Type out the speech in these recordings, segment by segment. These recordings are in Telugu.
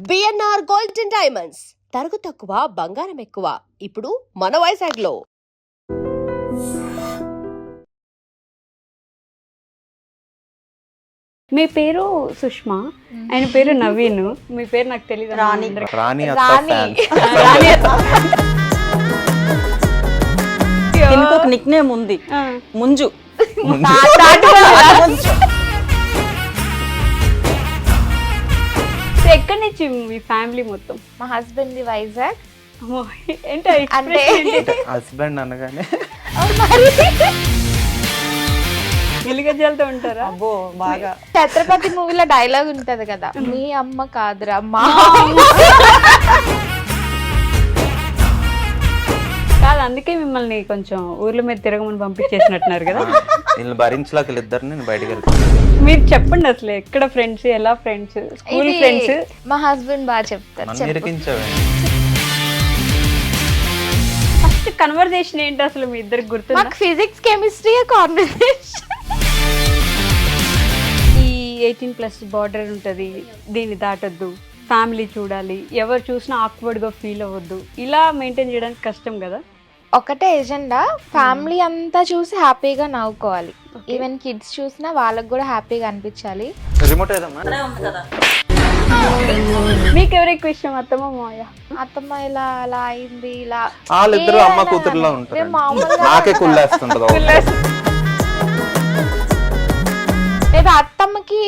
బిఎన్ఆర్ గోల్డ్ అండ్ డైమండ్స్ తరుగు తక్కువ బంగారం ఎక్కువ ఇప్పుడు మన వైజాగ్లో. మీ పేరు సుష్మా, ఆయన పేరు నవీన్, మీ పేరు నాకు తెలియదు. రాణి ఇంకొక నిక్ నేమ్ ఉంది, ముంజు. ఎక్కడి నుంచి మీ ఫ్యామిలీ మొత్తం? మా హస్బెండ్ ది వైజాగ్. ఏంటో అంటే హస్బెండ్ అనగానే ఎలుగజాలతో ఉంటారా? అబ్బో బాగా. ఛత్రపతి మూవీలో డైలాగ్ ఉంటది కదా, మీ అమ్మ కాదురా మా కాదు, అందుకే మిమ్మల్ని కొంచెం ఊర్ల మీద తిరగమని పంపించేసినట్టున్నారు కదా. వీళ్ళు భరించలేక వీళ్ళిద్దరు నేను బయటకు వెళ్తాను. మీరు చెప్పండి అసలు ఎక్కడ ఫ్రెండ్స్, ఎలా ఫ్రెండ్స్, స్కూల్ ఫ్రెండ్స్? మా హస్బెండ్ బాగా చెప్తారు. నన్ను ఇరికించావే. ఫస్ట్ కన్వర్జేషన్ ఏంటి అసలు మీ ఇద్దరికి గుర్తు? మాకు ఫిజిక్స్ కెమిస్ట్రీ కాన్వర్సేషన్. ఈ 18+ బార్డర్ ఉంటుంది, దీన్ని దాటొద్దు, ఫ్యామిలీ చూడాలి, ఎవరు చూసినా ఆక్వర్డ్గా ఫీల్ అవ్వద్దు, ఇలా మెయింటైన్ చేయడానికి కష్టం కదా. ఒకటే ఎజెండా, ఫ్యామిలీ అంతా చూసి హ్యాపీగా నవ్వుకోవాలి. ఈవెన్ కిడ్స్ చూసినా వాళ్ళకి కూడా హ్యాపీగా అనిపించాలి. రిమోట్ ఏదమ్మా? మీకు ఎవరు ఎక్కువ ఇష్టం, అత్తమ్మ మాయ? అత్తమ్మ ఇలా అలా అయింది, ఇలా వాళ్ళిద్దరు అమ్మ కూతురులా ఉంటారు. మేము మామూలుగా నాకే కుళ్ళేస్తుంటది. లేదా అత్తమ్మకి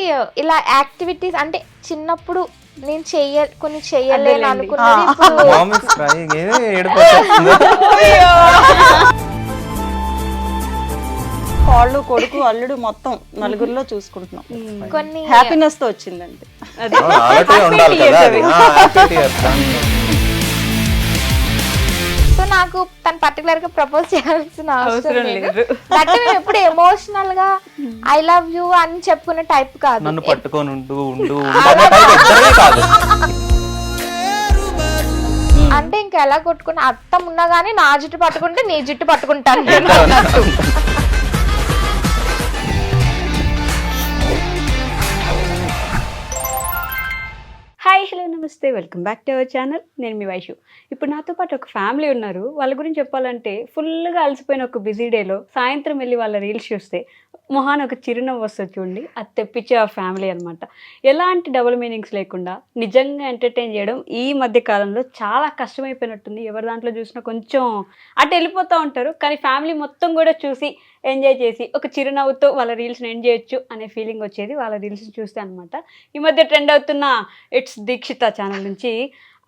ఇలా యాక్టివిటీస్ అంటే చిన్నప్పుడు నేను కొన్ని చెయ్యలేను అనుకున్నది ఇప్పుడు మామీస్ crying. ఏడుపొచ్చేస్తుంది. కాళ్ళు, కొడుకు, అల్లుడు మొత్తం నలుగురిలో చూసుకుంటున్నాం. కొన్ని హ్యాపీనెస్ తో వచ్చిందండి. అలాగే ఉండాలి కదా అది. Happy tears. సో నాకు తను పర్టికులర్ గా ప్రపోజ్ చేయాల్సిన అవసరం అవసరం లేదు. లేదు. అంటే మేము ఎప్పుడు ఎమోషనల్ గా ఐ లవ్ యూ అని చెప్పుకునే టైప్ కాదు. నన్ను పట్టుకొని ఉండు అనే type ఎవ్వరే కాదు. అంటే ఇంకా ఎలా కొట్టుకుని అర్థం ఉన్నా గానీ నా జుట్టు పట్టుకుంటే నీ జుట్టు పట్టుకుంటాను నేను అన్నట్టు. హాయ్, హలో, నమస్తే, welcome back to our channel. నేను మీ వైషు. ఇప్పుడు నాతో పాటు ఒక ఫ్యామిలీ ఉన్నారు. వాళ్ళ గురించి చెప్పాలంటే ఫుల్గా అలసిపోయిన ఒక బిజీ డేలో సాయంత్రం వెళ్ళి వాళ్ళ రీల్స్ చూస్తే మొహాన ఒక చిరునవ్వు వస్తుంది చూడండి, అది తెప్పించే ఆ ఫ్యామిలీ అనమాట. ఎలాంటి డబుల్ మీనింగ్స్ లేకుండా నిజంగా ఎంటర్టైన్ చేయడం ఈ మధ్య కాలంలో చాలా కష్టమైపోయినట్టుంది. ఎవరి దాంట్లో చూసినా కొంచెం అటు వెళ్ళిపోతూ ఉంటారు, కానీ ఫ్యామిలీ మొత్తం కూడా చూసి ఎంజాయ్ చేసి ఒక చిరునవ్వుతో వాళ్ళ రీల్స్ని ఎండ్ చేయొచ్చు అనే ఫీలింగ్ వచ్చేది వాళ్ళ రీల్స్ చూస్తే అనమాట. ఈ మధ్య ట్రెండ్ అవుతున్న ఇట్స్ దీక్షిత ఛానల్ నుంచి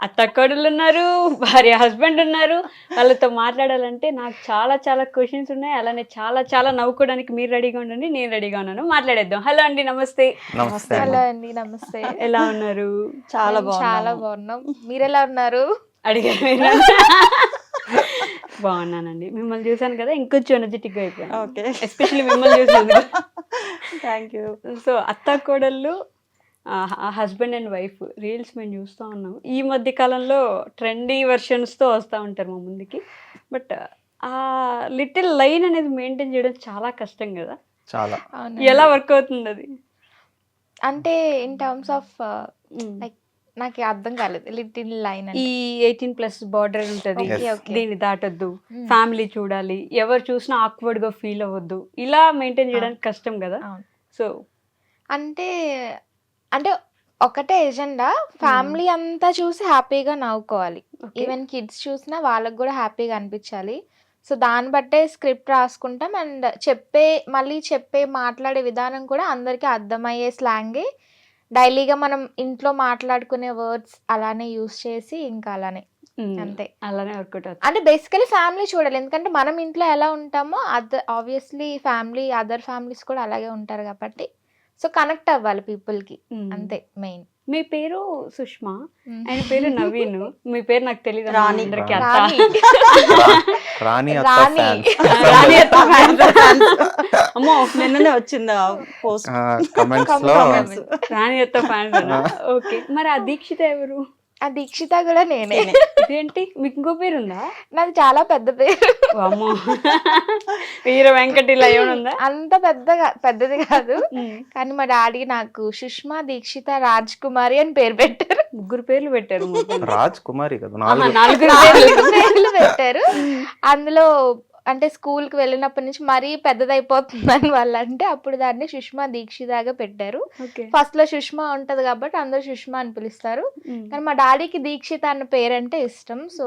అత్తక్కడులు ఉన్నారు, భార్య హస్బెండ్ ఉన్నారు. వాళ్ళతో మాట్లాడాలంటే నాకు చాలా చాలా క్వశ్చన్స్ ఉన్నాయి. అలానే చాలా చాలా నవ్వుకోవడానికి మీరు రెడీగా ఉండండి, నేను రెడీగా ఉన్నాను. మాట్లాడేద్దాం. హలో అండి, నమస్తే. నమస్తే. హలో అండి, నమస్తే. ఎలా ఉన్నారు? చాలా చాలా బాగున్నాం. మీరు ఎలా ఉన్నారు? అడిగారు మీరు. బాగున్నానండి. మిమ్మల్ని చూసాను కదా, ఇంకొంచెం ఎనర్జెటిక్గా అయిపోయాను. ఓకే, ఎస్పెషల్లీ మిమ్మల్ని చూసాను. Thank you. సో అత్త కోడళ్ళు, హస్బెండ్ అండ్ వైఫ్ రీల్స్ మేము చూస్తూ ఉన్నాం. ఈ మధ్య కాలంలో ట్రెండీ వెర్షన్స్తో వస్తూ ఉంటారు మా ముందుకి. బట్ ఆ లిటిల్ లైన్ అనేది మెయింటైన్ చేయడం చాలా కష్టం కదా. చాలా. ఎలా వర్క్ అవుతుంది అది? అంటే ఇన్ టర్మ్స్ ఆఫ్ లైక్ నాకు అర్థం కాలేదు. లిటిల్ లైన్ ఈ 18+ బార్డర్ ఉంటుంది, Okay, okay. దీన్ని దాటొద్దు, ఫ్యామిలీ చూడాలి, ఎవరు చూసినా ఆక్వర్డ్గా ఫీల్ అవ్వద్దు, ఇలా మెయింటైన్ చేయడానికి కష్టం కదా. సో అంటే అంటే ఒకటే ఎజెండా, ఫ్యామిలీ అంతా చూసి హ్యాపీగా నవ్వుకోవాలి. ఈవెన్ కిడ్స్ చూసినా వాళ్ళకి కూడా హ్యాపీగా అనిపించాలి. సో దాన్ని బట్టే స్క్రిప్ట్ రాసుకుంటాం. అండ్ మళ్ళీ మాట్లాడే విధానం కూడా అందరికీ అర్థమయ్యే స్లాంగే. డైలీగా మనం ఇంట్లో మాట్లాడుకునే వర్డ్స్ అలానే యూస్ చేసి ఇంకా అలానే అంతే, అలానే వర్కౌట్ అవుతుంది. అంటే బేసికలీ ఫ్యామిలీ చూడాలి. ఎందుకంటే మనం ఇంట్లో ఎలా ఉంటామో ఆబ్వియస్లీ అదర్ ఫ్యామిలీస్ కూడా అలాగే ఉంటారు కాబట్టి సో కనెక్ట్ అవ్వాలి పీపుల్ కి, అంతే మెయిన్. మీ పేరు సుష్మా, ఆయన పేరు నవీన్, మీ పేరు నాకు తెలియదు. రాణి. అందరికీ రాణి అమ్మో, నిన్ననే వచ్చింది పోస్ట్ కమెంట్స్ లో రాణి అత్త ఫ్యాన్స్. ఓకే, మరి ఆ దీక్షిత ఎవరు? ఆ దీక్షిత కూడా నేనే. ఇదేంటి మీకు ఇంకో పేరు ఉందా? నాది చాలా పెద్ద పేరు. అమ్మో వీర వెంకటి ఇలా ఏమైనా ఉందా? అంత పెద్దది కాదు, కానీ మా డాడీ నాకు సుష్మా దీక్షిత రాజ్ కుమారి అని పేరు పెట్టారు. 3 పేర్లు పెట్టారు మొత్తం. రాజ్ కుమారి కదా, ఆహా, 4. 4 పేర్లు. 4 పేర్లు పెట్టారు. అందులో అంటే స్కూల్ కి వెళ్ళినప్పటి నుంచి మరీ పెద్దదైపోతుందని వాళ్ళు అంటే అప్పుడు దాన్ని సుష్మా దీక్షితగా పెట్టారు. ఓకే. ఫస్ట్ లో సుష్మా ఉంటది కాబట్టి అందరూ సుష్మా అని పిలుస్తారు. కానీ మా డాడీకి దీక్షిత అన్న పేరు అంటే ఇష్టం. సో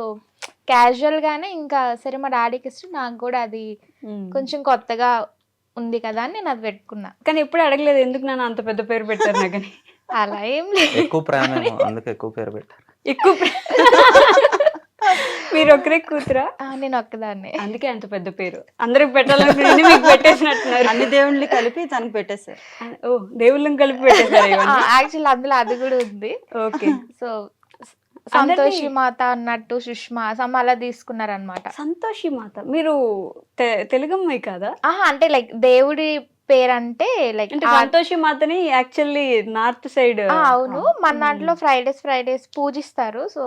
క్యాజువల్ గానే ఇంకా సరే మా డాడీకి ఇష్టం, నాకు కూడా అది కొంచెం కొత్తగా ఉంది కదా అని నేను అది పెట్టుకున్నా. కానీ ఎప్పుడు అడగలేదు ఎందుకు నన్ను అంత పెద్ద పేరు పెట్టారు నాకని. అలా ఏం లేదు. ఎక్కువ ప్రేమ, అందుకే ఎక్కువ పేరు పెట్టారు. ఎక్కువ మీరు ఒకరే కూతురా? నేను ఒక్కదాన్నే. అందుకే అంత పెద్ద పేరు. అందరికి పెట్టాలనుకుంటే మీకు పెట్టేసినట్టున్నారు. అన్ని దేవుళ్ళు కలిపి తనకు పెట్టేశారు. ఓ దేవుళ్ళని కలిపి పెట్టేశారు ఇవన్నీ. యాక్చువల్ అందులో అది కూడా ఉంది. ఓకే. సో సంతోషి మాత అన్నట్టు సుష్మా అలా తీసుకున్నారనమాట. సంతోషి మాత. మీరు తెలుగు అమ్మాయి కాదా? అంటే లైక్ దేవుడి పేరు అంటే లైక్ అంటే సంతోషి మాతని యాక్చువల్లీ నార్త్ సైడ్. అవును, మన దాంట్లో ఫ్రైడేస్ పూజిస్తారు. సో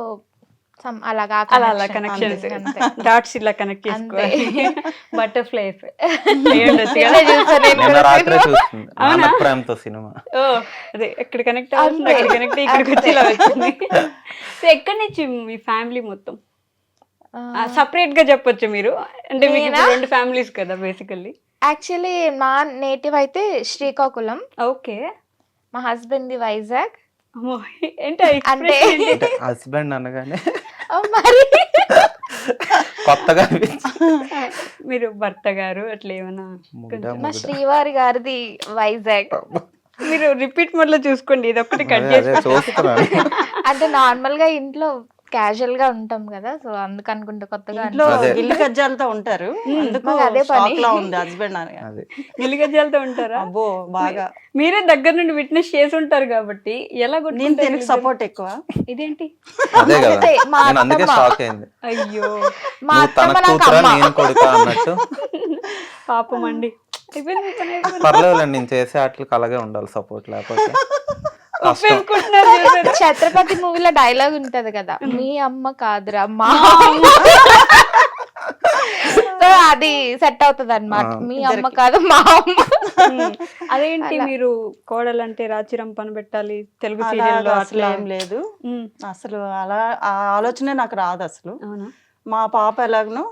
అలాగా అలా కనెక్షన్స్ డాట్స్ ఇలా కనెక్ట్ చేసుకోవాలి. బటర్ఫ్లై నిన్న రాత్రే చూస్తుంది నాన్న ప్రేమతో సినిమా. ఓ అదే ఎక్కడ కనెక్ట్ అవుతుంది అక్కడ కనెక్ట్ ఇక్కడికి వచ్చి ఇలా వచ్చింది. సో ఎక్కడి నుంచి మీ ఫ్యామిలీ మొత్తం సపరేట్ గా చెప్పొచ్చు మీరు? అంటే మీకు ఇప్పుడు 2 ఫ్యామిలీస్ కదా బేసికల్లీ. యాక్చువల్లీ మా నేటివ్ అయితే శ్రీకాకుళం. ఓకే. మా హస్బెండ్ ది వైజాగ్. అంటే అంటే హస్బెండ్ అనగానే మరి కొత్తగా మీరు భర్త గారు అట్లా ఏమన్నా? మా శ్రీవారి గారిది వైజాగ్. మీరు రిపీట్ మోడ్ లో చూసుకోండి, ఇది ఒక్కటి కట్ చూస్తున్నాను. అంటే నార్మల్ గా ఇంట్లో క్యాజువల్ గా ఉంటాం కదా, సో అందుకు అనుకుంటా కొత్తగా ఇంట్లో గిల్లి కజ్జాలతో ఉంటారు. అందుకు మాకు అదే పని. షాక్ లా ఉంది హస్బెండ్ అనగా. గిలిగజ్జాలతో ఉంటారా? అబ్బో బాగా. మీరే దగ్గర నుండి విట్నెస్ చేసి ఉంటారు కాబట్టి ఎలా నేను కొట్టుకుంటారు? దీనికి సపోర్ట్ ఎక్కువ. ఇదేంటి? అదే కదా, అదే, మా నేను అందుకే అత్తమ్మ. షాక్ అయింది. అయ్యో మా నువ్వు తన అత్తమ్మ నాకు కూతురా అమ్మ. నేను కొడుకా అన్నట్టు. పాపం అండి. అయిపోయింది, పని అయిపోయింది. పర్లేదులేండి, నేను చేసే ఆటలకు అలాగే ఉండాలి సపోర్ట్, లేకపోతే ఒప్పేసుకుంటున్నారు చూసారా? ఛత్రపతి మూవీలో డైలాగ్ ఉంటది కదా, మీ అమ్మ కాదురా మా అమ్మ. సో అది సెట్ అవుతుంది అనమాట. మీ అమ్మ కాదు మా అమ్మ. అదేంటి మీరు కోడలంటే రాచిరం పని పెట్టాలి తెలుగు అలాగా సీరియల్లో అసలు అట్లా? ఏం లేదు ఉమ్. అసలు. అలా ఆ ఆలోచనే నాకు రాదు అసలు. అవునా? మా పాప ఎలాగనో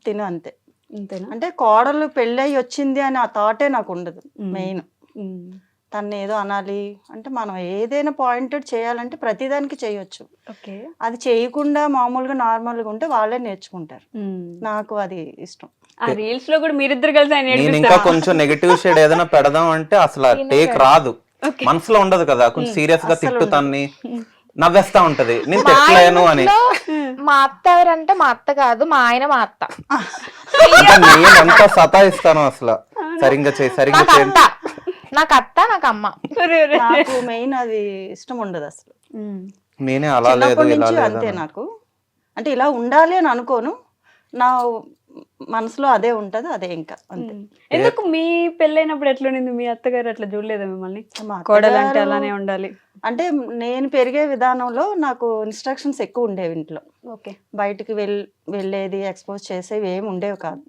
తిను అంతే. అంతేనా? అంటే కోడలు పెళ్ళయి వచ్చింది అని ఆ థాటే నాకు ఉండదు. మెయిన్ ఉమ్. తను ఏదో అనాలి అంటే మనం ఏదైనా పాయింటెడ్ చేయాలంటే ప్రతిదానికి చేయొచ్చు. ఓకే. అది చేయకుండా మామూలుగా నార్మల్గా ఉంటే వాళ్ళే నేర్చుకుంటారు. ఉమ్. నాకు అది ఇష్టం. ఆ రీల్స్ లో కూడా మీరిద్దరు కలిసి ఆయన నేను ఇంకా ఏడిపిస్తారు. కొంచెం నెగటివ్ షేడ్ ఏదైనా పెడదాం అంటే అసలు టేక్ రాదు, మనసులో ఉండదు కదా. కొంచెం సీరియస్ గా తిట్టుతాన్ని నవ్వేస్తా ఉంటది, నేను తిట్టలేను అని. మా అత్త ఎవరంటే మా అత్త కాదు, మా ఆయన మా అత్త. ఇంకా నేను ఎంత సతాయిస్తాను అసలు. సరిగ్గా చేయి సరిగ్గా నాకు చేయి. అత్త, నాకు అత్త, నాకు అమ్మ. అరే, అరే. నాకు మెయిన్ అది ఇష్టం ఉండదు అసలు. ఉమ్. నేనే అలా లేదు చిన్నప్పటి ఇలా నుంచి లేదు అంతే. అని. నాకు అంటే ఇలా ఉండాలి అని అనుకోను, నా మనసులో అదే ఉంటది, అదే ఇంకా అంతే. ఎందుకు మీ పెళ్ళైనప్పుడు ఎట్లుండింది? మీ అత్తగారు అట్లా చూడలేదా మిమ్మల్ని? మా కోడలు అంటే అత్తగారు- అలానే ఉండాలి. అంటే నేను పెరిగే విధానంలో నాకు ఇన్స్ట్రక్షన్స్ ఎక్కువ ఉండేవి ఇంట్లో. ఓకే. బయటికి వెళ్ళేది ఎక్స్పోజ్ చేసేవి ఏమి ఉండేవి కాదు.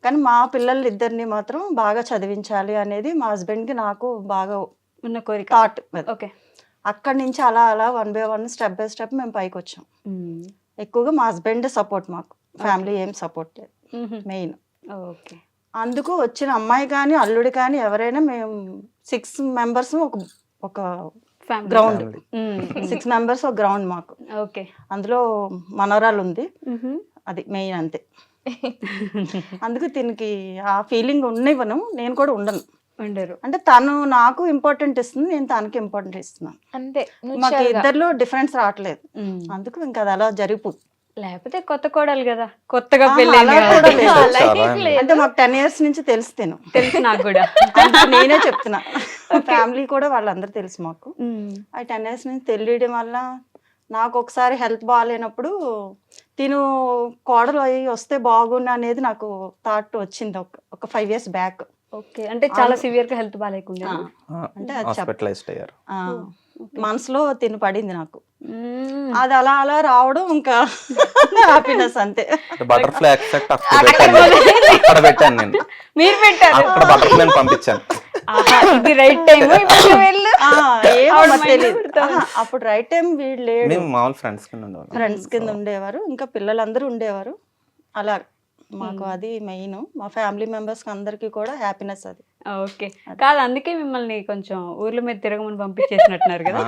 కానీ మా పిల్లలు ఇద్దరిని మాత్రం బాగా చదివించాలి అనేది మా హస్బెండ్కి నాకు బాగా ఉన్న కోరిక. థాట్. ఓకే. అక్కడి నుంచి అలా అలా 1 by 1 స్టెప్ బై స్టెప్ మేము పైకి వచ్చాం. ఎక్కువగా మా హస్బెండ్ సపోర్ట్, మాకు ఫ్యామిలీ ఏం సపోర్ట్ లేదు మెయిన్. ఓకే. అందుకు వచ్చిన అమ్మాయి కానీ అల్లుడు కానీ ఎవరైనా మేము 6 members ఒక గ్రౌండ్, 6 members ఒక గ్రౌండ్ మాకు. ఓకే. అందులో మనవరాలు ఉంది, అది మెయిన్ అంతే. అందుకు దీనికి ఆ ఫీలింగ్ ఉండనివ్వను, నేను కూడా ఉండను. ఉండరు. అంటే తను నాకు ఇంపార్టెంట్ ఇస్తుంది, నేను తనకి ఇంపార్టెంట్ ఇస్తున్నాను. అంతే. మాకు ఇద్దరిలో డిఫరెన్స్ రావట్లేదు. అందుకు ఇంకా అది అలా జరిగిపోతుంది. లేకపోతే కొత్త కోడలు కదా, కొత్తగా ఆహా, పెళ్ళి అలా కూడా లేదు. చాలా అంటే మాకు 10 years నుంచి తెలుసు తిను. తెలుసు నాకు కూడా. అందుకు నేనే చెప్తున్నా, ఫ్యామిలీ కూడా వాళ్ళందరూ తెలుసు మాకు. ఆ 10 years నుంచి తెలియడం వల్ల నాకు ఒకసారి హెల్త్ బాగాలేనప్పుడు తిను కోడలు అయ్యి వస్తే బాగుండు అనేది నాకు థాట్ వచ్చింది ఒక 5 years బ్యాక్. ఓకే. అంటే చాలా సివియర్ గా హెల్త్ బాగాలేకుండా. అంటే అది హాస్పిటలైజ్డ్ అయ్యారు. మనసులో తిని పడింది నాకు. అది అలా అలా రావడం ఇంకా హ్యాపీనెస్ అంతే. బటర్ఫ్లై ఎక్సెక్ట్ అక్కడ పెట్టాను నేను, మీరు పెట్టారు అక్కడ బటర్ఫ్లై పంపించాను. ఆహా, ఇది రైట్ టైం వెళ్ళు. ఏమో ఆవిడ మరి mind తెలీదు. పెడతారు. అప్పుడు రైట్ టైం వీళ్ళు లేడు, మేము మామూలు ఫ్రెండ్స్ కింద ఉండేవాళ్ళం. ఫ్రెండ్స్ కింద ఉండేవారు, ఇంకా పిల్లలందరూ ఉండేవారు. అలా మాకు అది మెయిన్, మా ఫ్యామిలీ మెంబర్స్ అందరికి కూడా హ్యాపీనెస్ అది. ఓకే, కాదు అందుకే మిమ్మల్ని కొంచెం ఊర్ల మీద తిరగమని పంపించేసినట్టున్నారు కదా.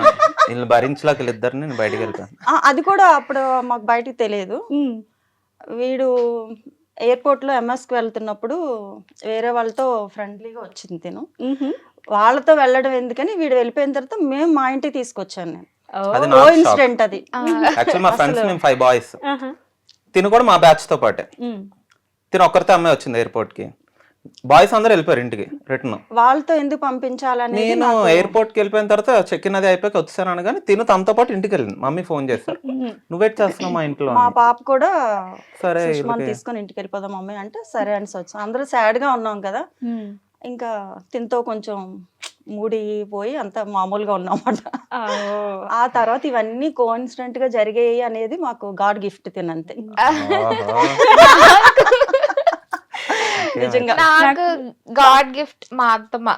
వీళ్ళు భరించలేక వీళ్ళిద్దరిని నేను బయటికి వెళ్తాను. అది కూడా అప్పుడు మాకు బయటికి తెలియదు. వీడు ఎయిర్పోర్ట్ లో ఎంఎస్కి వెళ్తున్నప్పుడు వేరే వాళ్ళతో ఫ్రెండ్లీగా వచ్చింది తిను, వాళ్ళతో వెళ్ళడం ఎందుకని వీడు వెళ్ళిపోయిన తర్వాత మేము మా ఇంటికి తీసుకొచ్చాను నేను. అది ఓ నాకు ఇన్సిడెంట్ అది. యాక్చువల్ మా ఫ్రెండ్స్ మేము 5 బాయ్స్, తిను కూడా మా బ్యాచ్ తో పాటే. తిను ఒక్కరితో అమ్మాయి వచ్చింది ఎయిర్పోర్ట్ కి, బాయ్స్ అందరూ వెళ్ళిపోయారు ఇంటికి రిటర్న్. వాళ్ళతో ఎందుకు పంపించాలని నేను ఎయిర్పోర్ట్ కి వెళ్ళిపోయిన తర్వాత చెక్ ఇన్ అది అయిపోయి వచ్చాను అనగానే తిను తనతో పాటు ఇంటికి వెళ్ళింది. మమ్మీ ఫోన్ చేశారు, నువ్వేట్ చేస్తున్నావు మా ఇంట్లో మా అని. పాప కూడా సరే సుష్మాని తీసుకొని ఇంటికి వెళ్ళిపోదాం మమ్మీ అంటే సరే అని వచ్చాం. అందరూ సాడ్ గా ఉన్నాం కదా, ఇంకా తినతో కొంచెం మూడిపోయి అంత మామూలుగా ఉన్నామాట. ఆ తర్వాత ఇవన్నీ కోఇన్సిడెంట్ గా జరిగాయి అనేది మాకు గాడ్ గిఫ్ట్ తినంతే. నిజంగా నాకు గాడ్ గిఫ్ట్ మా అత్తమ్మ.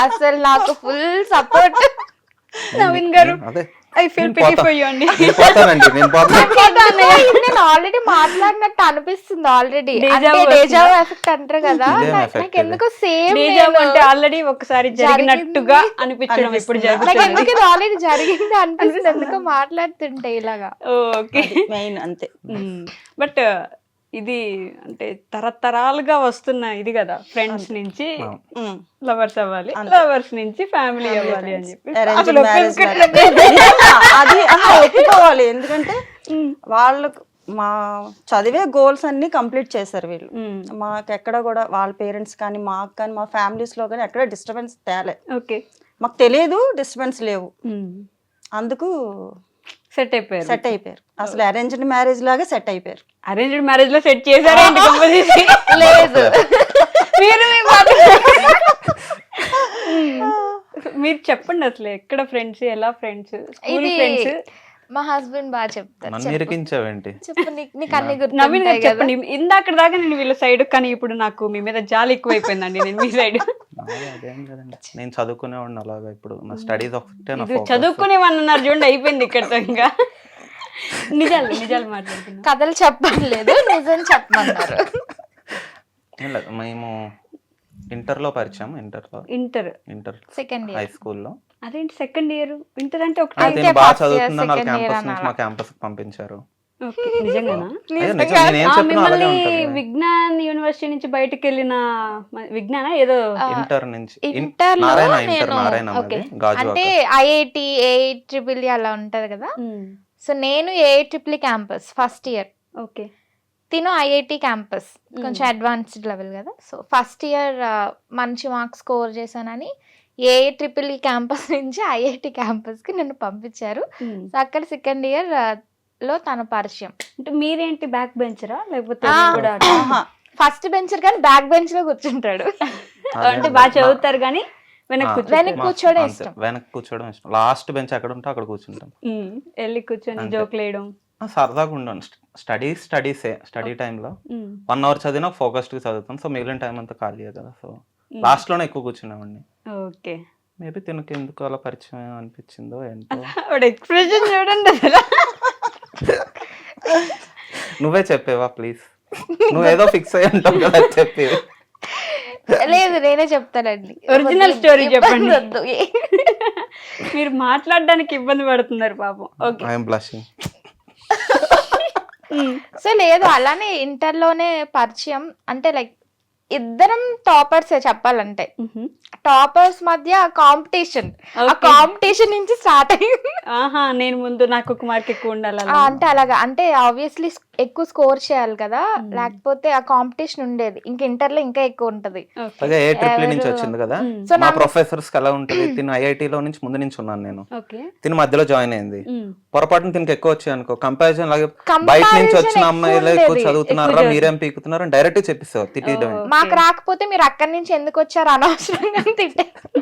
అసలు నాకు ఫుల్ సపోర్ట్. నవీన్ గారు, అదే I feel pity for you అండి. నేను పోతానండి, నేను పోతాను. నేను ఆల్రెడీ మాట్లాడినట్టు అనిపిస్తుంది. ఆల్రెడీ Deja vu డేజా ఎఫెక్ట్ అంటారు కదా, ఇదేం effect నాకు ఎందుకో సేమ్ డేజా vu అంటే ఆల్రెడీ ఒకసారి జరిగినట్టుగా అనిపించడం ఇప్పుడు నాకు జరుగుతుంది. ఎందుకు ఇది ఆల్రెడీ జరిగింది అనిపిస్తుంది ఎందుకో మాట్లాడుతుంటే ఇలాగా. ఓకే, మెయిన్ అంతే. బట్ ఇది అంటే తరతరాలుగా వస్తున్న ఇది కదా, ఫ్రెండ్స్ నుంచి లవర్స్ అవ్వాలి, లవర్స్ నుంచి ఫ్యామిలీ అవ్వాలి అని చెప్పి అరేంజ్ మ్యారేజ్ అది ఒప్పుకోవాలి. ఎందుకంటే వాళ్ళకు మా చదివే గోల్స్ అన్ని కంప్లీట్ చేశారు వీళ్ళు. మాకు ఎక్కడ కూడా వాళ్ళ పేరెంట్స్ కానీ మాకు కానీ మా ఫ్యామిలీస్ లో కానీ ఎక్కడ డిస్టర్బెన్స్ తేలే. ఓకే, మాకు తెలియదు డిస్టర్బెన్స్ లేవు, అందుకు సెట్ అయిపోయారు. సెట్ అయిపోయారు. అసలు అరేంజ్డ్ మ్యారేజ్ లాగా సెట్ అయిపోయారు. అరేంజ్డ్ మ్యారేజ్ లో సెట్ చేశారేంటి? లేదు, మీరు మీరు చెప్పండి అసలు ఎక్కడ ఫ్రెండ్స్, ఎలా ఫ్రెండ్స్, స్కూల్ ఇది ఫ్రెండ్స్? మా హస్బెండ్ బాగా చెప్తారు. నన్ను ఇరికించావేంటి? చెప్పు, నీకు అన్ని నవీన్ గారు గుర్తుంటాయి కదా. చెప్పండి. ఇందాక దాకా నేను వీళ్ళ సైడ్, కానీ ఇప్పుడు నాకు మీ మీద జాలి ఎక్కువైపోయిందండి. నేను మీ సైడ్ అదేం కదండి, నేను చదువుకునేవాడిని అలాగా. ఇప్పుడు నా స్టడీస్ ఒకటే నా focus. చదువుకునేవన్నారు చూడండి, అయిపోయింది ఇక్కడతో. ఇంకా నిజాలు మాట్లాడుతున్నా. కథలు చెప్పలేదు, నిజం చెప్పమన్నారు. ఏం లేదు, మేము ఇంటర్లో పరిచయం. ఇంటర్ సెకండ్ హై ఇయర్, స్కూల్లో. అదేంటి సెకండ్ ఇయర్ ఇంటర్ అంటే ఒకటి? అయితే నేను బాగా చదువుతున్నాను, వాళ్ళ క్యాంపస్ నుంచి మా క్యాంపస్ పంపించారు. నిజంగానా? అయ్యో, నిజం, నేను ఏం చెప్పినా అలాగే మిమ్మల్ని ఉంటుంది. విజ్ఞాన్ యూనివర్సిటీ నుంచి బయటకు వెళ్ళిన విజ్ఞాన ఏదో ఇంటర్ నుంచి ఇంటర్ లో నారాయణ నేను మాది, గాజువాక. అంటే ఐఐటి ఏఐట్రిపుల్ అలా ఉంటది కదా. సో నేను ఏఐట్రిపుల్ క్యాంపస్ ఫస్ట్ ఇయర్, ఓకే, తిను ఐఐటి క్యాంపస్ కొంచెం అడ్వాన్స్డ్ లెవెల్ కదా. సో ఫస్ట్ ఇయర్ మంచి మార్క్స్ స్కోర్ చేశానని ఏఐట్రిపుల్ క్యాంపస్ నుంచి ఐఐటి క్యాంపస్ కి నన్ను పంపించారు. సో అక్కడ సెకండ్ ఇయర్ లో తన పరిచయం. అంటే మీరేంటి బ్యాక్ బెంచరా లేకపోతే ఆ, మీరు కూడా ఫస్ట్ బెంచర్ కానీ బ్యాక్ బెంచ్ లో కూర్చుంటాడు. అంటే బాగా చదువుతారు కానీ వెనక్కి వెనక్కి కూర్చోవడం ఇష్టం. వెనక్కి కూర్చోవడం ఇష్టం. లాస్ట్ బెంచ్ ఎక్కడ ఉంటే అక్కడ కూర్చుంటాం. వెళ్ళి కూర్చొని జోకులు వేయడం. సరదాగా ఉండను. స్టడీ టైంలో 1 hour చదివినా ఫోకస్డ్ గా చదువుతాను. సో మిగిలిన టైం అంతా ఖాళీయే కదా. సో లాస్ట్ లోనే ఎక్కువ కూర్చునేవాడిని. ఓకే, మేబీ తినకి ఎందుకు అలా పరిచయం అనిపించిందో ఏంటో. ఎక్స్ప్రెషన్ చూడండి అసలు. నువ్వే చెప్పేవా ప్లీజ్, నువ్వేదో ఫిక్స్ అయ్యి ఉంటావు కదా, చెప్పి. లేదు, నేనే చెప్తానండి. ఒరిజినల్ స్టోరీ చెప్పండి. వద్దు. మీరు మాట్లాడడానికి ఇబ్బంది పడుతున్నారు పాపం. Okay, I'm blushing. సో లేదు, అలానే ఇంటర్లోనే పరిచయం. అంటే లైక్ ఇద్దరం టాపర్స్ చెప్పాలంటే. టాపర్స్ మధ్య కాంపిటీషన్, ఆ కాంపిటీషన్ నుంచి స్టార్ట్ అయ్యింది. ఆహా, నేను ముందు నాకు ఒక మార్క్ ఎక్కువ ఉండాలి అలా. అంటే అలాగా, అంటే ఆబ్వియస్లీ ఎక్కువ స్కోర్ చేయాలి కదా, లేకపోతే ఆ కాంపిటీషన్ ఉండేది. ఇంకా ఇంటర్ లో ఇంకా ఎక్కువ ఉంటది. అదే ఏ ట్రిపుల్ నుంచి వచ్చింది కదా. సో మా ప్రొఫెసర్స్ ఎలా ఉంటది, తిను ఐఐటి లో నుంచి ముందు నుంచి ఉన్నాను నేను, ఓకే, తిను మధ్యలో జాయిన్ అయింది. పొరపాటున తినకి ఎక్కువ వచ్చాయి అనుకో, కంపారిజన్ లాగే బయట Comparison నుంచి వచ్చిన ఎక్కువ అమ్మాయిలు ఎక్కువ ఉండేది. చదువుతున్నారా, మీరేం పీకుతున్నారు అని డైరెక్ట్ చెప్పిస్తావు, తిట్టేయడం. మా మాకు రాకపోతే మీరు అక్కడి నుంచి ఎందుకు వచ్చారు అనవసరంగా తిట్టారు.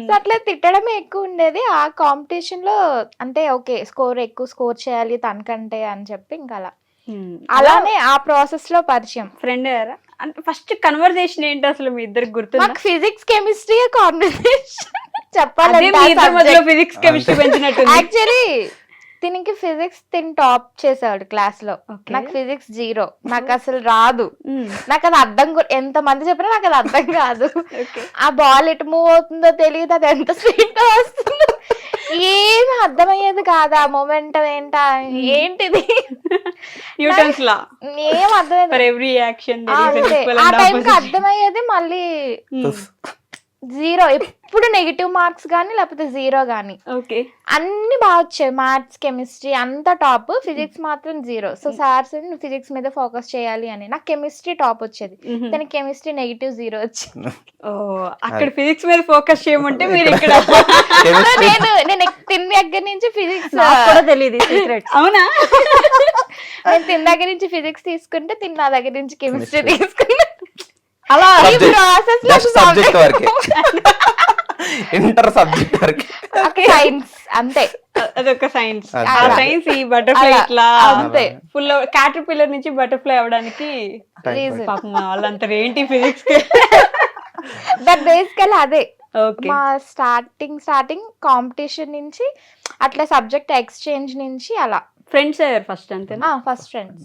సో అట్లా తిట్టడమే ఎక్కువ ఉండేది. ఆ కాంపిటీషన్ లో అంటే ఓకే ఎక్కువ స్కోర్ చేయాలి తనకంటే అని చెప్పి ఇంకా అలానే ఆ ప్రాసెస్ లో పరిచయం. ఫ్రెండ్ అయ్యారా? అంటే ఫస్ట్ కన్వర్సేషన్ ఏంటి అసలు మీ ఇద్దరికి గుర్తుందా? మాకు ఫిజిక్స్ కెమిస్ట్రీ కాన్వర్సేషన్ అదే మీ ఇద్దరి మధ్యలో ఫిజిక్స్ కెమిస్ట్రీ పెంచినట్టు. యాక్చువల్లీ దీనికి ఫిజిక్స్ టాప్ చేసాడు క్లాస్ లో. నాకు ఫిజిక్స్ 0, నాకు అసలు రాదు. నాకు అది అర్థం ఎంత మంది చెప్పినా నాకు అది అర్థం కాదు. ఆ బాల్ ఎటు మూవ్ అవుతుందో తెలియదు, అది ఎంత స్పీడ్ గా వస్తుందో ఏమి అర్థమయ్యేది కాదు. ఆ మొమెంటం ఏంటిది న్యూటన్స్ లా ఏం అర్థమయ్యేది. ఫర్ ఎవ్రీ యాక్షన్ ఆ టైంకి అర్థమయ్యేది మళ్ళీ 0. ఎప్పుడు నెగిటివ్ మార్క్స్ గానీ లేకపోతే 0 గానీ. ఓకే, అన్ని బాగా వచ్చాయి. మ్యాథ్స్ కెమిస్ట్రీ అంతా టాప్, ఫిజిక్స్ మాత్రం 0. సో సార్స్ ఫిజిక్స్ మీద ఫోకస్ చేయాలి అని. నాకు కెమిస్ట్రీ టాప్ వచ్చేది, దానికి కెమిస్ట్రీ -0 వచ్చింది. అక్కడ ఫిజిక్స్ మీద ఫోకస్ చేయమంటే మీరు ఇక్కడ నేను తిన్న దగ్గర నుంచి ఫిజిక్స్ కూడా తెలియదు సీక్రెట్. అవునా? నేను తిన్న దగ్గర నుంచి ఫిజిక్స్ తీసుకుంటే తిన్న దగ్గర నుంచి కెమిస్ట్రీ తీసుకున్నా. అలా ఈ ప్రాసెస్ లో సబ్జెక్ట్ వరకే, ఇంటర్ సబ్జెక్ట్ వరకే, సైన్స్ అంతే. అదొక సైన్స్. అదే. ఆ సైన్స్ ఈ బటర్ఫ్లై అలా, ఇట్లా అంతే. ఫుల్ క్యాటర్ పిల్లర్ నుంచి బటర్ఫ్లై అవడానికి Reason. పాపం వాళ్ళంతా ఏంటి ఫిజిక్స్ దట్ బేసికల్ అదే. ఓకే. మా స్టార్టింగ్ కాంపిటీషన్ నుంచి అట్లా సబ్జెక్ట్ ఎక్స్చేంజ్ నుంచి అలా ఫ్రెండ్స్ అయ్యారు ఫస్ట్ అంతేనా? First friends.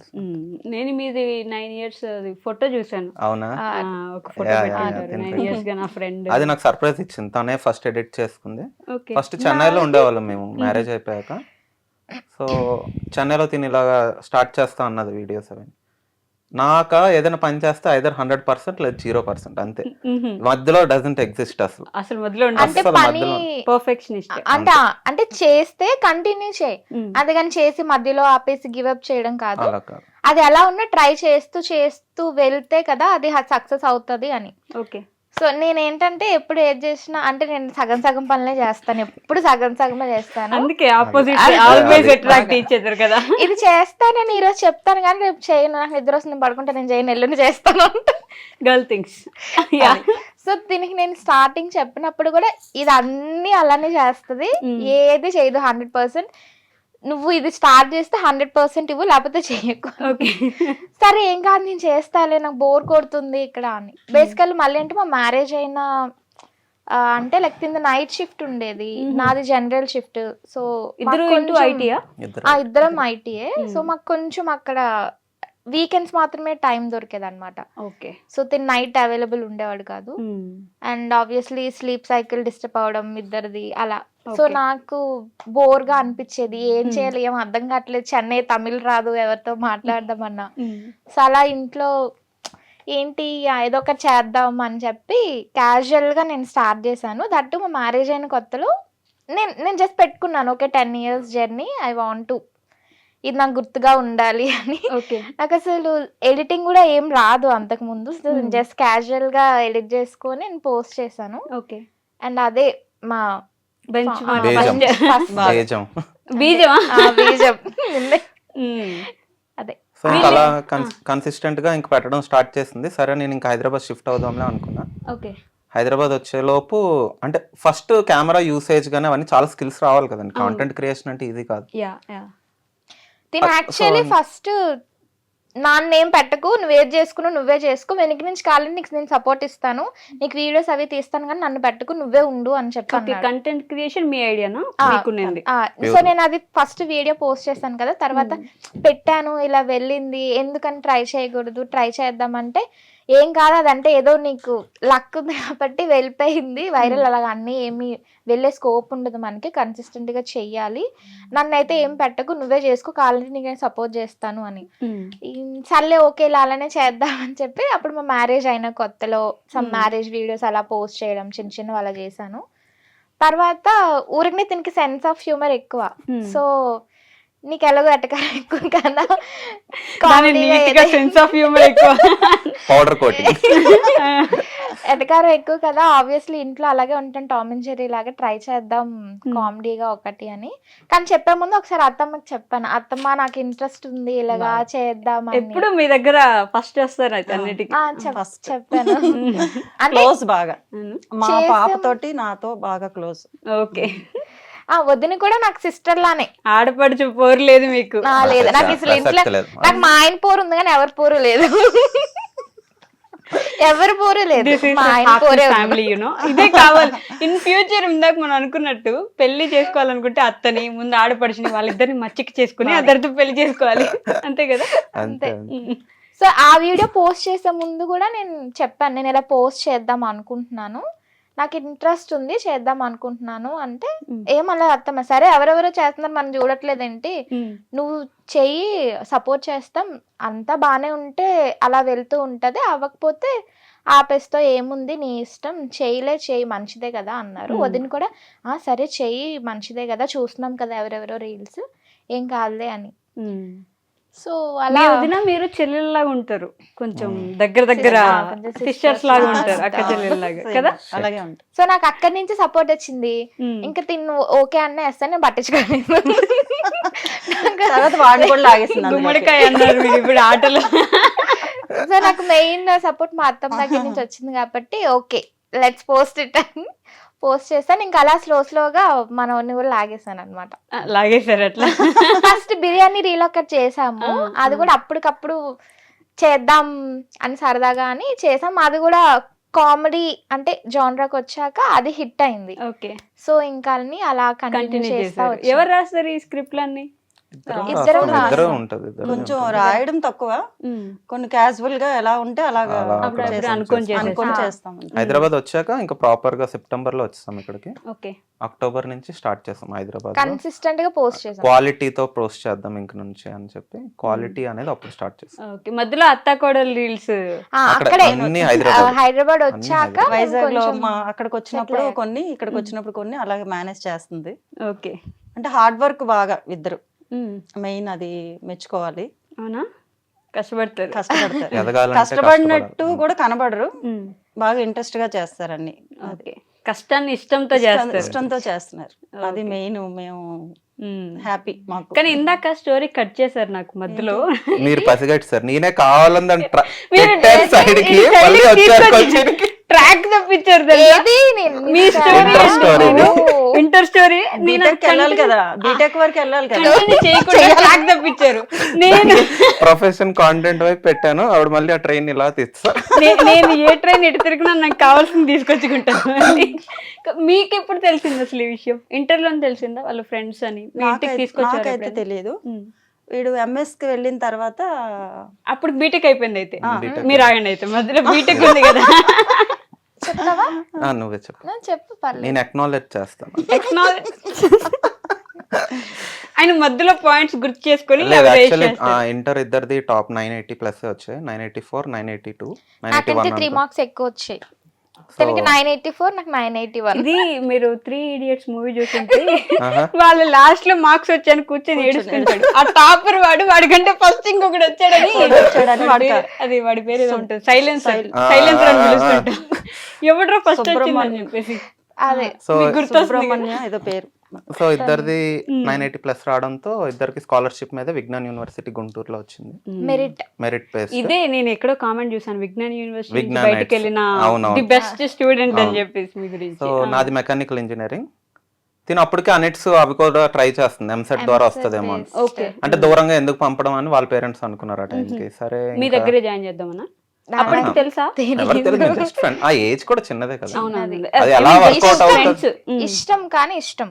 నేను మీది 9 years ఫోటో చూసాను. అవునా? ఒక ఫోటో Yeah, పెట్టారు yeah, 9 years గా నా ఫ్రెండ్. అది నాకు సర్ప్రైజ్ ఇచ్చింది. తనే ఫస్ట్ ఎడిట్ చేసుకుంది. ఓకే. ఫస్ట్ చెన్నైలో ఉండేవాళ్ళం మేము మ్యారేజ్ అయిపోయాక. సో చెన్నైలో తిని ఇలాగా స్టార్ట్ చేస్తా అన్నది వీడియోస్ అవి. నాక ఏదైనా పని చేస్తే ఐదర్ 100% లేదా 0% అంతే. మధ్యలో డజంట్ ఎగ్జిస్ట్ అసలు. అసలు మొదలు అంటే అస్సలు పని మధ్యలో పర్ఫెక్షనిస్ట్. అంటే చేస్తే కంటిన్యూ చేయి, అందుకని చేసి మధ్యలో ఆపేసి గివ్ అప్ చేయడం కాదు. అలా కాదు. అది ఎలా ఉన్నా ట్రై చేస్తూ వెళ్తే కదా అది సక్సెస్ అవుతుంది అని. ఓకే. సో నేను ఏంటంటే ఎప్పుడు ఏది చేసినా అంటే నేను సగం పనులే చేస్తాను, ఎప్పుడు సగమే చేస్తాను. అందుకే ఆపోజిట్ ఆల్వేస్ అట్రాక్ట్ ఇచ్చేద్దరు కదా. ఇది చేస్తానని ఈరోజు చెప్తాను కానీ రేపు చేయను, నాకు నిద్ర వస్తుంది పడుకుంటే నేను చేయను, ఎల్లుండి చేస్తాను. Girl things. సో దీనికి నేను స్టార్టింగ్ చెప్పినప్పుడు కూడా ఇది అన్ని అలానే చేస్తుంది, ఏది చేయదు 100%. నువ్వు ఇది స్టార్ట్ చేస్తే 100% ఇవ్వు, లేకపోతే చెయ్యకు. ఓకే. సరే ఏం కాదు నేను చేస్తాలే, నాకు బోర్ కొడుతుంది ఇక్కడ అని. బేసికల్ మళ్ళీ అంటే మా మ్యారేజ్ అయిన అంటే లైక్ కింద నైట్ షిఫ్ట్ ఉండేది, నాది జనరల్ షిఫ్ట్. సో ఇద్దరం ఐటీఏ. సో మాకు కొంచెం అక్కడ వీకెండ్స్ మాత్రమే టైం దొరికేది అనమాట. ఓకే. సో నైట్ అవైలబుల్ ఉండేవాడు కాదు. And obviously sleep cycle disturb అవడం ఇద్దరిది అలా. సో నాకు బోర్ గా అనిపించేది, ఏం చేయాలి ఏం అర్థం కావట్లేదు, చెన్నై తమిళ్ రాదు ఎవరితో మాట్లాడదామన్నా. సో అలా ఇంట్లో ఏంటి ఏదో ఒకటి చేద్దాం అని చెప్పి క్యాజువల్ గా నేను స్టార్ట్ చేశాను. దట్టు మా మ్యారేజ్ అయిన కొత్తలో నేను జస్ట్ పెట్టుకున్నాను, okay 10 years journey, I want to ఇది నాకు గుర్తుగా ఉండాలి అని. నాకు అసలు ఎడిటింగ్ కూడా ఏం రాదు అంతకు ముందు. జస్ట్ క్యాజువల్ గా ఎడిట్ చేసుకొని నేను పోస్ట్ చేశాను. ఓకే. అండ్ అదే మా బీజం. అదే. సో ఇంకా అలా కన్సిస్టెంట్ గా ఇంకా పెట్టడం స్టార్ట్ చేసింది. సరే నేను ఇంకా హైదరాబాద్ షిఫ్ట్ అవుదాంలే అనుకున్నా. ఓకే. హైదరాబాద్ వచ్చే లోపు అంటే ఫస్ట్ కెమెరా యూసేజ్ గానీ అవన్నీ చాలా స్కిల్స్ రావాలి కదండి. కాంటెంట్ క్రియేషన్ అంటే ఇది కాదు. యాక్చువల్లీ ఫస్ట్ నాన్నేం పెట్టకు, నువ్వేది చేసుకున్నావు నువ్వే చేసుకో, వెనక నుంచి కాలని నీకు నేను సపోర్ట్ ఇస్తాను, నీకు వీడియోస్ అవి తీస్తాను కానీ నన్ను పెట్టకు, నువ్వే ఉండు అని చెప్పి. కంటెంట్ క్రియేషన్ మీ ఐడియానా? సో నేను అది ఫస్ట్ వీడియో పోస్ట్ చేశాను కదా, తర్వాత పెట్టాను ఇలా వెళ్ళింది, ఎందుకని ట్రై చేయకూడదు, ట్రై చేద్దామంటే ఏం కాదు అదంటే ఏదో నీకు లక్ ఉంది కాబట్టి వెళ్ళిపోయింది వైరల్. అలాగా అన్నీ ఏమి వెళ్ళే స్కోప్ ఉండదు మనకి, కన్సిస్టెంట్ గా చెయ్యాలి, నన్నైతే ఏం పెట్టకు నువ్వే చేసుకో, కావాలంటే నీకు నేను సపోర్ట్ చేస్తాను అని. సర్లే ఓకే ఇలా అలానే చేద్దామని చెప్పి అప్పుడు మా మ్యారేజ్ అయిన కొత్తలో సమ్ మ్యారేజ్ వీడియోస్ అలా పోస్ట్ చేయడం చిన్న అలా చేశాను. తర్వాత ఊరికి దీనికి సెన్స్ ఆఫ్ హ్యూమర్ ఎక్కువ. సో నీకు ఎలాగో ఎటకారం ఎక్కువ కదా, దాని కామెడీగా నీట్ గా సెన్స్ ఆఫ్ హ్యూమర్ ఎక్కువ. Powder coating. ఎటకారం ఎక్కువ కదా, ఆబ్వియస్లీ ఇంట్లో అలాగే ఉంటాను, టామ్ అండ్ జెర్రీ లాగా ట్రై చేద్దాం కామెడీగా ఒకటి అని. కానీ చెప్పే ముందు ఒకసారి అత్తమ్మకి చెప్పాను, అత్తమ్మ నాకు ఇంట్రెస్ట్ ఉంది ఇలాగా చేద్దాం అని. ఎప్పుడు మీ దగ్గర ఫస్ట్ వస్తారు అయితే అన్నిటికీ. First. చెప్పాను అంటే క్లోజ్ బాగా, మా చేసాం. పాపతోటి నాతో బాగా క్లోజ్. ఓకే. వదిన కూడా నాకు సిస్టర్ లానే. ఆడపడుచు పోరు లేదు మీకు. లేదు నాకు అసలు ఇంట్లో ప్రసక్తి లేదు. నాకు మా ఆయన పోరు ఉంది కానీ ఎవరి పోరు లేదు. ఎవరి పోరు లేదు, This is మా a ఆయన happy పోరే ఉంది. family, you know. ఇదే కావాలి ఇన్ ఫ్యూచర్. ఇందాక మనం అనుకున్నట్టు పెళ్లి చేసుకోవాలనుకుంటే అత్తని ముందు ఆడపడుచుని వాళ్ళిద్దరిని మచ్చిక చేసుకుని అద్దరితో పెళ్లి చేసుకోవాలి, అంతే కదా. అంతే. సో ఆ వీడియో పోస్ట్ చేసే ముందు కూడా నేను చెప్పాను, నేను ఇలా పోస్ట్ చేద్దాం అనుకుంటున్నాను, నాకు ఇంట్రెస్ట్ ఉంది చేద్దాం అనుకుంటున్నాను అంటే ఏమన్నా అత్తమ్మ సరే ఎవరెవరో చేస్తున్నారు మనం చూడట్లేదేంటి, నువ్వు చెయ్యి సపోర్ట్ చేస్తాం, అంతా బాగానే ఉంటే అలా వెళ్తూ ఉంటది, అవ్వకపోతే ఆపేస్తో ఏముంది నీ ఇష్టం, చెయ్యి మంచిదే కదా అన్నారు. వదిన కూడా సరే చెయ్యి మంచిదే కదా, చూస్తున్నాం కదా ఎవరెవరో రీల్స్, ఏం కాదులే అని. సో అలా వదిన మీరు చెల్లెల్లాగా ఉంటారు, కొంచెం దగ్గర కొంచెం సిస్టర్స్ sisters లాగా లాగా ఉంటారు, అక్క చెల్లెల్లాగా కదా. అలాగే ఉంటుంది. సో నాకు అక్కడి నుంచి సపోర్ట్ వచ్చింది. ఇంకా తిను ఓకే అన్న వేస్తాను, నేను పట్టించుకోలేదు. తర్వాత వాడిని కూడా లాగేసింది అందులోకి. గుమ్మడికాయ అన్నారు మీరు ఇప్పుడు ఆటలు. సో నాకు మెయిన్ సపోర్ట్ మా అత్తమ్మ దగ్గర నుంచి వచ్చింది కాబట్టి ఓకే లెట్స్ పోస్ట్ ఇట్ అని పోస్ట్ చేస్తాను. ఇంకా అలా స్లోగా మనోని కూడా లాగేసాను అనమాట. లాగేశారు అట్లా. ఫస్ట్ బిర్యానీ రీల్ ఒకటి చేసాము, అది కూడా అప్పటికప్పుడు చేద్దాం అని సరదాగా అని చేసాం. అది కూడా కామెడీ అంటే జానరాకి వచ్చాక అది హిట్ అయింది. ఓకే. సో ఇంకా అలా కంటిన్యూ చేస్తా చేశారు. వచ్చాను. ఎవరు రాస్తారు ఈ స్క్రిప్ట్లన్నీ? ఇద్దరం ఇద్దరు రాస్తాం. ఉంటది. కొంచెం రాయడం తక్కువ, కొన్ని క్యాజువల్ గా ఎలా ఉంటే అలాగా అలా అప్పుడప్పుడు చేస్తాం. అనుకొని అనుకొని చేస్తాం. చేస్తాం. హైదరాబాద్ వచ్చాక ఇంకా ప్రాపర్ గా సెప్టెంబర్ లో వచ్చేసాం ఇక్కడికి. ఓకే. అక్టోబర్ నుంచి స్టార్ట్ చేసాం హైదరాబాద్. కన్సిస్టెంట్ గా పోస్ట్ చేసాం. క్వాలిటీతో పోస్ట్ చేద్దాం ఇంక నుంచి అని చెప్పి క్వాలిటీ అనేది అప్పుడు స్టార్ట్ చేసాం. ఓకే. మధ్యలో అత్తాకోడలు రీల్స్ అక్కడే అన్ని హైదరాబాద్ వచ్చాక అన్ని వైజాగ్ లో కొంచెం మా అక్కడికి వచ్చినప్పుడు settle కొన్ని, ఇక్కడికి వచ్చినప్పుడు కొన్ని అలాగే మేనేజ్ చేస్తుంది. ఓకే. అంటే హార్డ్ వర్క్ బాగా ఇద్దరు, మెయిన్ అది మెచ్చుకోవాలి. అవునా? కష్టపడతారు. కష్టపడతారు, ఎదగాలంటే కష్టపడినట్టు కష్టపడాలి. కూడా కనబడరు, బాగా ఇంట్రెస్ట్ గా చేస్తారు అన్ని. ఓకే. కష్టాన్ని ఇష్టంతో చేస్తారు. ఇష్టంతో చేస్తున్నారు, అది మెయిన్. మేము హ్యాపీ మాకు. కానీ ఇందాక స్టోరీ కట్ చేశారు నాకు మధ్యలో. మీరు పసిగట్టి సార్ నేనే కావాలని మీరు సైడ్ కి ఈ side మళ్ళీ కి వచ్చారు తీసుకొచ్చి కొంచెం. ట్రాక్ తప్పించారు తెలుసా? ఏది నేను మీ miss story Inter story. Inter story BTech వెళ్ళాలి కదా, బీటెక్ వరకు వెళ్ళాలి కదా. చేయకుండా ట్రాక్ తప్పించారు. నేను ప్రొఫెషన్ కాంటెంట్ వైపు పెట్టాను, ఆవిడ మళ్ళీ ఆ ట్రైన్ ఇలా తీస్తా. నేను ఏ ట్రైన్ ఎటు తిరిగినా నాకు కావాల్సింది తీసుకొచ్చుకుంటాను. మీకు ఎప్పుడు తెలిసింది అసలు ఈ విషయం? ఇంటర్లోనే తెలిసిందా వాళ్ళ ఫ్రెండ్స్ అని? మీ ఇంటికి తీసుకొచ్చారు నాకైతే తెలియదు. వీడు ఎంఎస్ కి వెళ్ళిన తర్వాత అప్పుడు బీటెక్ అయిపోయింది. అయితే B.Tech. మీరు ఆగండి, అయితే మధ్యలో బీటెక్ ఉంది కదా. చెప్తావా? నువ్వే చెప్పు, చెప్పు పర్లేదు. నేను అక్నాలెడ్జ్ చేస్తాను. ఆయన మధ్యలో పాయింట్స్ గుర్తు చేసుకొని లేదు యాక్చువల్లీ ఇంటర్ ఇద్దరిది టాప్ 980+ వచ్చాయి. 984, 982, నాకంటే 3 981. మార్క్స్ ఎక్కువ వచ్చాయి. తనకి 984, నాకు 981. ఇది మీరు 3 Idiots మూవీ చూస్తుంటే వాళ్ళు లాస్ట్ లో మార్క్స్ వచ్చాయని కూర్చొని ఏడుస్తుంటాడు. ఆ టాపర్ వాడికంటే ఫస్ట్ ఇంకొకటి వచ్చాడని అది వాడి పేరు ఏదో ఉంటుంది, సైలెన్సర్ అని పిలుస్తుంటాడు. ఎవడో ఫస్ట్ వచ్చిందని చెప్పేసి అదే సుబ్రహ్మణ్య ఏదో పేరు. సో ఇద్దరిది 980+ రావడంతో ఇద్దరికి స్కాలర్షిప్ మీద విజ్ఞాన్ యూనివర్సిటీ గుంటూరులో వచ్చింది. Merit base. ఇదే నేను ఎక్కడో కామెంట్ చూసాను, విజ్ఞాన్ యూనివర్సిటీ విజ్ఞాన్ బయటకు వెళ్ళిన ది బెస్ట్ స్టూడెంట్ అని చెప్పేసి మీ గురించి. సో నాది మెకానికల్ ఇంజనీరింగ్. తిను అప్పటికే అనిట్స్ అవి కూడా ట్రై చేస్తుంది, ఎంసెట్ ద్వారా వస్తుందేమో అని. ఓకే. అంటే దూరంగా ఎందుకు పంపడం అని వాళ్ళ పేరెంట్స్ అనుకున్నారు ఆ టైంకి. సరే మీ దగ్గరే జాయిన్ చేద్దామా? అప్పటికి తెలుసా? ఎవరు తెలియదు, జస్ట్ ఫ్రెండ్. ఆ ఏజ్ కూడా చిన్నదే కదా, అవునది. అది ఎలా వర్కౌట్ అవుతుంది. ఇష్టం కానీ ఇష్టం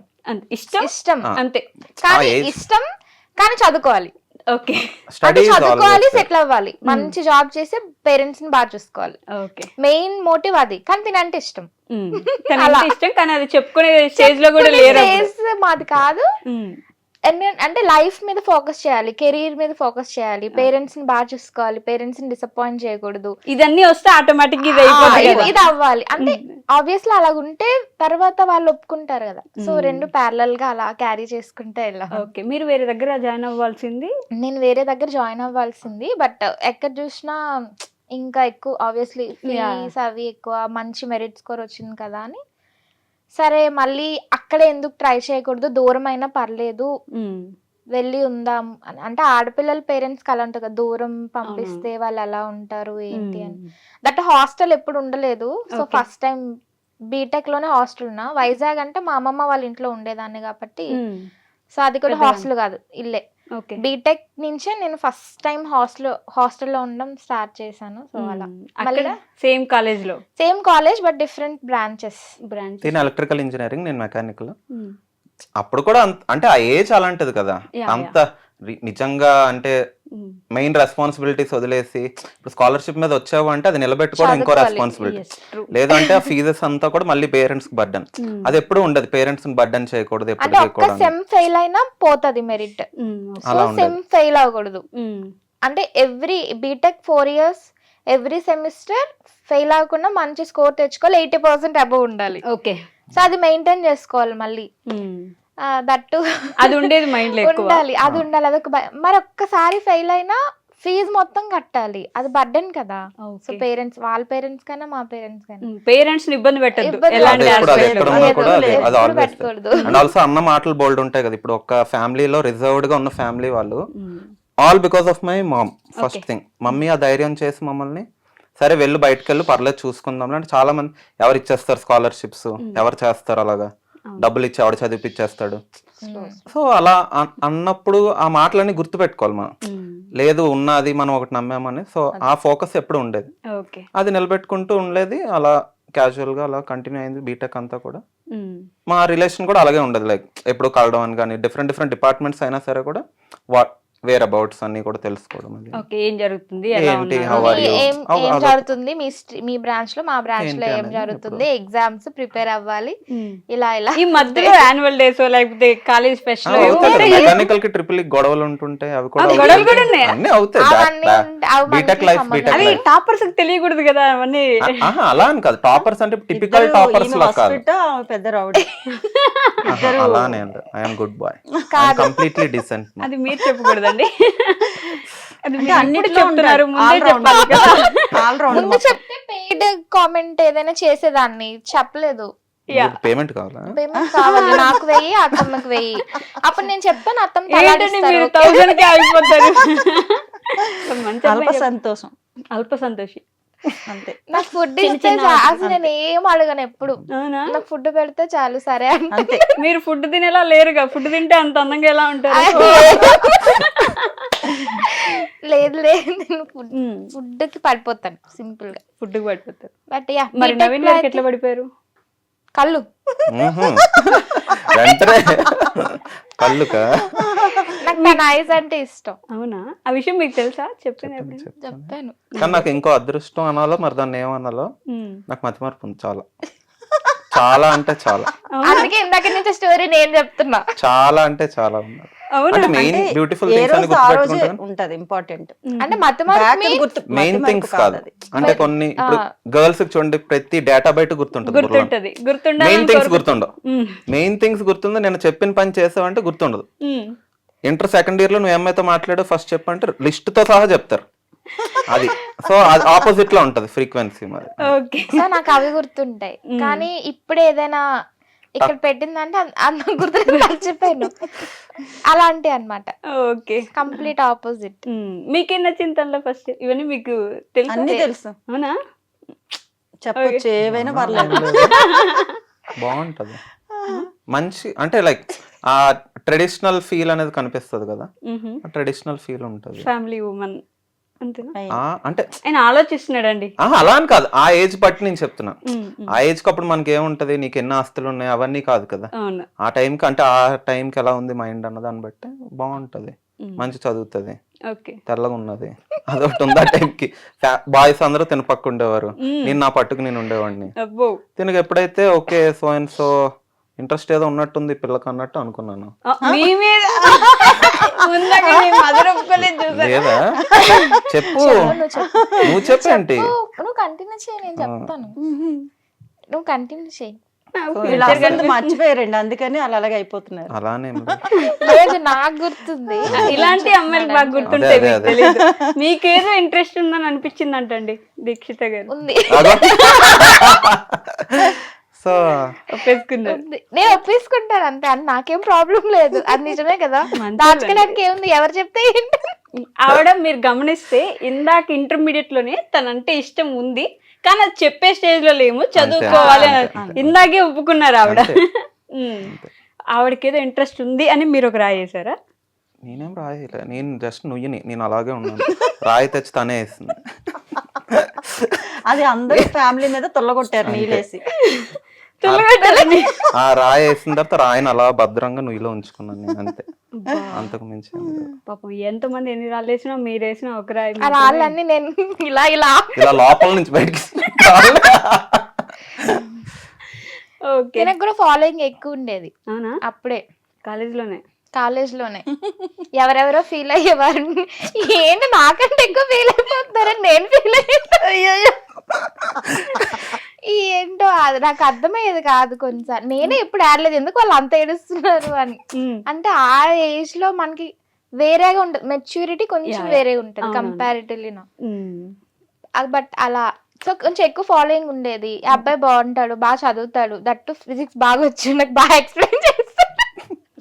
ఇష్టం అంతే. కానీ ఇష్టం కానీ చదువుకోవాలి. ఓకే. అంటే చదువుకోవాలి, సెటిల్ అవ్వాలి, మంచి జాబ్ చేసి పేరెంట్స్ ని బాగా చూసుకోవాలి. ఓకే. మెయిన్ మోటివ్ అది. కానీ తినంటే ఇష్టం, ఇష్టం కానీ అది చెప్పుకునే స్టేజ్ లో కూడా లేరు. మాది కాదు. అంటే లైఫ్ మీద ఫోకస్ చేయాలి, కెరీర్ మీద ఫోకస్ చేయాలి, పేరెంట్స్ ని బాగా చూసుకోవాలి, పేరెంట్స్ ని డిసప్పాయింట్ చేయకూడదు. ఇదన్నీ వస్తే ఆటోమేటిక్ ఇది అయిపోతుంది కదా. ఇది అవ్వాలి అంటే ఆబ్వియస్లీ అలా ఉంటే తర్వాత వాళ్ళు ఒప్పుకుంటారు కదా. సో రెండు ప్యారలల్ గా అలా క్యారీ చేసుకుంటే వెళ్ళాలి. ఓకే, మీరు వేరే దగ్గర జాయిన్ అవ్వాల్సింది. నేను వేరే దగ్గర జాయిన్ అవ్వాల్సింది, బట్ ఎక్కడ చూసినా ఇంకా ఎక్కువ ఆబ్వియస్లీ ఫీస్ అవి ఎక్కువ, మంచి మెరిట్ స్కోర్ వచ్చింది కదా అని సరే మళ్ళీ అక్కడే ఎందుకు ట్రై చేయకూడదు, దూరం అయినా పర్లేదు వెళ్ళి ఉందాం అని. అంటే ఆడపిల్లల పేరెంట్స్ కి అలా ఉంటుంది కదా, దూరం పంపిస్తే వాళ్ళు ఎలా ఉంటారు ఏంటి అని. దట్ హాస్టల్ ఎప్పుడు ఉండలేదు. సో ఫస్ట్ టైం బీటెక్ లోనే హాస్టల్ ఉన్నా. వైజాగ్ అంటే మా అమ్మమ్మ వాళ్ళ ఇంట్లో ఉండేదాన్ని కాబట్టి, సో అది కూడా హాస్టల్ కాదు, ఇల్లే. బీటెక్ నుంచే నేను ఫస్ట్ టైం హాస్టల్లో ఉండడం స్టార్ట్ చేశాను. సో అలా అక్కడ సేమ్ కాలేజ్ లో, same college but different branches. నేను ఎలక్ట్రికల్ ఇంజనీరింగ్, నేను మెకానికల్. అప్పుడు కూడా అంటే ఆ ఏజ్ అలాంటిది కదా, అంత నిజంగా అంటే మెయిన్ రెస్పాన్సిబిలిటీస్ వదిలేసి ఇప్పుడు స్కాలర్షిప్ మీద వచ్చావు అంటే అది నిలబెట్టుకోవడం ఇంకో రెస్పాన్సిబిలిటీ. లేదంటే ఆ ఫీజెస్ అంతా కూడా మళ్ళీ పేరెంట్స్ కి బర్డన్. అది ఎప్పుడు ఉండదు, పేరెంట్స్ ని బర్డన్ చేయకూడదు ఎప్పుడు చేయకూడదు. సెమ్ ఫెయిల్ అయినా పోతది మెరిట్, సెమ్ ఫెయిల్ అవ్వకూడదు. అంటే every BTech 4 years every semester fail అవ్వకుండా మంచి స్కోర్ తెచ్చుకోవాలి, 80% అబవ్ ఉండాలి. ఓకే, సో అది మెయింటైన్ చేసుకోవాలి మళ్ళీ. దట్టు అది ఉండేది మైండ్ లో ఉండాలి, అది ఉండాలి, అదొక మరి ఒక్కసారి ఫెయిల్ అయినా ఫీజు మొత్తం కట్టాలి, అది బర్డెన్ కదా. సో పేరెంట్స్, వాళ్ళ పేరెంట్స్ కైనా మా పేరెంట్స్ కైనా పేరెంట్స్ ని ఇబ్బంది పెట్టద్దు, పెట్టకూడదు. అండ్ ఆల్సో అన్న మాటలు బోల్డ్ ఉంటాయి కదా. ఇప్పుడు ఒక ఫ్యామిలీలో రిజర్వ్డ్ గా ఉన్న ఫ్యామిలీ వాళ్ళు all because of my mom. First thing mummy ఆ ధైర్యం చేసి మమ్మల్ని సరే వెళ్ళు బయటకు వెళ్ళు పర్లేదు చూసుకుందాం అంటే, చాలా మంది ఎవరు ఇచ్చేస్తారు స్కాలర్షిప్స్, ఎవరు చేస్తారు అలాగా, డబ్బులు ఇచ్చి ఎవడు చదివిపిచ్చేస్తాడు. సో అలా అన్నప్పుడు ఆ మాటలన్నీ గుర్తు పెట్టుకోవాలి మనం. లేదు ఉన్నది మనం ఒకటి నమ్మామని. సో ఆ ఫోకస్ ఎప్పుడు ఉండేది, అది నిలబెట్టుకుంటూ ఉండేది. అలా క్యాజువల్ గా అలా కంటిన్యూ అయింది బీటెక్ అంతా కూడా. మా రిలేషన్ కూడా అలాగే ఉండదు, లైక్ ఎప్పుడు కలవడం అని కానీ, డిఫరెంట్ డిపార్ట్మెంట్స్ అయినా సరే కూడా వేర్ అబౌట్స్ అన్ని కూడా తెలుసుకోవడం. ఏం జరుగుతుంది, ఏం జరుగుతుంది మీ బ్రాంచ్ లో, మా బ్రాంచ్ లో ఏం జరుగుతుంది, ఎగ్జామ్స్ ప్రిపేర్ అవ్వాలి, ఇలా ఇలా. ఈ మధ్యలో యాన్యువల్ డేస్ లేకపోతే కాలేజ్ ఫెస్ట్ మెకానికల్ కి ట్రిపుల్ గొడవలు ఉంటుంటాయి, అవి కూడా అన్ని అవుతాయి. బీటెక్ లైఫ్, అవి టాపర్స్ కి తెలియకూడదు కదా అవన్నీ. అలా అని కాదు, టాపర్స్ అంటే టిపికల్ టాపర్స్ లా కాదు, పెద్ద రౌడీ. అలానే I'm good boy, completely decent. అది మీరు చెప్పకూడదండి, అన్నిటి చెప్తున్నారు, ముందే చెప్పాలి కదా. ముందు చెప్తే పెయిడ్ కామెంట్ ఏదైనా చేసేదాన్ని, చెప్పలేదు. పేమెంట్ కావాలా, పేమెంట్ కావాలి, నాకు 1000, అత్తమ్మకి 1000. అప్పుడు నేను చెప్తాను, అత్తమ్మ అయిపోతారు. అల్ప సంతోషం, అల్ప సంతోషి అంతే. నాకు ఫుడ్ ఇస్తే అసలు నేను ఏం అడగను ఎప్పుడు, నాకు ఫుడ్ పెడితే చాలు సరే అంతే. మీరు ఫుడ్ తినేలా లేరుగా, ఫుడ్ తింటే అంత అందంగా ఎలా ఉంటారు? లేదు లేదు, నేను ఫుడ్ కి పడిపోతాను, సింపుల్ గా ఫుడ్ కి పడిపోతారు. బట్ మరి నవీన్ గారికి ఎట్లా పడిపోయారు? కళ్ళు వెంటనే కళ్ళుకా, నాకు తన ఐస్ అంటే ఇష్టం. అవునా, ఆ విషయం మీకు తెలుసా? చెప్పాను. కానీ నాకు ఇంకో అదృష్టం అనాలో మరి దాన్ని ఏమనాలో, నాకు మతిమరుపు ఉంది చాలా, చాలా అంటే చాలా. అందుకే ఇందాక నుంచి స్టోరీ నేను చెప్తున్నా, చాలా అంటే చాలా ఉన్నారు. అంటే మెయిన్ బ్యూటిఫుల్ థింగ్స్ అని గుర్తుపెట్టుకుంటాను, ఉంటది ఇంపార్టెంట్. అంటే మెయిన్ థింగ్స్ కాదు, అంటే కొన్ని ఇప్పుడు గర్ల్స్ కి చూడండి ప్రతి డేటా బయట గుర్తుంటది, మెయిన్ థింగ్స్ గుర్తుండవు. మెయిన్ థింగ్స్ గుర్తుంది, నేను చెప్పిన పని చేసావంటే గుర్తుండదు. ఇంటర్ సెకండ్ ఇయర్ లో నువ్వు అమ్మాయితో మాట్లాడు ఫస్ట్ చెప్పంటే లిస్ట్ తో సహా చెప్తారు. అది సో అది ఆపోజిట్ లో ఉంటది ఫ్రీక్వెన్సీ. మరి సో నాకు అవి గుర్తుంటాయి, కానీ ఇప్పుడు ఏదైనా ఇక్కడ పెట్టిందంటే అంత గుర్తు మర్చిపోయాను, అలాంటి అన్నమాట. Okay, complete opposite. మీకేం నచ్చింది తనలో ఫస్ట్? ఇవన్నీ మీకు తెలుసు. అవునా, చెప్పొచ్చు, ఏవైనా పర్లేదు. బాగుంటది, మంచి అంటే లైక్ ఆ ట్రెడిషనల్ ఫీల్ అనేది కనిపిస్తుంది కదా, ట్రెడిషనల్ ఫీల్ ఉంటది. ఫ్యామిలీ ఉమెన్ అంటే ఆయన ఆలోచిస్తున్నాడండి. అలా అని కాదు, ఆ ఏజ్ బట్టి నేను చెప్తున్నా. ఆ ఏజ్ కి అప్పుడు మనకి ఏముంటది, నీకు ఎన్ని ఆస్తులు ఉన్నాయి అవన్నీ కాదు కదా. ఆ టైంకి అంటే ఆ టైంకి ఎలా ఉంది మైండ్ అన్న దాన్ని బట్టి బాగుంటది. మంచి చదువుతుంది, తెల్లగా ఉన్నది, అదొకటి ఉంది. ఆ టైంకి బాయ్స్ అందరూ తిన పక్క ఉండేవారు, నేను నా పట్టుకు నేను ఉండేవాడిని. తినకు ఎప్పుడైతే okay so and so interest ఏదో ఉన్నట్టుంది పిల్లకి అన్నట్టు అనుకున్నాను. మీ మీద ముందుగా మీ మదర్ ఒప్పుకోలేదు చూసారా? లేదా చెప్పు, నువ్వు చెప్పు. నువ్వు చెప్పేంటి. నువ్వు కంటిన్యూ చేయి, నేను చెప్తాను. నువ్వు కంటిన్యూ చేయి. వీళ్ళు అసలు మర్చిపోయారండి, అందుకని అలా అలాగే అయిపోతున్నారు. అలానే ఏం లేదు. లేదు, నాకు గుర్తుంది. ఇలాంటి అమ్మాయిలు బాగా గుర్తుంటాయి, అదే, మీకు అదే. తెలీదు. మీకేదో ఇంట్రెస్ట్ ఉందని అనిపించింది అంటండి దీక్షిత గారు, ఉంది. అదో. సో ఒప్పేసుకున్నారు. ఉంది. నేను ఒప్పేసుకుంటాను అంతే, అది నాకేం ప్రాబ్లం లేదు. అది నిజమే కదా, దాచుకోవడానికి ఏముంది, ఎవరు చెప్తే ఏంటి. ఆవిడ మీరు గమనిస్తే ఇందాక ఇంటర్మీడియట్ లోనే తనంటే ఇష్టం ఉంది, కానీ అది చెప్పే స్టేజ్ లో లేము, చదువుకోవాలి అని ఇందాకే ఒప్పుకున్నారు ఆవిడ. అంతే. ఆవిడకేదో ఇంట్రెస్ట్ ఉంది అని మీరు ఒక రాయి చేశారా? నేనేం రాయలే, నేను జస్ట్ నుయ్యని, నేను అలాగే ఉన్నాను. రాయి తెచ్చి తనే వేస్తుంది. అది అందరూ ఫ్యామిలీ మీద తొల్లగొట్టారు నీళ్ళేసి. ఆ రాయి వేసిన తర్వాత రాయిని అలా భద్రంగా నుయ్యిలో ఉంచుకున్నాను నేను, అంతే. అంతకు మించి ఏం లేదు. పాపం ఎంతమంది ఎన్ని రాళ్ళు వేసినా మీరు వేసిన ఒక రాయి ఆ రాళ్ళన్నీ నేను ఇలా ఇలా ఇలా లోపల నుంచి బయటికి ఓకే. నాకు కూడా ఫాలోయింగ్ ఎక్కువ ఉండేది అవునా? అప్పుడే కాలేజ్ లోనే ఎవరెవరో ఫీల్ అయ్యేవారు. ఏంటి నాకంటే ఎక్కువ ఫీల్ అయిపోతున్నారని నేను ఫీల్ అయ్యా. ఏంటో అది నాకు అర్థమయ్యేది కాదు. కొన్నిసార్లు నేనే ఎప్పుడు ఆడలేదు, ఎందుకు వాళ్ళు అంత ఏడుస్తున్నారు అని. అంటే ఆ ఏజ్ లో మనకి వేరేగా ఉంటది, మెచ్యూరిటీ కొంచెం వేరేగా ఉంటది కంపారిటివ్లీ. బట్ అలా సో కొంచెం ఎక్కువ ఫాలోయింగ్ ఉండేది. ఈ అబ్బాయి బాగుంటాడు, బాగా చదువుతాడు, దట్టు ఫిజిక్స్ బాగా వచ్చి నాకు బాగా ఎక్స్ప్లెయిన్ చేస్తాడు.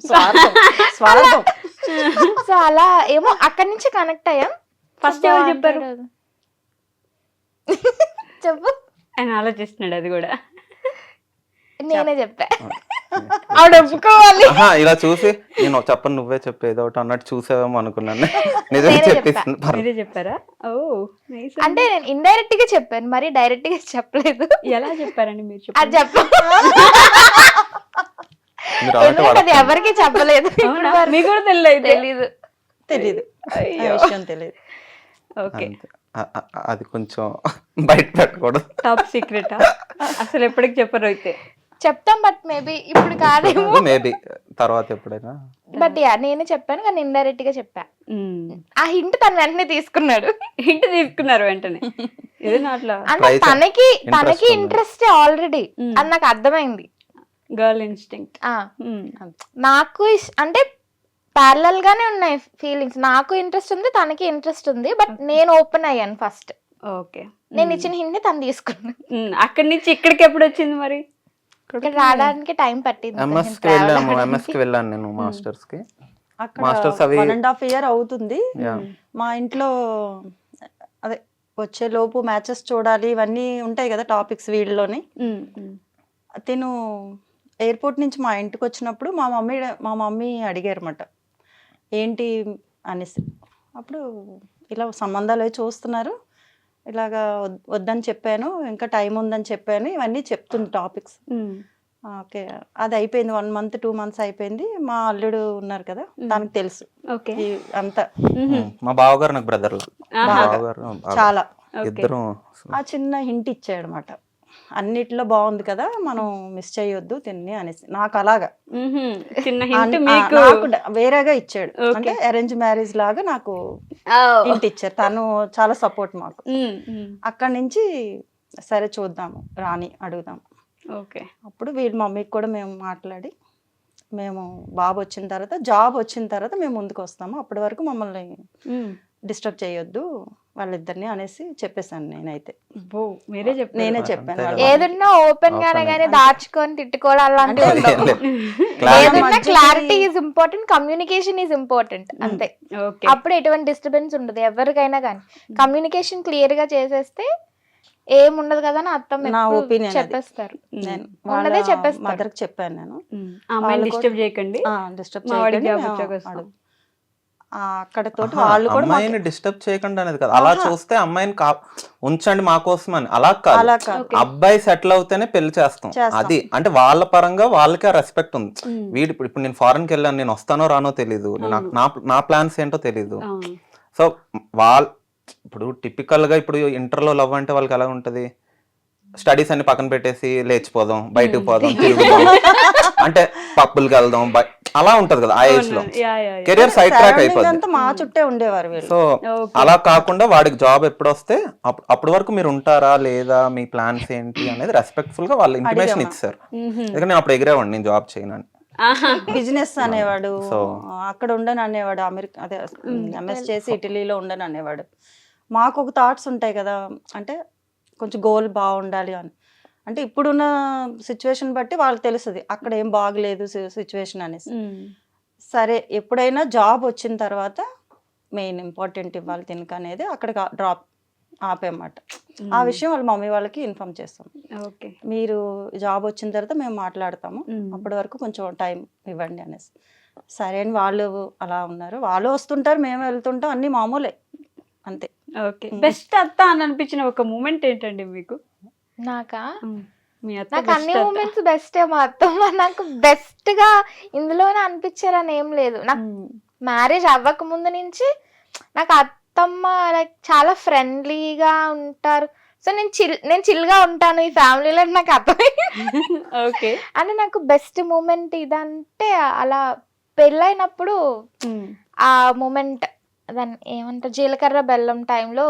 స్వార్థం. సో అలా ఏమో అక్కడి నుంచి కనెక్ట్ అయ్యాం. ఫస్ట్ ఎవరు చెప్పారు? చెప్పు. ఆయన ఆలోచిస్తున్నాడు అది కూడా. నేనే చెప్పా. ఆవిడ ఒప్పుకోవాలి. ఆహా, ఇలా చూసి నేను చెప్పను నువ్వే చెప్పేది ఒకటి అన్నట్టు చూసావేమో అనుకున్నాను. నిజమే నేనే చెప్పేసింది. మీరే చెప్పారా? ఓ నైస్. అంటే నేను ఇండైరెక్ట్ గా చెప్పాను, మరి డైరెక్ట్ గా చెప్పలేదు. ఎలా చెప్పారండి మీరు? అది చెప్ప మీరు అలాంటి ఎందుకంటే అది ఎవరికి చెప్పలేదు. అవునా? మీకు కూడా తెలియదు? తెలీదు, ఆ విషయం తెలియదు. ఓకే. అంతే. అది కొంచెం బయట పెట్టకూడదు. టాప్ సీక్రెట్ అసలు ఎప్పటికి చెప్పరు అయితే? చెప్తాం, బట్ మేబీ ఇప్పుడు కాదేమో. మేబీ తర్వాత ఎప్పుడైనా. బట్ యా నేనే చెప్పాను, కానీ ఇండైరెక్ట్ గా చెప్పా. ఆ హింట్ తను వెంటనే తీసుకున్నాడు. హింట్ తీసుకున్నారు వెంటనే? ఏదైనా అట్లా అంటే Try తనకి Interest ఉంది. ఇంట్రెస్ట్ ఆల్రెడీ అది నాకు అర్థమైంది. Girl instinct. నాకు అంటే ప్యారలల్ గానే ఉన్నాయి ఫీలింగ్స్. నాకు ఇంట్రెస్ట్ ఉంది, తనకి ఇంట్రెస్ట్ ఉంది, బట్ నేను ఓపెన్ అయ్యాను ఫస్ట్. ఓకే. నేను ఇచ్చిన హింట్ తను తీసుకున్నాను. అక్కడి నుంచి ఇక్కడికి ఎప్పుడు వచ్చింది మరి? ఇక్కడ రావడానికి టైం పట్టింది. ఎంఎస్కి వెళ్ళాము, ఎంఎస్కి వెళ్ళాను నేను మాస్టర్స్ కి. అక్కడ మాస్టర్స్ అవి 1.5 year అవుతుంది. Yeah. మా ఇంట్లో అదే వచ్చే లోపు మ్యాచెస్ చూడాలి, ఇవన్నీ ఉంటాయి కదా టాపిక్స్ వీళ్ళలోని. తిను ఎయిర్పోర్ట్ నుంచి మా ఇంటికి వచ్చినప్పుడు మా మమ్మీ అడిగారు అన్నమాట, ఏంటి అనేసి. అప్పుడు ఇలా సంబంధాలు అవి చూస్తున్నారు, ఇలాగా వద్దని చెప్పాను, ఇంకా టైం ఉందని చెప్పాను, ఇవన్నీ చెప్తుంది టాపిక్స్. ఓకే, అది అయిపోయింది. 1 month 2 months అయిపోయింది. మా అల్లుడు ఉన్నారు కదా, తనకు తెలుసు ఓకే. అంతా. మా బావగారు నాకు బ్రదర్. బావగారు చాలా ఇద్దరు. ఆ చిన్న హింట్ ఇచ్చాడు అనమాట, అన్నిట్లో బాగుంది కదా, మనం మిస్ చేయొద్దు తిన్ని అనేసి. నాకు అలాగా చిన్న హింట్ మీకు నాకు వేరేగా ఇచ్చాడు. అంటే అరేంజ్ మ్యారేజ్ లాగా నాకు హింట్ ఇచ్చారు. తను చాలా సపోర్ట్ మాకు. అక్కడి నుంచి సరే చూద్దాము, రాని అడుగుదాం. ఓకే. అప్పుడు వీళ్ళ మమ్మీకి కూడా మేము మాట్లాడి, మేము బాబు వచ్చిన తర్వాత, జాబ్ వచ్చిన తర్వాత మేము ముందుకు వస్తాము, అప్పటి వరకు మమ్మల్ని డిస్టర్బ్ చేయొద్దు వాళ్ళిద్దరిని అనేసి చెప్పేశాను నేనైతే. మీరే చెప్పారు? నేనే చెప్పాను. ఏదన్నా ఓపెన్ గానే గానీ దాచుకొని తిట్టుకోవడం అలాంటివి ఉండవు. ఏదన్నా clarity is important, communication is important, అంతే. అప్పుడు ఎటువంటి డిస్టర్బెన్స్ ఉండదు ఎవరికైనా కానీ. కమ్యూనికేషన్ క్లియర్ గా చేసేస్తే ఏముండదు కదా అని అర్థం. నా ఒపీనియన్ చెప్పేస్తారు, ఉన్నదే చెప్పేస్తాను. మదర్కి చెప్పాను నేను, అమ్మాయిని డిస్టర్బ్ చేయకండి, డిస్టర్బ్ చేయకండి. అక్కడ తోటి వాళ్ళు కూడా అమ్మాయిని డిస్టర్బ్ చేయకండి అనేది కదా. అలా చూస్తే అమ్మాయిని ఉంచండి మా కోసం అని, అలా కాదు. అబ్బాయి సెటిల్ అవుతేనే పెళ్లి చేస్తాం. అది అంటే వాళ్ళ పరంగా వాళ్ళకి ఆ రెస్పెక్ట్ ఉంది. వీడు ఇప్పుడు నేను ఫారెన్కి వెళ్ళాను, నేను వస్తానో రానో తెలీదు, నా ప్లాన్స్ ఏంటో తెలీదు. సో వాళ్ళు ఇప్పుడు టిపికల్ గా ఇప్పుడు ఇంటర్లో లవ్ అంటే వాళ్ళకి ఎలా ఉంటది, స్టడీస్ అన్ని పక్కన పెట్టేసి లేచిపోదాం, బయటకు పోదాం, తిరుగుదాం అంటే పప్పులకి వెళ్దాం అలా ఉంటది కదా ఆ ఏజ్ లో yeah yeah career side track Surrounding అయిపోద్ది. అంతా మా చుట్టే ఉండేవారు వీళ్ళు. సో అలా కాకుండా వాడికి జాబ్ ఎప్పుడు వస్తే అప్పటి వరకు మీరు ఉంటారా లేదా, మీ ప్లాన్స్ ఏంటి అనేది రెస్పెక్ట్ఫుల్ గా వాళ్ళు ఇంటిమేషన్ అడిగామా. ఇచ్చారు. ఎందుకంటే నేను అప్పుడు ఎగిరేవాడిని, నేను జాబ్ చేయను. బిజినెస్ అనేవాడు, So- అక్కడ ఉండను అనేవాడు, అమెరికా అదే ఎంఎస్ చేసి ఇటలీలో ఉండను అనేవాడు. మాకు ఒక థాట్స్ ఉంటాయి కదా, అంటే కొంచెం గోల్ బాగుండాలి అని. అంటే ఇప్పుడున్న సిచ్యువేషన్ బట్టి వాళ్ళకి తెలుస్తుంది అక్కడ ఏం బాగలేదు సిచ్యువేషన్ అనేసి. సరే ఎప్పుడైనా జాబ్ వచ్చిన తర్వాత మెయిన్ ఇంపార్టెంట్ ఇవ్వాలి తినక అనేది అక్కడ డ్రాప్ ఆపేమాట. ఆ విషయం వాళ్ళ మమ్మీ వాళ్ళకి ఇన్ఫార్మ్ చేస్తాం. ఓకే మీరు జాబ్ వచ్చిన తర్వాత మేము మాట్లాడతాము, అప్పటి వరకు కొంచెం టైం ఇవ్వండి అనేసి. సరే అని వాళ్ళు అలా ఉన్నారు. వాళ్ళు వస్తుంటారు, మేము వెళ్తుంటాం, అన్ని మామూలే అంతే. ఓకే బెస్ట్ అత్త అని అనిపించిన ఒక మూమెంట్ ఏంటండి మీకు? నాకా మీ అత్త నాకు best అన్ని అత్త. మూమెంట్స్ బెస్టే. మా అత్తమ్మ నాకు బెస్ట్ గా ఇందులోనే అనిపించారని ఏం లేదు. నాకు మ్యారేజ్ అవ్వక ముందు నుంచి నాకు అత్తమ్మ లైక్ చాలా ఫ్రెండ్లీగా ఉంటారు. సో నేను చిల్ గా ఉంటాను ఈ ఫ్యామిలీలో, నాకు అర్థమైంది. ఓకే అంటే నాకు బెస్ట్ మూమెంట్ ఇదంటే అలా పెళ్ళైనప్పుడు ఆ మూమెంట్, దాన్ని ఏమంటారు, జీలకర్ర బెల్లం టైంలో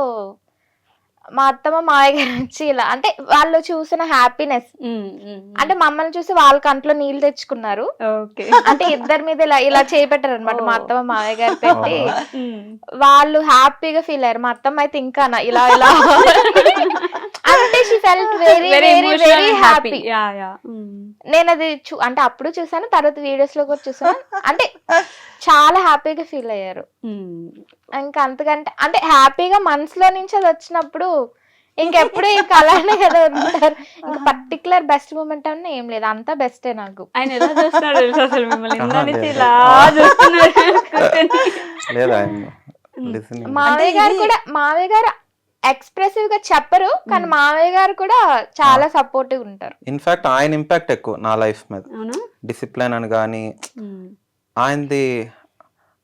మా అత్తమ్మ మావయ్య గారు వచ్చి ఇలా అంటే వాళ్ళు చూసిన హ్యాపీనెస్, అంటే మమ్మల్ని చూసి వాళ్ళ కంట్లో నీళ్ళు తెచ్చుకున్నారు. ఓకే అంటే ఇద్దరి మీద ఇలా ఇలా చేపెట్టారు అనమాట. మా అత్తమ్మ మావయ్య గారు పెట్టి వాళ్ళు హ్యాపీగా ఫీల్ అయ్యారు. మా అత్తమ్మ అయితే ఇంకా ఇలా ఇలా అంటే she felt very very very happy. Yeah yeah నేను అది అంటే అప్పుడు చూసాను, తర్వాత వీడియోస్ లో కూడా చూసాను. అంటే చాలా హ్యాపీగా ఫీల్ అయ్యారు. ఇంకా అంతకంటే అంటే హ్యాపీగా మనసులో నుంచి అది వచ్చినప్పుడు ఇంకెప్పుడు ఇంకా అలానే కదా ఉంటారు. ఇంకా పర్టికులర్ బెస్ట్ మూమెంట్ అన్న ఏం లేదు, అంతా బెస్టే నాకు. ఆయన ఎలా చూస్తున్నాడు తెలుసా అసలు మిమ్మల్ని ఇందా నుంచి లేదు. ఇలా చూస్తున్నాడు కూర్చొని. లేదా listening. మావయ్య గారు ఎక్స్ప్రెసివ్ గా చెప్పరు, కానీ మావయ్య గారు కూడా చాలా సపోర్టివ్ ఉంటారు. ఇన్ఫాక్ట్ ఆయన ఇంపాక్ట్ ఎక్కువ నా లైఫ్ మీద. అవునా డిసిప్లిన్ అని కానీ ఆయనది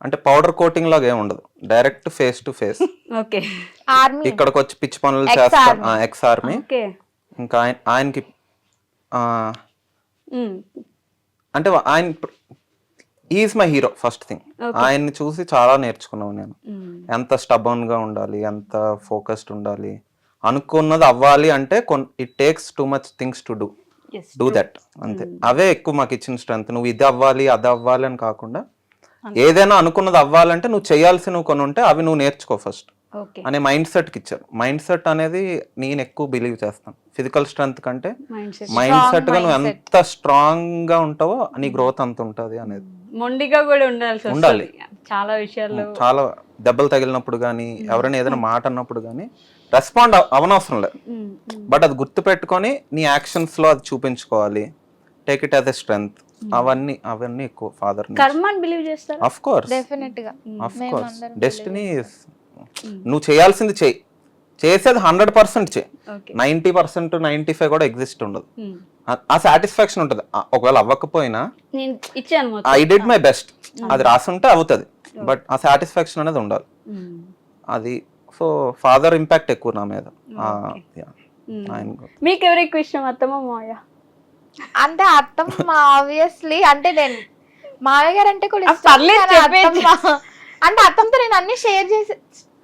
అంటే పౌడర్ కోటింగ్ లాగా ఏమి ఉండదు, direct face to face. Okay army ఇక్కడికి వచ్చి పిచ్చి పనులు Ex-army. చేస్తాను, ఎక్స్ ఆర్మీ. ఓకే ఇంకా ఆయనకి అంటే ఆయన is my hero first thing. ఆయన్ని చూసి చాలా నేర్చుకున్నాను నేను. ఎంత స్టబర్న్ గా ఉండాలి, ఎంత ఫోకస్డ్ ఉండాలి, అనుకున్నది అవ్వాలి అంటే it takes too much things to do that అంతే. అవే ఎక్కువ మాకు ఇచ్చిన స్ట్రెంత్. నువ్వు ఇది అవ్వాలి అది అవ్వాలి అని కాకుండా ఏదైనా అనుకున్నది అవ్వాలంటే నువ్వు చేయాల్సినవి కొన్ని ఉంటే అవి నువ్వు నేర్చుకో ఫస్ట్ ఓకే అనే మైండ్ సెట్కి ఇచ్చారు. మైండ్ సెట్ అనేది నేను ఎక్కువ బిలీవ్ చేస్తాను. ఫిజికల్ స్ట్రెంత్ కంటే మైండ్ సెట్ మైండ్ సెట్ గా నువ్వు mindset. ఎంత స్ట్రాంగ్ గా ఉంటావో నీ గ్రోత్ అంత ఉంటది అనేది. మొండిగా కూడా ఉండాల్సి ఉండాలి. వస్తుంది చాలా విషయాల్లో. చాలా దెబ్బలు తగిలినప్పుడు కానీ ఎవరైనా ఏదైనా మాట అన్నప్పుడు కానీ రెస్పాండ్ అవనవసరం లేదు, బట్ అది గుర్తు పెట్టుకొని నీ యాక్షన్స్ లో అది చూపించుకోవాలి. Take it as a strength. అవన్నీ ఎక్కువ ఫాదర్ కర్మాని బిలీవ్ చేస్తారు. ఆఫ్ కోర్స్ డెఫినెట్ గా మేమందరం డెస్టినీ. నువ్వు చేయాల్సింది చేయి, చేసేది 100% చేయి. ఓకే 90% 95 కూడా ఎగ్జిస్ట్ ఉండదు. ఆ సాటిస్ఫాక్షన్ ఉంటుంది. ఒకవేళ అవ్వకపోయినా నేను ఇచ్చాను మొత్తం. ఐ డిడ్ మై బెస్ట్, అది రాసుంటే అవుతుంది, బట్ ఆ సాటిస్ఫాక్షన్ అనేది ఉండాలి. అది సో ఫాదర్ ఇంపాక్ట్ ఎక్కువ నా మీద. ఆయన మీకు ఎవరు ఎక్కువ ఇష్టం, అత్తమ్మ మావయ్య? అంటే అత్తమ్మ ఆబ్వియస్లీ, అంటే నేను మావయ్య గారు అంటే కూడా ఇష్టం. పర్లేదు కానీ చెప్పేయ్. అంటే అత్తమ్మతో నేను అన్ని షేర్ చేసి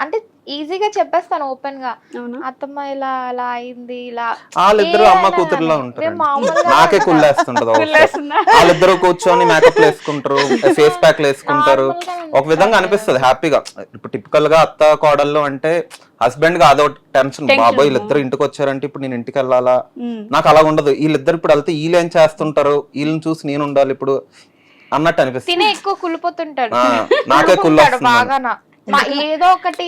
అంటే ఈజీగా చెప్పేస్తాను ఓపెన్ గా. అవునా అత్తమ్మ ఇలా అలా అయింది ఇలా. వాళ్ళిద్దరు ఏ అమ్మ అలా కూతురులా మేము ఉంటారు. మామూలుగా నాకే కుళ్ళేస్తుంటది. వాళ్ళిద్దరు కూర్చొని మేకప్ వేసుకుంటారు, ఫేస్ ప్యాక్ వేసుకుంటారు. ఒక విధంగా అనిపిస్తుంది హ్యాపీగా. ఇప్పుడు టిపికల్ గా అత్త కోడళ్ళు అంటే హస్బెండ్ గా అదో టెన్షన్, బాబాయ్ వీళ్ళిద్దరు ఇంటికి వచ్చారంటే ఇప్పుడు నేను ఇంటికి వెళ్ళాలా. నాకు అలా ఉండదు. వీళ్ళిద్దరు ఇప్పుడు వెళ్తే వీళ్ళు ఏం చేస్తుంటారు, వీళ్ళని చూసి నేను ఉండాలి ఇప్పుడు అన్నట్టు అనిపిస్తుంది. తినే ఎక్కువ కుళ్ళిపోతుంటాడు, నాకే కుళ్ళు కుళ్ళిపోతాడు బాగా. ఏదో ఒకటి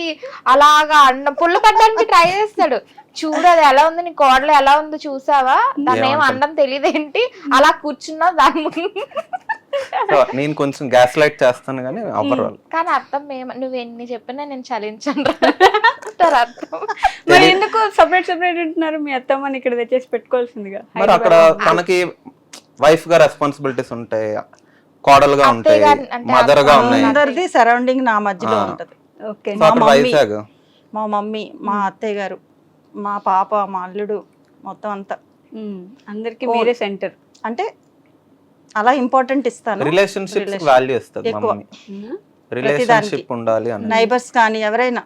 అలాగా పుల్ల పడ్డానికి ట్రై చేస్తాడు. చూడు అది ఎలా ఉంది, నీ కోడలు ఎలా ఉందో చూసావా, దాన్ని ఏం అండం తెలియదేంటి, అలా కూర్చున్నా దాని ముందు. నేను కొంచెం గ్యాస్ లైట్ చేస్తాను కానీ అవ్వరు వాళ్ళు. కానీ అర్థం నువ్వు ఎన్ని చెప్పినా నేను చలించను అర్థం. మరి ఎందుకు సపరేట్ ఉంటున్నారు? మీ అత్తమ్మని ఇక్కడ తెచ్చేసి పెట్టుకోవాల్సిందిగా. మరి అక్కడ తనకి వైఫ్ గా రెస్పాన్సిబిలిటీస్ ఉంటాయి, కోడలుగా ఉంటాయి, మదర్ గా ఉన్నాయి. అందరిది సరౌండింగ్ నా మధ్యలో ఉంటది. ఓకే సో అక్కడ వైజాగ్ మా మమ్మీ, మా అత్తయ్య గారు, మా పాప, మా అల్లుడు, మొత్తం అంతా అందరికి మీరే సెంటర్. అంటే అలా ఇంపార్టెంట్ ఇస్తాను. రిలేషన్షిప్స్ వాల్యూ ఇస్తుంది ఎక్కువ. మమ్మీ. రిలేషన్షిప్ ఉండాలి అని నైబర్స్ కానీ ఎవరైనా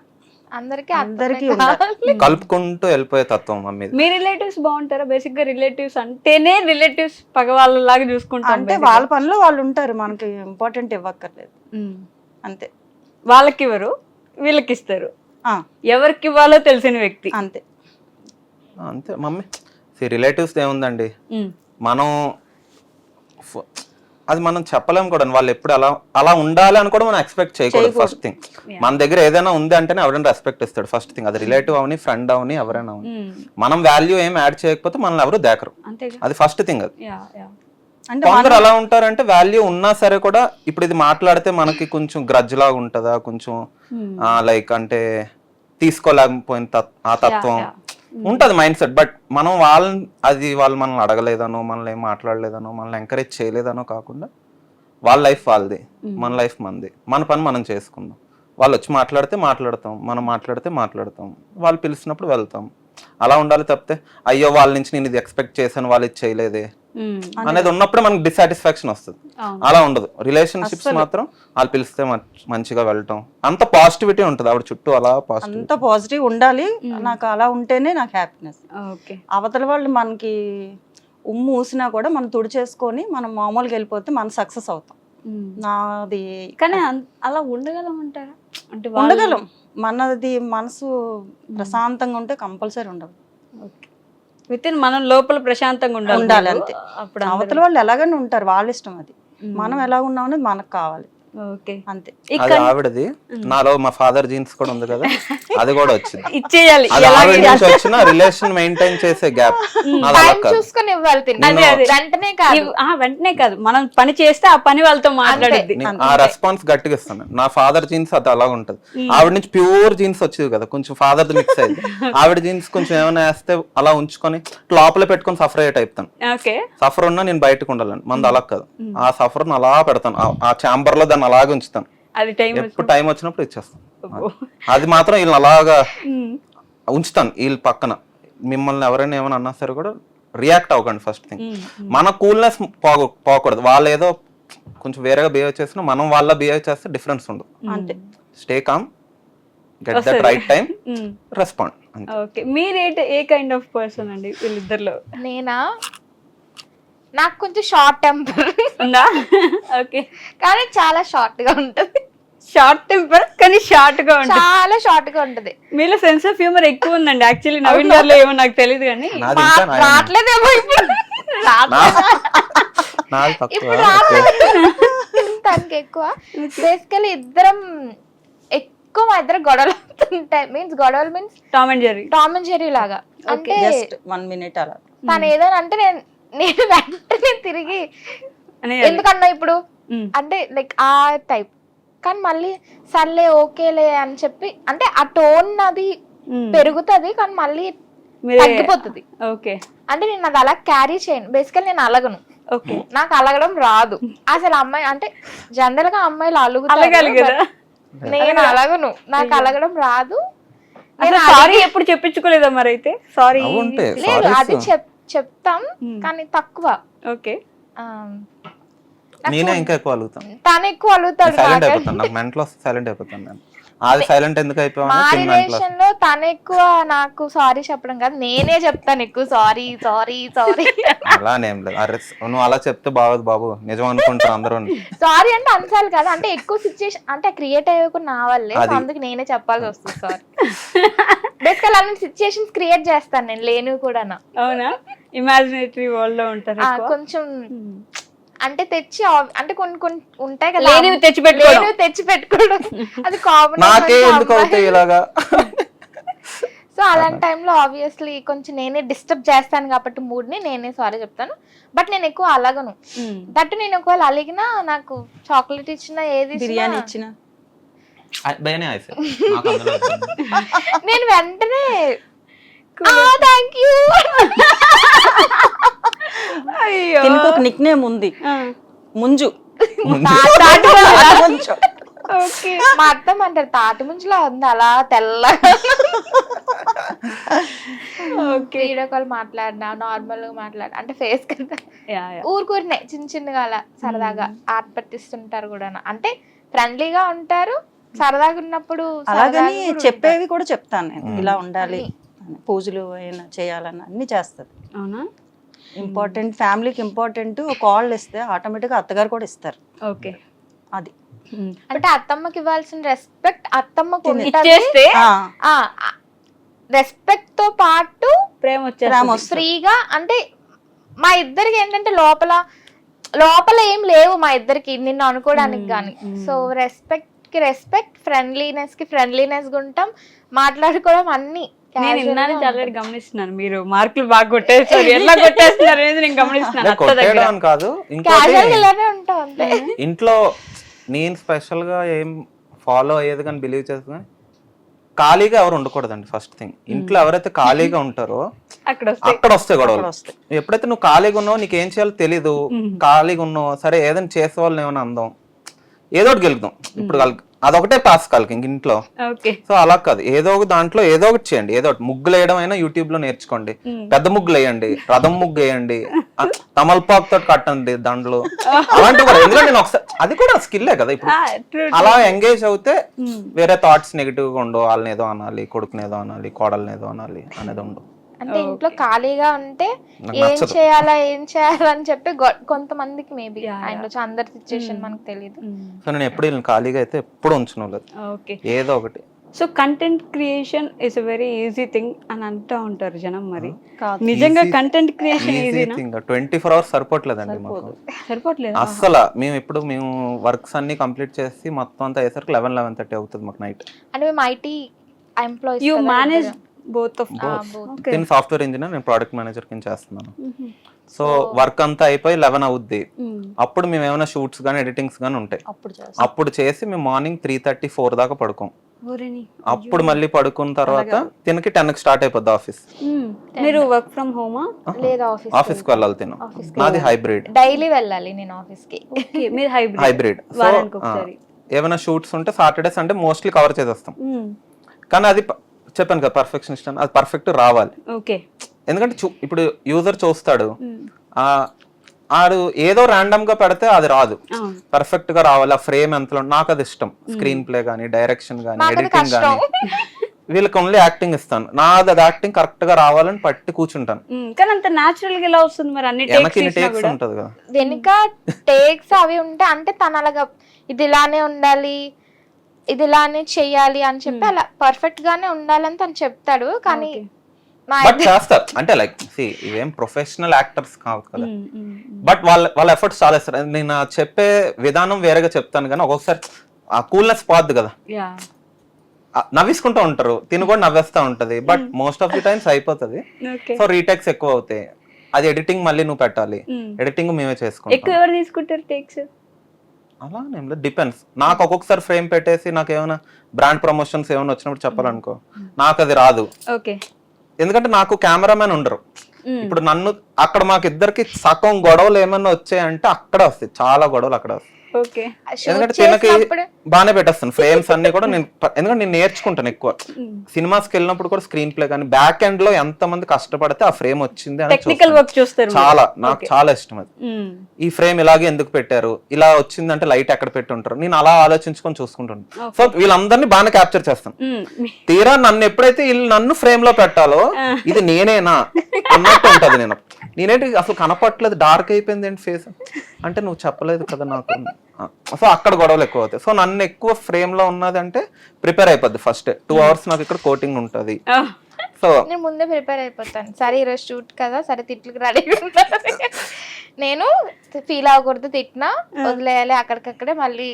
అందరికీ అందరికీ అర్థమే కలుపుకుంటూ వెళ్ళిపోయే తత్వం మమ్మీ. మీ రిలేటివ్స్ బాగుంటారా? బేసిక్ గా రిలేటివ్స్ అంటేనే రిలేటివ్స్ పగవాళ్ళలాగా చూసుకుంటాం. అంటే వాళ్ళ పనిలో వాళ్ళు ఉంటారు, మనకి ఇంపార్టెంట్ ఇవ్వక్కర్లేదు అంతే. వాళ్ళకి ఇవ్వరు, వీళ్ళకి ఇస్తారు. ఆ, ఎవరికి ఇవ్వాలో తెలిసిన వ్యక్తి. అంతే. అంతే మమ్మీ. రిలేటివ్స్ ఏముందండి, మనం అది మనం చెప్పలేము కూడా. వాళ్ళు ఎప్పుడు అలా అలా ఉండాలి అని కూడా మనం ఎక్స్పెక్ట్ చేయకూడదు. ఫస్ట్ థింగ్, మన దగ్గర ఏదైనా ఉంది అంటేనే ఎవరైనా రెస్పెక్ట్ ఇస్తాడు. ఫస్ట్ థింగ్, అది రిలేటివ్ అవని, ఫ్రెండ్ అవని, ఎవరైనా అవని. మనం వాల్యూ ఏం యాడ్ చేయకపోతే మనల్ని ఎవరు దేకరు. అది ఫస్ట్ థింగ్. అది అంటే కొందరు అలా ఉంటారంటే వాల్యూ ఉన్నా సరే కూడా, ఇప్పుడు ఇది మాట్లాడితే మనకి కొంచెం గ్రడ్జ్ లాగా ఉంటుందా, కొంచెం లైక్ అంటే తీసుకోలేకపోయిన ఆ తత్వం ఉంటది మైండ్ సెట్. బట్ మనం వాళ్ళు మనల్ని అడగలేదనో, మనల్ని ఏం మాట్లాడలేదనో, మనల్ని ఎంకరేజ్ చేయలేదనో కాకుండా, వాళ్ళ లైఫ్ వాళ్ళది, మన లైఫ్ మనది, మన పని మనం చేసుకుందాం. వాళ్ళు వచ్చి మాట్లాడితే మాట్లాడతాం, మనం మాట్లాడితే మాట్లాడతాం, వాళ్ళు పిలిచినప్పుడు వెళ్తాం. అలా ఉండాలి తప్పితే అయ్యో వాళ్ళ నుంచి నేను ఇది ఎక్స్పెక్ట్ చేశాను, వాళ్ళు ఇది చేయలేదే అనేది ఉన్నప్పుడు మనకి డిసాటిస్ఫాక్షన్ వస్తుంది. అలా ఉండదు. రిలేషన్షిప్స్ మాత్రం వాళ్ళు పిలిస్తే మంచిగా వెళ్ళటం, అంత పాజిటివిటీ ఉంటుంది ఆవిడ చుట్టూ. అలా అంత పాజిటివ్ ఉండాలి. నాకు అలా ఉంటేనే నాకు హ్యాపీనెస్. అవతల వాళ్ళు మనకి ఉమ్ము ఊసినా కూడా మనం తుడిచేసుకొని మనం మామూలుగా వెళ్ళిపోతే మనం సక్సెస్ అవుతాం. నాది కానీ అలా ఉండగలం అంటారా? అంటే ఉండగలం. మనది మనసు ప్రశాంతంగా ఉంటే కంపల్సరీ ఉండదు. విత్ ఇన్ మనం లోపల ప్రశాంతంగా ఉండాలి అంతే. అప్పుడు అవతల వాళ్ళు ఎలాగైనా ఉంటారు, వాళ్ళ ఇష్టం. అది మనం ఎలా ఉన్నాం అనేది మనకు కావాలి. అంతే. అది ఆవిడది. నాలో మా ఫాదర్ జీన్స్ కూడా ఉంది కదా, అది కూడా వచ్చింది. ఇచ్చేయాలి. అది ఆవిడ నుంచి వచ్చిన రిలేషన్ మెయింటైన్ చేసే గ్యాప్. చూసుకొని ఇవ్వాలి. వెంటనే వెంటనే కాదు, మనం పని చేస్తే ఆ పని వాళ్ళతో మాట్లాడేది. ఆ రెస్పాన్స్ గట్టిగా ఇస్తాను. నా ఫాదర్ జీన్స్ అది అలా ఉంటది. ఆవిడ నుంచి ప్యూర్ జీన్స్ వచ్చేది కదా, కొంచెం ఫాదర్ మిక్స్ అయింది. ఆవిడ జీన్స్ కొంచెం ఏమైనా వేస్తే అలా ఉంచుకొని లోపల పెట్టుకొని సఫర్ అయ్యే టైప్ తాను. సఫర్ ఉన్నా నేను బయటకు ఉండాలని, మంది అలా కాదు. ఆ సఫర్ అలా పెడతాను, ఆ ఛాంబర్ లో దాన్ని అలాగే ఉంచుతాను. ఎప్పుడు టైం వచ్చినప్పుడు ఇచ్చేస్తాను. అది మాత్రం వీళ్ళని అలాగా ఉంచుతాను వీళ్ళ పక్కన. మిమ్మల్ని ఎవరైనా ఏమైనా అన్నా సరే కూడా రియాక్ట్ అవ్వకండి. ఫస్ట్ థింగ్, మన కూల్నెస్ పోకూడదు. వాళ్ళు ఏదో కొంచెం వేరేగా బిహేవ్ చేసినా మనం వాళ్ళ బిహేవ్ చేస్తే డిఫరెన్స్ ఉండదు. అంతే. Stay calm, get that right time, respond. మీరు ఏ కైండ్ ఆఫ్ పర్సన్ అండి వీళ్ళిద్దరిలో? నేనా, నాకు కొంచెం షార్ట్ టెంపర్ ఉందా? ఓకే. కానీ చాలా షార్ట్ గా ఉంటది. షార్ట్ టెంపర్ కానీ షార్ట్ గా ఉంటది. చాలా షార్ట్ గా ఉంటది. మీలో సెన్స్ ఆఫ్ హ్యూమర్ ఎక్కువ ఉందండి. యాక్చువల్లీ నవీన్ గారిలో ఏమో నాకు తెలియదు కానీ రావట్లేదేమో ఇప్పుడు. ఇప్పుడు తనకి ఎక్కువ. బేసికలీ ఇద్దరం ఎక్కువ మా ఇద్దరు గొడవలు అవుతుంటాయి. గొడవలు మీన్స్ టామ్ అండ్ జెర్రీ లాగా. అంటే 1 minute అలా తను ఏదైనా అంటే నేను వెంటనే తిరిగి ఎందుకన్నా ఇప్పుడు అంటే లైక్ ఆ టైప్. కానీ మళ్ళీ సర్లే ఓకేలే అని చెప్పి, అంటే ఆ టోన్ అది పెరుగుతుంది కానీ మళ్ళీ తగ్గిపోతుంది. అంటే నేను అది అలా క్యారీ చేయను. బేసికల్ నేను అలగను. నాకు అలగడం రాదు అసలు. అమ్మాయి అంటే జనరల్ గా అమ్మాయిలు అలుగుతారు, నేను అలగను. నాకు అలగడం రాదు. సారీ ఎప్పుడు చెప్పించుకోలేదా మరి? అయితే సారీ లేదు, అది చెప్తాం కానీ తక్కువ. ఓకే. నేనే ఇంకా ఎక్కువ అలుగుతాను, తను ఎక్కువ అలుగుతాడు. సైలెంట్ అయిపోతాను. నాకు మెంటల్ వస్తే సైలెంట్ అయిపోతాను నేను. అది సైలెంట్ ఎందుకు అయిపోయాను? మా రిలేషన్ లో తను ఎక్కువ నాకు సారీ చెప్పడం కాదు, నేనే చెప్తాను ఎక్కువ సారీ సారీ సారీ. అలానేం లేదు. అరే నువ్వు అలా చెప్తే బాగోదు బాబు, నిజం అనుకుంటారు అందరూ. సారీ అంటే అన్సార్లు కాదు, అంటే ఎక్కువ సిచ్యుయేషన్ అంటే క్రియేట్ అయ్యకుండా నా వల్లే, అందుకు నేనే చెప్పాల్సి వస్తుంది సారీ. బేసికల్ అలాంటి సిచ్యుయేషన్స్ క్రియేట్ చేస్తాను నేను, లేనివి కూడా. అవునా? ఇమాజినేటరీ వరల్డ్ లో ఉంటారు కొంచెం. అంటే తెచ్చి అంటే కొన్ని కొన్ని ఉంటాయి కదా, తెచ్చి పెట్టుకోవడం అది కామన్. నాకే ఎందుకు అవుతాయి ఇలాగా? సో అలాంటి టైంలో ఆబ్వియస్లీ కొంచెం నేనే డిస్టర్బ్ చేస్తాను కాబట్టి మూడ్ ని, నేనే సారీ చెప్తాను. బట్ నేను ఎక్కువ అలగను. దట్టు నేను ఒకవేళ అలిగినా, నాకు చాక్లెట్ ఇచ్చినా, ఏది బిర్యానీ ఇచ్చినా నేను వెంటనే థ్యాంక్ యూ. నిక్ నేమ్ ఉంది, ముంజు. ఓకే. మా అత్తమ్మ అంటారు తాటి ముంచులా ఉంది అలా తెల్లగా. ఓకే. వీడియో కాల్ మాట్లాడినా నార్మల్ గా మాట్లాడినా అంటే ఫేస్ కదా యా యా. ఊరుకూరినే చిన్న చిన్నగా అలా సరదాగా ఆట పట్టిస్తుంటారు కూడా. అంటే ఫ్రెండ్లీగా ఉంటారు, సరదాగా ఉన్నప్పుడు అలాగని సరదాగా కూడా చెప్పేవి కూడా చెప్తాను నేను, మ్మ్. ఇలా ఉండాలి అన్ని. పూజలు అయినా చేయాలన్న అన్ని చేస్తుంది. అవునా? ఇంపార్టెంట్ ఫ్యామిలీకి ఇంపార్టెంట్ కాల్ ఇస్తే ఆటోమేటిక్గా అత్తగారు కూడా ఇస్తారు. ఓకే. అది అంటే అత్తమ్మకి ఇవ్వాల్సిన రెస్పెక్ట్ అత్తమ్మకు ఇచ్చేస్తే రెస్పెక్ట్ తో పాటు ప్రేమ ప్రేమ వచ్చేస్తుంది. వస్తుంది. ఫ్రీగా అంటే మా ఇద్దరికి ఏంటంటే లోపల ఏం లేవు మా ఇద్దరికి నిన్ను అనుకోవడానికి కానీ. సో రెస్పెక్ట్ కి రెస్పెక్ట్, ఫ్రెండ్లీనెస్ కి ఫ్రెండ్లీనెస్ ఉంటాం, మాట్లాడుకోవడం అన్ని నేను ఇన్నాను చాలా గమనిస్తున్నాను, మీరు మార్కులు బాగా కొట్టేస్తారు, ఎలా కొట్టేస్తున్నారు అనేది నేను గమనిస్తున్నాను అత్త దగ్గర. కొట్టేయడం అని కాదు, క్యాజువల్ ఇంకోటి ఇలానే ఉంటాం అంతే. ఇంట్లో నేను స్పెషల్ గా ఏం ఫాలో అయ్యేది కానీ బిలీవ్ చేస్తుంది, ఖాళీగా ఎవరు ఉండకూడదండి. ఫస్ట్ థింగ్, ఇంట్లో ఎవరైతే ఖాళీగా ఉంటారో అక్కడ వస్తే అక్కడ వస్తాయి గొడవలు. అక్కడ వస్తాయి. ఎప్పుడైతే నువ్వు ఖాళీగా ఉన్నావు, నీకు ఏం చేయాలో తెలీదు, ఖాళీగా ఉన్నావు, సరే ఏదైనా చేసే వాళ్ళని ఏమైనా అందాం, ఏదో ఒకటి గెలుద్దాం. ఇప్పుడు అదొకటే టాస్క్ వాళ్ళకి ఇంక ఇంట్లో. ఓకే. సో అలా కాదు, ఏదో ఒక దాంట్లో ఏదో ఒకటి చేయండి. ఏదో ఒకటి ముగ్గులు వేయడం అయినా యూట్యూబ్ లో నేర్చుకోండి, పెద్ద ముగ్గులు వేయండి, రథం ముగ్గు వేయండి, తమలపాకు తోటి కట్టండి దండలు, అలాంటివి కూడా. ఎందుకంటే నేను ఒకసారి అది కూడా స్కిల్లే కదా. ఇప్పుడు అలా ఎంగేజ్ అవుతే వేరే థాట్స్ నెగిటివ్ గా ఉండవు. వాళ్ళని ఏదో అనాలి, కొడుకుని ఏదో అనాలి, కోడల్ని ఏదో అనాలి అనేది ఉండవు. అంటే ఇంట్లో ఖాళీగా ఉంటే నాకు ఏం నచ్చదు. ఏం చేయాలా అని చెప్పి కొంతమందికి మేబీ ఆయన అందరి సిచ్యుయేషన్ మనకు తెలియదు. సో నేను ఎప్పుడు వీళ్ళని ఖాళీగా అయితే ఎప్పుడు ఉంచను లేదు, ఓకే. ఏదో ఒకటి. So content creation is a very easy thing అని అంటూ ఉంటారు జనం. మరి కాదు. నిజంగా Easy- కంటెంట్ క్రియేషన్ ఈజీ ఈజీనా? థింగ్ 24 hours సరిపోవట్లేదండి మాకు సరిపోవట్లేదు. అస్సలు. మేము వర్క్స్ అన్ని కంప్లీట్ చేసి మొత్తం అంతా అయ్యేసరికి 11-11:30 అవుతుంది మాకు నైట్. అంటే మేము IT employees you manage both of okay. నేను సాఫ్ట్వేర్ ఇంజనీర్, నేను ప్రోడక్ట్ మేనేజర్ కింద చేస్తున్నాను. సో వర్క్ అంతా అయిపోయి 11 అవుద్ది. అప్పుడు మేము ఏమైనా షూట్స్ కానీ ఎడిటింగ్స్ కానీ ఉంటాయి, అప్పుడు చేస్తాం. అప్పుడు చేసి మేము మార్నింగ్ 3:30-4 దాకా పడుకోం. ఊరిని. అప్పుడు మళ్ళీ పడుకున్న తర్వాత తినకి 10కి స్టార్ట్ అయిపోద్ది ఆఫీస్. మీరు వర్క్ ఫ్రమ్ హోమా? లేదా ఆఫీస్కి వెళ్ళాలి తిను. నాది హైబ్రిడ్. డైలీ వెళ్ళాలి నేను ఆఫీస్ కి. ఓకే. మీరు హైబ్రిడ్. హైబ్రిడ్. సో వారానికి ఒకసారి. ఏమైనా షూట్స్ ఉంటే సాటర్డే సండే మోస్ట్లీ కవర్ చేసేస్తాం. కానీ అది చెప్పాను కదా పర్ఫెక్షనిస్ట్ అని, అది పర్ఫెక్ట్ రావాలి. ఓకే. ఎందుకంటే ఇప్పుడు యూజర్ చూస్తాడు, ఆడు ఏదో ర్యాండమ్ గా పెడితే అది రాదు, పర్ఫెక్ట్ గా రావాలి. ఆ ఫ్రేమ్ ఎంతలో, నాకు అది ఇష్టం. స్క్రీన్ ప్లే గానీ, డైరెక్షన్ గానీ, ఎడిటింగ్ గానీ. వీళ్ళకి ఓన్లీ యాక్టింగ్ ఇస్తాను, నాది అది యాక్టింగ్ కరెక్ట్ గా రావాలని పట్టి కూర్చుంటాను. కానీ అంత న్యాచురల్ గా ఎలా వస్తుంది మరి? అన్ని వెనక్కి టేక్స్ టేక్స్ ఉంటది కదా, వెనుక టేక్స్ అవి ఉంటే అంటే తను అలాగా ఇది ఇలానే ఉండాలి, ఇది ఇలానే చెయ్యాలి అని చెప్పి అలా పర్ఫెక్ట్ గానే ఉండాలని తను చెప్తాడు. కానీ బట్ చేస్తారు. అంటే లైక్ ఇవేం ప్రొఫెషనల్ యాక్టర్స్ కావు కదా, బట్ వాళ్ళ ఎఫర్ట్స్ చాలా ఇస్తారు. నేను చెప్పే విధానం వేరేగా చెప్తాను కానీ ఒక్కొక్కసారి ఆ కూల్నెస్ పోద్ది కదా, నవ్విసుకుంటూ ఉంటారు, తిని కూడా నవ్వేస్తా ఉంటది. But most of the times అయిపోతుంది. సో రీటేక్స్ ఎక్కువ అవుతాయి. అది ఎడిటింగ్ మళ్ళీ నువ్వు పెట్టాలి, ఎడిటింగ్ మేమే చేసుకుంటాం. ఎక్కువ ఎవరు తీసుకుంటారు టేక్స్? అలా డిపెండ్స్. నాకు ఒక్కొక్కసారి ఫ్రేమ్ పెట్టేసి నాకు ఏమైనా బ్రాండ్ ప్రమోషన్స్ ఏమైనా వచ్చినప్పుడు చెప్పాలనుకో, నాకు అది రాదు. ఓకే. ఎందుకంటే నాకు కెమెరామెన్ ఉండరు. ఇప్పుడు నన్ను అక్కడ మాకు ఇద్దరికి సగం గొడవలు ఏమన్నా వచ్చాయంటే అక్కడ వస్తాయి, చాలా గొడవలు అక్కడ వస్తాయి. ఓకే. ఎందుకంటే తినకి బాగానే పెట్టేస్తాను ఫ్రేమ్స్ అన్ని కూడా నేను, ఎందుకంటే నేను నేర్చుకుంటాను ఎక్కువ. సినిమాస్కి వెళ్ళినప్పుడు కూడా స్క్రీన్ ప్లే కానీ బ్యాక్ ఎండ్ లో ఎంత మంది కష్టపడితే ఆ ఫ్రేమ్ వచ్చింది అని టెక్నికల్ వర్క్ చూస్తారు. చాలా నాకు చాలా ఇష్టం అది. ఈ ఫ్రేమ్ ఇలాగే ఎందుకు పెట్టారు, ఇలా వచ్చిందంటే లైట్ ఎక్కడ పెట్టి ఉంటారు, నేను అలా ఆలోచించుకొని చూసుకుంటాను. సో వీళ్ళందరినీ బాగానే క్యాప్చర్ చేస్తాను. తీరా నన్ను ఎప్పుడైతే వీళ్ళు నన్ను ఫ్రేమ్ లో పెట్టాలో ఇది నేనేనా అన్నట్టు ఉంటది. నేనేంటి అసలు కనపట్లేదు, డార్క్ అయిపోయింది ఏంటి ఫేస్ అంటే నువ్వు చెప్పలేదు కదా నాకు. సో అక్కడ గొడవలు ఎక్కువ అవుతాయి. సో నన్ను ఎక్కువ ఫ్రేమ్ లో ఉన్నది అంటే ప్రిపేర్ అయిపోద్ది. ఫస్ట్ 2 hours నాకు ఇక్కడ కోటింగ్ ఉంటది. సో నేను ముందే ప్రిపేర్ అయిపోతాను. సరే ఈరోజు షూట్ కదా, సరే తిట్లకి రెడీగా ఉంటాను. నేను ఫీల్ అవ్వకూడదు, తిట్టినా వదిలేయాలి, అక్కడికక్కడే మళ్ళీ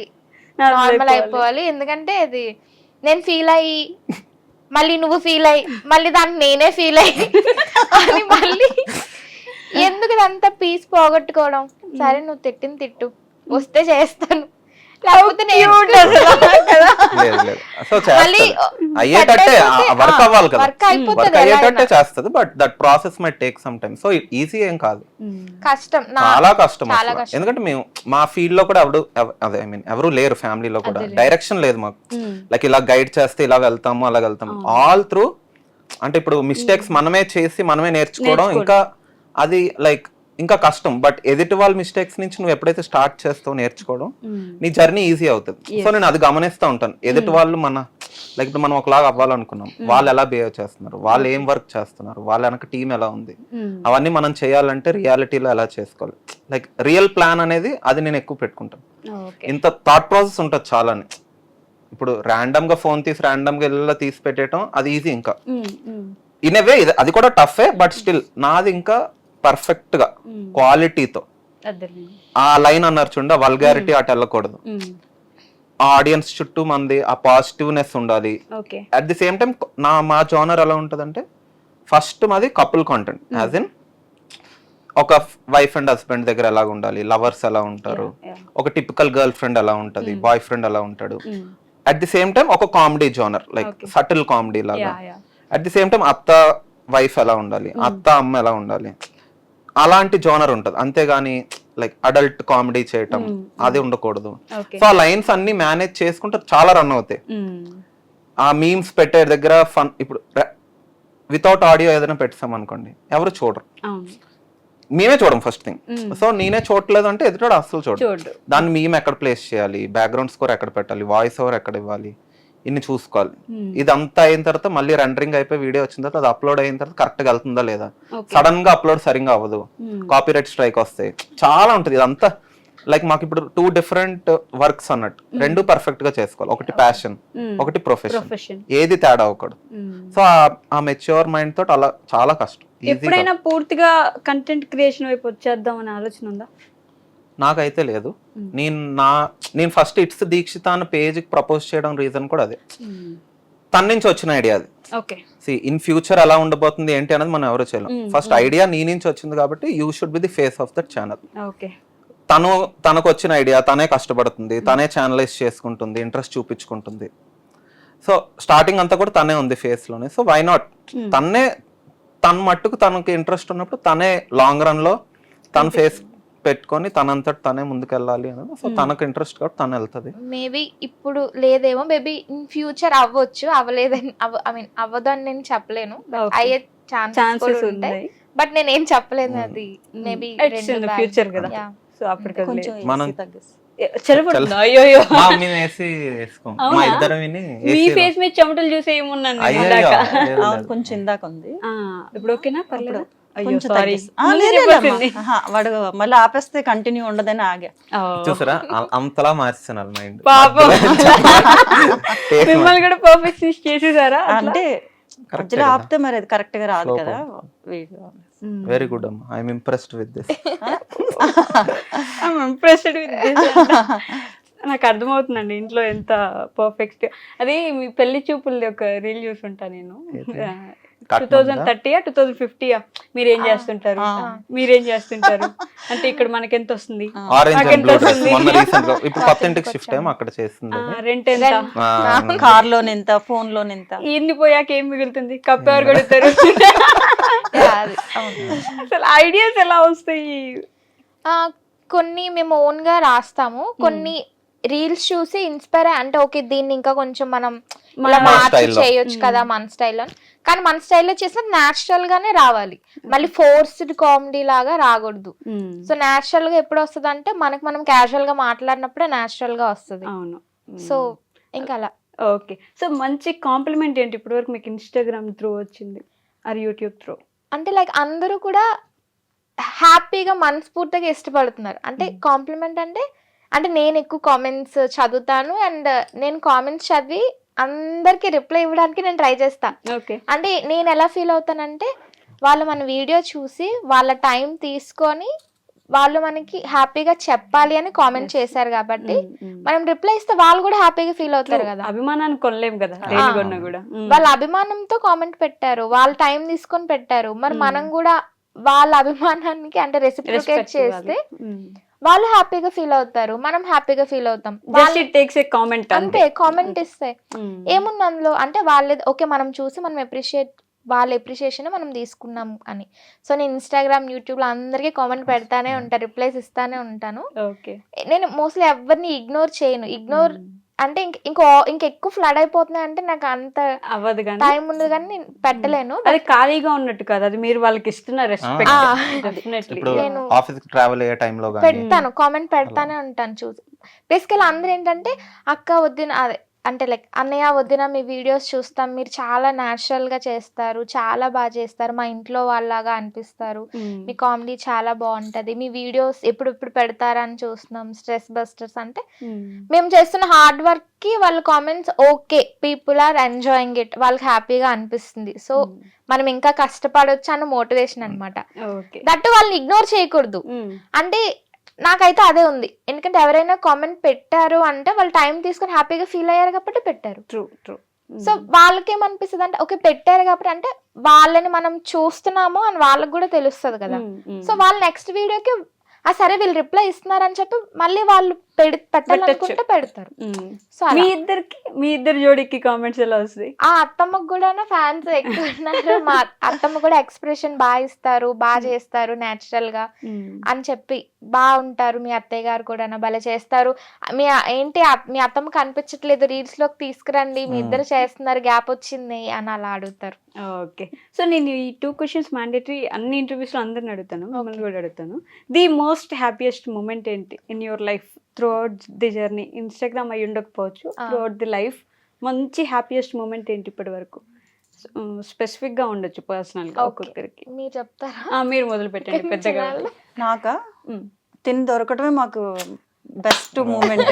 నార్మల్ అయిపోవాలి. ఎందుకంటే అది నేను ఫీల్ అయ్యి మళ్ళీ నువ్వు ఫీల్ అయ్యి మళ్ళీ దానికి నేనే ఫీల్ అయ్యి అని మళ్ళీ ఎందుకు ఇదంతా పీస్ పోగొట్టుకోవడం. సరే నువ్వు తిట్టిన తిట్టు, వస్తే చేస్తాను, లేకపోతే లేదు లేదు సో మళ్ళీ చేస్తుంది అయ్యేటట్టే వర్క్ అవ్వాలి కదా, వర్క్ అయిపోతుంది వర్క్ అయ్యేటట్టే చేస్తుంది, but that process my take some time. So easy ఏం కాదు, కష్టం చాలా కష్టం చాలా అసలు. కష్టం. ఎందుకంటే మేము మా ఫీల్డ్ లో కూడా అదే ఐ మీన్ ఎవరు లేరు ఫ్యామిలీలో కూడా, డైరెక్షన్ లేదు మాకు. లైక్ ఇలా గైడ్ చేస్తే ఇలా వెళ్తాము అలా వెళ్తాము, ఆల్ త్రూ. అంటే ఇప్పుడు మిస్టేక్స్ మనమే చేసి మనమే నేర్చుకోవడం ఇంకా అది లైక్ ఇంకా కష్టం. బట్ ఎదుటి వాళ్ళ మిస్టేక్స్ నుంచి నువ్వు ఎప్పుడైతే స్టార్ట్ చేస్తావు నేర్చుకోవడం, నీ జర్నీ ఈజీ అవుతుంది. సో నేను అది గమనిస్తూ ఉంటాను. ఎదుటి వాళ్ళు లైక్ ఇప్పుడు మనం ఒకలాగా అవ్వాలనుకున్నాం, వాళ్ళు ఎలా బిహేవ్ చేస్తున్నారు, వాళ్ళు ఏం వర్క్ చేస్తున్నారు, వాళ్ళ వెనక టీం ఎలా ఉంది, అవన్నీ మనం చేయాలంటే రియాలిటీలో ఎలా చేసుకోవాలి, లైక్ రియల్ ప్లాన్ అనేది అది నేను ఎక్కువ పెట్టుకుంటాను. ఇంత థాట్ ప్రాసెస్ ఉంటుంది చాలానే. ఇప్పుడు ర్యాండమ్ గా ఫోన్ తీసి ర్యాండమ్ గా ఇళ్ళలో తీసి పెట్టేయటం అది ఈజీ, ఇంకా ఇన్ ఏ వే అది కూడా టఫే, బట్ స్టిల్ నాది ఇంకా పర్ఫెక్ట్ గా క్వాలిటీతో ఆ లైన్ అన్నారు చూడ, వల్గారిటీ అటు వెళ్ళకూడదు, ఆ ఆడియన్స్ చుట్టూ మంది ఆ పాజిటివ్నెస్ ఉండాలి. అట్ ది సేమ్ టైం మా జోనర్ ఎలా ఉంటదంటే ఫస్ట్ మాది కపుల్ కాంటెంట్, యాజ్ ఇన్ ఒక వైఫ్ అండ్ హస్బెండ్ దగ్గర ఎలా ఉండాలి, లవర్స్ ఎలా ఉంటారు, ఒక టిపికల్ గర్ల్ ఫ్రెండ్ ఎలా ఉంటది, బాయ్ ఫ్రెండ్ ఎలా ఉంటాడు. అట్ ది సేమ్ టైం ఒక comedy genre, like subtle comedy లాగా. అట్ ది సేమ్ టైం అత్త వైఫ్ ఎలా ఉండాలి, అత్త అమ్మ ఎలా ఉండాలి, అలాంటి జోనర్ ఉంటది. అంతేగాని లైక్ అడల్ట్ కామెడీ చేయటం అది ఉండకూడదు. సో ఆ లైన్స్ అన్ని మేనేజ్ చేసుకుంటే చాలా రన్ అవుతాయి. ఆ మీమ్స్ పెట్టే దగ్గర ఫన్, ఇప్పుడు వితౌట్ ఆడియో ఏదైనా పెట్టాం అనుకోండి ఎవరు చూడరు, మేమే చూడం ఫస్ట్ థింగ్. సో నేనే చూడలేదు అంటే ఎదుటాడు అసలు చూడదు. దాన్ని మేము ఎక్కడ ప్లేస్ చేయాలి, బ్యాక్గ్రౌండ్ స్కోర్ ఎక్కడ పెట్టాలి, వాయిస్ ఓవర్ ఎక్కడ ఇవ్వాలి, ఇన్ని చూసుకోవాలి. ఇదంతా అయిన తర్వాత మళ్ళీ రెండరింగ్ అయిపోయి వీడియో వచ్చిన తర్వాత అది అప్లోడ్ అయిన తర్వాత కరెక్ట్ గా వెళ్తుందా లేదా, సడన్ గా అప్లోడ్ సరిగ్గా అవ్వదు, కాపీరైట్ స్ట్రైక్ వస్తాయి, చాలా ఉంటుంది. ఇదంతా లైక్ మాకు ఇప్పుడు 2 డిఫరెంట్ వర్క్స్ అన్నట్టు, 2 పర్ఫెక్ట్ గా చేసుకోవాలి. ఒకటి ప్యాషన్, ఒకటి ప్రొఫెషన్, ఏది తేడా అవ్వకూడదు. సో ఆ మెచ్యూర్ మైండ్ తోటి అలా చాలా కష్టం. ఎప్పుడైనా పూర్తిగా కంటెంట్ క్రియేషన్ వైపు వచ్చేద్దాం అనే ఆలోచన ఉందా? నాకైతే లేదు. నేను ఫస్ట్ ఇట్స్ దీక్షిత అన్న పేజ్ ప్రపోజ్ చేయడం రీజన్ కూడా అదే, తన నుంచి వచ్చిన ఐడియా అది. ఇన్ ఫ్యూచర్ ఎలా ఉండబోతుంది ఏంటి అనేది మనం ఎవరు చేయలేం. ఫస్ట్ ఐడియా నీ నుంచి వచ్చింది కాబట్టి you should be the face of that channel. తనకు వచ్చిన ఐడియా తనే కష్టపడుతుంది, తనే ఛానలైజ్ చేసుకుంటుంది, ఇంట్రెస్ట్ చూపించుకుంటుంది. సో స్టార్టింగ్ అంతా కూడా తనే ఉంది ఫేస్ లోనే. సో వై నాట్ తన మట్టుకు తనకి ఇంట్రెస్ట్ ఉన్నప్పుడు తనే లాంగ్ రన్ లో తన ఫేస్ పెట్టుకొని తనంతట తనే ముందుకెళ్ళాలి అనేది. సో తనకు ఇంట్రెస్ట్ కాబట్టి తను వెళ్తుంది. మేబీ ఇప్పుడు లేదేమో, మేబీ ఇన్ ఫ్యూచర్ అవ్వచ్చు, అవ్వలేదని ఐ మీన్ అవ్వదు అని నేను చెప్పలేను, అయ్యే ఛాన్సెస్ ఉంటాయి. బట్ నేను ఏం చెప్పలేదు, అది మేబీ ఫ్యూచర్ కదా. సో అప్పటికి మనం మీ ఫేస్ మీద చెమటలు చూసి ఏమున్నాను కొంచెం ఇందాక ఉంది, ఇప్పుడు ఓకేనా? పర్లేదు. వాడు మళ్ళీ ఆపేస్తే కంటిన్యూ ఉండదని ఆగా. చూసారా అంతలా మార్చాను మైండ్. మిమ్మల్ని కూడా పర్ఫెక్షనిస్ట్ చేసేసారా? అంటే మధ్యలో ఆపితే మరి అది కరెక్ట్ గా రాదు కదా. వెరీ గుడ్ అమ్మా, ఐఎమ్ ఇంప్రెస్డ్ విత్ దిస్. నాకు అర్థమవుతుందండి ఇంట్లో ఎంత పర్ఫెక్ట్. అది మీ పెళ్లి చూపుల్ది ఒక రీల్ చూసుంటా నేను. 2030 2050 మీరేం చేస్తుంటారు, మీరేం చేస్తుంటారు అంటే ఇక్కడ మనకి ఎంత వస్తుంది, రెంట్ ఎంత, కార్ లోన్ ఎంత, ఫోన్ లోన్ ఎంత, ఇన్ని పోయాక ఏం మిగులుతుంది, కప్పెవరు కొడతారు. అసలు ఐడియాస్ ఎలా వస్తాయి? కొన్ని మేము ఓన్ గా రాస్తాము, కొన్ని రీల్స్ చూసి ఇన్స్పైర్ అంటే ఓకే దీన్ని ఇంకా కొంచెం మనం మార్చి చేయొచ్చు కదా మన స్టైల్లో. కానీ మన స్టైల్లో చేసిన న్యాచురల్ గానే రావాలి, మళ్ళీ ఫోర్స్డ్ కామెడీ లాగా రాకూడదు. సో న్యాచురల్ గా ఎప్పుడు వస్తుంది అంటే మనకు మనం క్యాజువల్ గా మాట్లాడినప్పుడే న్యాచురల్ గా వస్తుంది. అవును. సో ఇంకా అలా. ఓకే. సో మంచి కాంప్లిమెంట్ ఏంటి ఇప్పటి వరకు మీకు ఇన్స్టాగ్రామ్ త్రూ వచ్చింది ఆర్ యూట్యూబ్ త్రూ? అంటే లైక్ అందరూ కూడా హ్యాపీగా మనస్ఫూర్తిగా ఇష్టపడుతున్నారు. అంటే కాంప్లిమెంట్ అంటే నేను ఎక్కువ కామెంట్స్ చదువుతాను, అండ్ నేను కామెంట్స్ చదివి అందరికి రిప్లై ఇవ్వడానికి నేను ట్రై చేస్తాను. అంటే నేను ఎలా ఫీల్ అవుతానంటే వాళ్ళు మన వీడియో చూసి వాళ్ళ టైం తీసుకొని వాళ్ళు మనకి హ్యాపీగా చెప్పాలి అని కామెంట్ చేశారు కాబట్టి మనం రిప్లై ఇస్తే వాళ్ళు కూడా హ్యాపీగా ఫీల్ అవుతారు కదా. అభిమానాన్ని కొనలేం కదా, వాళ్ళ అభిమానంతో కామెంట్ పెట్టారు, వాళ్ళ టైం తీసుకొని పెట్టారు, మరి మనం కూడా వాళ్ళ అభిమానానికి అంటే రెసిప్రికేట్ చేస్తే వాళ్ళు హ్యాపీగా ఫీల్ అవుతారు, మనం హ్యాపీగా ఫీల్ అవుతాం. Just it takes A comment అంతే, కామెంట్ ఇస్తే ఏముంది అందులో అంటే వాళ్ళే ఓకే మనం చూసి మనం వాళ్ళ ఎప్రిషియేషన్ మనం తీసుకున్నాం అని. సో నేను ఇన్స్టాగ్రామ్, యూట్యూబ్లో అందరికీ కామెంట్ పెడతానే ఉంటాను, రిప్లైస్ ఇస్తానే ఉంటాను. ఓకే. నేను మోస్ట్లీ ఎవరిని ఇగ్నోర్ చేయను. ఇగ్నోర్ అంటే ఇంకెక్కువ ఫ్లడ్ అయిపోతున్నాయి అంటే నాకు అంత అవ్వదు కానీ టైం ఉండదు, కానీ నేను పెట్టలేను. అది ఖాళీగా ఉన్నట్టు కాదు, అది మీరు వాళ్ళకి ఇస్తున్న రెస్పెక్ట్. డెఫినెట్లీ ఇప్పుడు నేను ఆఫీస్ ట్రావెల్ అయ్యే టైంలో కానీ పెడతాను, కామెంట్ పెడతానే ఉంటాను చూసి. బేసికల్ అందరూ ఏంటంటే అక్క వద్దిన అదే అంటే లైక్ అన్నయ్య వద్దిన మీ వీడియోస్ చూస్తాం, మీరు చాలా న్యాచురల్ గా చేస్తారు, చాలా బాగా చేస్తారు, మా ఇంట్లో వాళ్ళలాగా అనిపిస్తారు, మీ కామెడీ చాలా బాగుంటది, మీ వీడియోస్ ఎప్పుడు పెడతారని చూస్తున్నాం, స్ట్రెస్ బస్టర్స్ అంటే మేము చేస్తున్న హార్డ్ వర్క్ కి వాళ్ళ comments okay, people are enjoying it, వాళ్ళకి హ్యాపీగా అనిపిస్తుంది, సో మనం ఇంకా కష్టపడొచ్చు అన్న మోటివేషన్ అనమాట. దట్ వాళ్ళని ఇగ్నోర్ చేయకూడదు. అంటే నాకైతే అదే ఉంది, ఎందుకంటే ఎవరైనా కామెంట్ పెట్టారు అంటే వాళ్ళు టైం తీసుకొని హ్యాపీగా ఫీల్ అయ్యారు కాబట్టి పెట్టారు. True true. సో వాళ్ళకేమనిపిస్తుంది అంటే ఓకే పెట్టారు కాబట్టి అంటే వాళ్ళని మనం చూస్తున్నాము అని వాళ్ళకి కూడా తెలుస్తుంది కదా. సో వాళ్ళు నెక్స్ట్ వీడియోకి సరే వీళ్ళు రిప్లై ఇస్తున్నారని చెప్పి మళ్ళీ వాళ్ళు పెట్టాలనుకుంటే పెడతారు. సో మీ ఇద్దరు జోడికి కామెంట్స్ ఎలా వస్తాయి? ఆ అత్తమ్మకు కూడా ఫ్యాన్స్ ఎక్కువ ఉన్నారు. మా అత్తమ్మ కూడా ఎక్స్ప్రెషన్ బాగా ఇస్తారు, బాగా చేస్తారు నేచురల్ గా అని చెప్పి బాగుంటారు. మీ అత్తయ్య గారు కూడా భలే చేస్తారు, మీ అత్తమ్మ కనిపించట్లేదు రీల్స్ లోకి తీసుకురండి, మీ ఇద్దరు చేస్తున్నారు, గ్యాప్ వచ్చింది అని అలా అడుగుతారు. ఓకే. సో నేను ఈ 2 questions మ్యాండేటరీ అన్ని ఇంటర్వ్యూస్ లో అందరిని అడుగుతాను, మిమ్మల్ని కూడా అడుగుతాను. ది మోస్ట్ హ్యాపీయెస్ట్ మూమెంట్ ఏంటి in your life through out the journey? Instagram అయి ఉండకపోవచ్చు, త్రూ అవుట్ ది లైఫ్ మంచి హ్యాపీయెస్ట్ మూమెంట్ ఏంటి ఇప్పటి వరకు? స్పెసిఫిక్ గా ఉండొచ్చు, పర్సనల్ గా ఒక్కొక్కరికి. మీరు చెప్తారా? మీరు మొదలు పెట్టండి పెద్దగా. నాకా తిని దొరకటమే మాకు బెస్ట్ మూమెంట్.